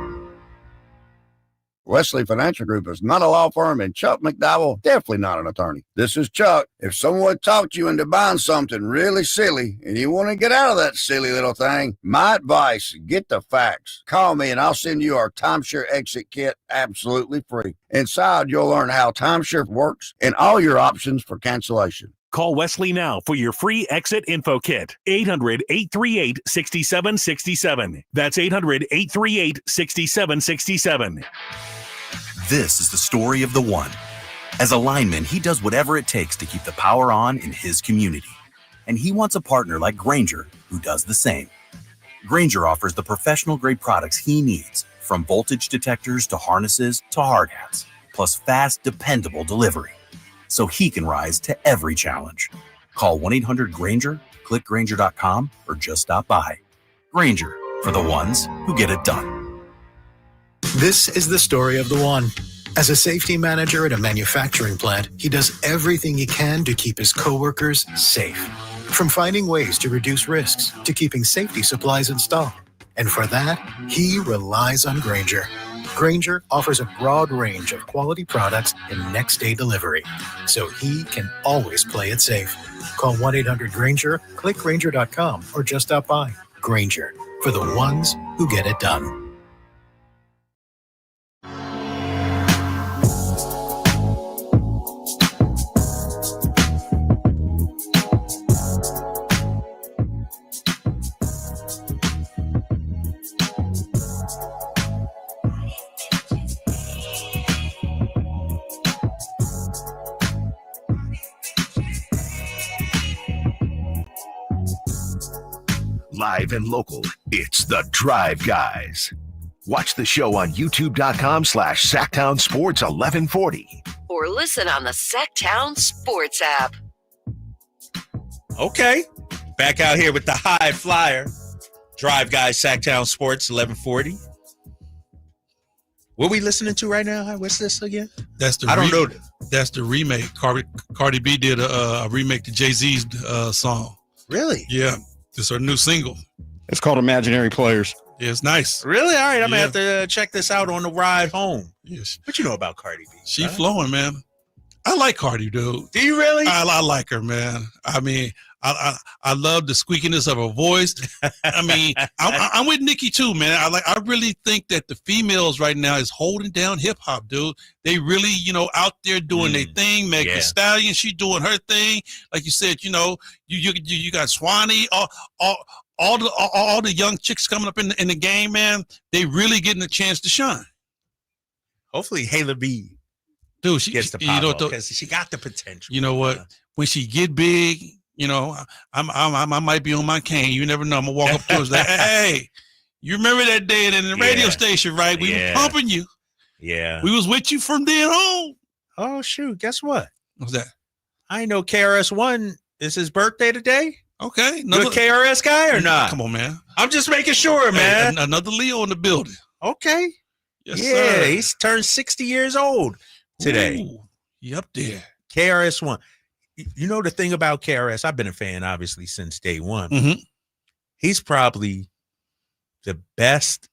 Wesley Financial Group is not a law firm, and Chuck McDowell definitely not an attorney. This is Chuck. If someone talked you into buying something really silly and you want to get out of that silly little thing, my advice, get the facts. Call me and I'll send you our timeshare exit kit absolutely free. Inside, you'll learn how timeshare works and all your options for cancellation. Call Wesley now for your free exit info kit. 800-838-6767. That's 800-838-6767. This is the story of the one. As a lineman, he does whatever it takes to keep the power on in his community. And he wants a partner like Grainger who does the same. Grainger offers the professional-grade products he needs, from voltage detectors to harnesses to hard hats, plus fast, dependable delivery, so he can rise to every challenge. Call 1-800-GRAINGER, click Grainger.com, or just stop by. Grainger, for the ones who get it done. This is the story of the one. As a safety manager at a manufacturing plant, he does everything he can to keep his coworkers safe. From finding ways to reduce risks to keeping safety supplies in stock. And for that, he relies on Grainger. Grainger offers a broad range of quality products and next-day delivery, so he can always play it safe. Call 1-800-GRAINGER, click Grainger.com, or just stop by. Grainger, for the ones who get it done. Live and local, it's the Drive Guys. Watch the show on youtube.com/Sacktown Sports 1140. Or listen on the Sacktown Sports app. Okay. Back out here with the high flyer. Drive Guys, Sacktown Sports 1140. What are we listening to right now? What's this again? That's the I don't know. That's the remake. Cardi B did a remake to Jay-Z's song. Really? Yeah. It's her new single. It's called Imaginary Players. Yeah, it's nice. Really? All right. I'm going to have to check this out on the ride home. Yes. What you know about Cardi B? She flowing, man. I like Cardi, dude. Do you really? I like her, man. I mean, I love the squeakiness of her voice. I mean, I'm with Nikki too, man. I really think that the females right now is holding down hip hop, dude. They really, out there doing their thing. Meg Thee Stallion, she doing her thing. Like you said, you got Swanee, all the young chicks coming up in the game, man. They really getting a chance to shine. Hopefully, Hayla B. Dude, she gets the power because she got the potential. You know what? When she get big, I might be on my cane. You never know. I'm gonna walk up to her and say, "Hey, you remember that day in the radio station, right? We were pumping you. Yeah, we was with you from then on." Oh shoot! Guess what? What's that? I know KRS-One is his birthday today. Okay, you a KRS guy or not? Come on, man. I'm just making sure, man. Hey, another Leo in the building. Okay. Yes, sir. He's turned 60 years old today. Ooh, you up there. KRS-One. You know the thing about KRS, I've been a fan, obviously, since day one. Mm-hmm. He's probably the best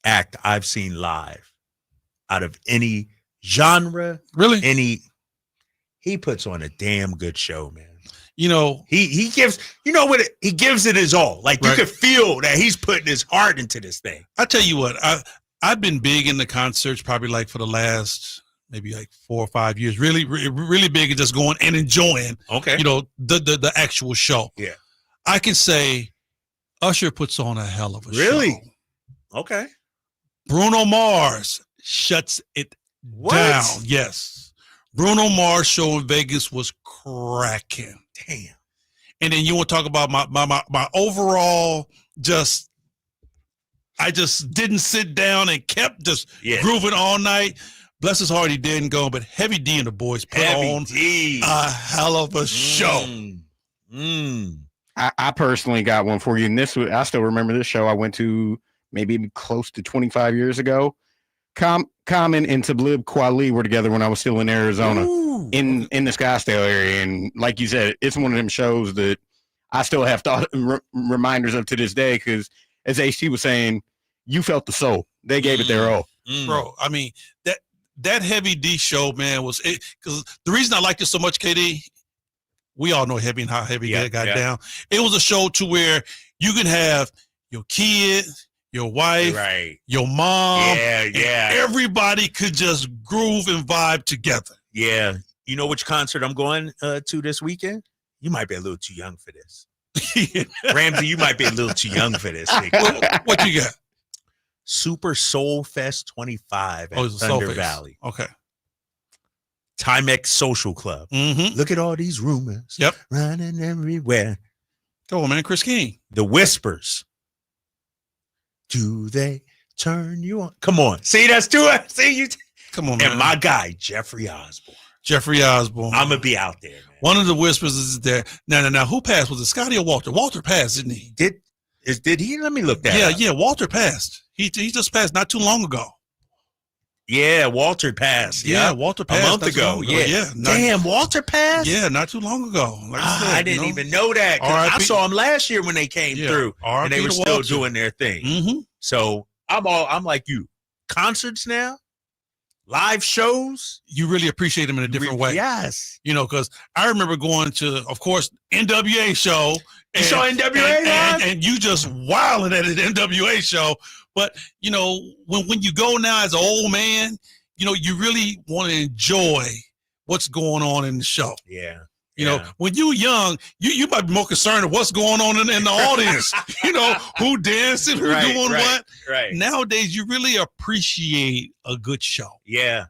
act I've seen live out of any genre. Really? He puts on a damn good show, man. He gives, he gives it his all. Like, you can feel that he's putting his heart into this thing. I tell you what, I I've been big into concerts probably like for the last maybe like 4 or 5 years. Really big at just going and enjoying. Okay. The actual show. Yeah. I can say Usher puts on a hell of a show. Really? Okay. Bruno Mars shuts it down. Yes. Bruno Mars show in Vegas was cracking. Damn. And then you want to talk about my overall I just didn't sit down and kept just grooving all night. Bless his heart, he didn't go, but Heavy D and the boys put on a hell of a show. I personally got one for you, and I still remember this show I went to maybe close to 25 years ago. Common and Talib Kweli were together when I was still in Arizona. Ooh. in the Scottsdale area, and like you said, it's one of them shows that I still have reminders of to this day, because as HT was saying, you felt the soul. They gave it their all. Bro, I mean, that Heavy D show, man, was it, because the reason I liked it so much, KD, we all know Heavy and how Heavy got down. It was a show to where you could have your kid, your wife, your mom, everybody could just groove and vibe together. Yeah. You know which concert I'm going to this weekend? You might be a little too young for this. Ramsey, you might be a little too young for this. What you got? Super Soul Fest 25 at Thunder Valley. Okay. Timex Social Club. Mm-hmm. Look at all these rumors. Yep. Running everywhere. Go on, man. Chris King. The Whispers. Do they turn you on? Come on. See, that's too it. See, you. Come on, man. And my guy, Jeffrey Osborne. I'm going to be out there, man. One of the Whispers is there. Now, who passed? Was it Scotty or Walter? Walter passed, didn't he? Did he? Let me look that up. Yeah, Walter passed. He just passed not too long ago. Yeah, Walter passed. Yeah, Walter passed a month ago. Yeah. Damn, Walter passed? Yeah, not too long ago. Like I didn't even know that. I saw him last year when they came through, and they were still doing their thing. Mm-hmm. So I'm like you. Concerts now, live shows. You really appreciate them in a different way. Yes. Because I remember going to, of course, NWA show. You saw NWA and you just wilding at an NWA show. But, when you go now as an old man, you really want to enjoy what's going on in the show. Yeah. When you're young, you might be more concerned of what's going on in the audience. Who dancing, who doing what. Right. Nowadays, you really appreciate a good show. Yeah.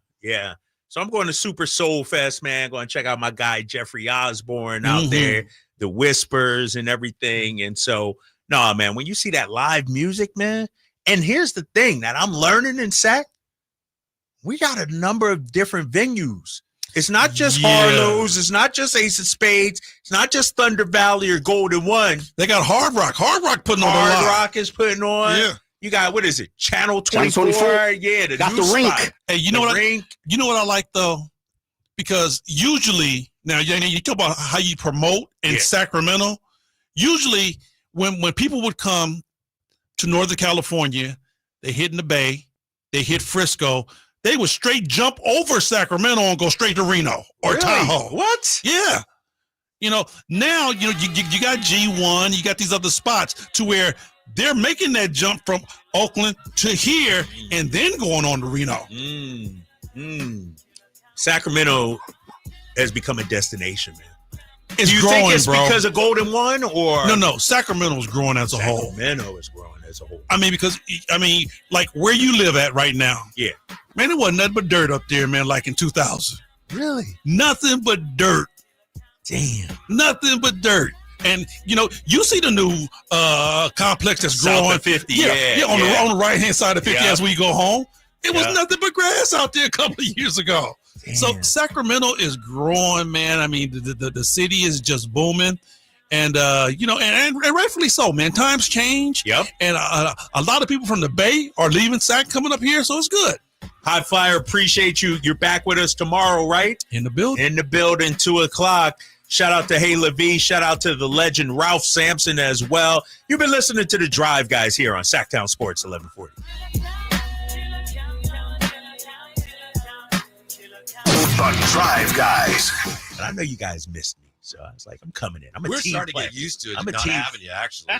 So I'm going to Super Soul Fest, man. Going to check out my guy, Jeffrey Osborne out there, the Whispers and everything. And so, no, man, when you see that live music, man, and here's the thing that I'm learning in SAC, we got a number of different venues. It's not just Harlow's. It's not just Ace of Spades. It's not just Thunder Valley or Golden One. They got Hard Rock. Hard Rock putting on a lot. Hard Rock is putting on. Yeah. You got, what is it? Channel 24. Yeah, the got new the rink. spot. Hey, you know what I like though? Because usually, now you talk about how you promote in Sacramento. Usually, when people would come to Northern California, they hit in the Bay, they hit Frisco, they would straight jump over Sacramento and go straight to Reno or Tahoe. What? Yeah. Now, you got G1, you got these other spots to where they're making that jump from Oakland to here and then going on to Reno. Sacramento has become a destination, man. It's Do you growing, think it's bro. because of Golden One or? No. Sacramento's growing as a whole. Sacramento is growing as a whole. Like where you live at right now. Yeah. Man, it wasn't nothing but dirt up there, man, like in 2000. Really? Nothing but dirt. Damn. Nothing but dirt. And, you see the new complex that's growing. South of 50. On the right-hand side of 50 as we go home. It was Yeah. nothing but grass out there a couple of years ago. Damn. So Sacramento is growing, man. I mean, the city is just booming. And, and rightfully so, man. Times change. Yep. And a lot of people from the Bay are leaving Sac coming up here, so it's good. High Flyer, appreciate you. You're back with us tomorrow, right? In the building. 2:00. Shout out to Hayla V. Shout out to the legend Ralph Sampson as well. You've been listening to The Drive Guys here on Sacktown Sports 1140. The Drive Guys. And I know you guys missed me, so I was like, I'm coming in. We're starting to get used to it, not having you, actually.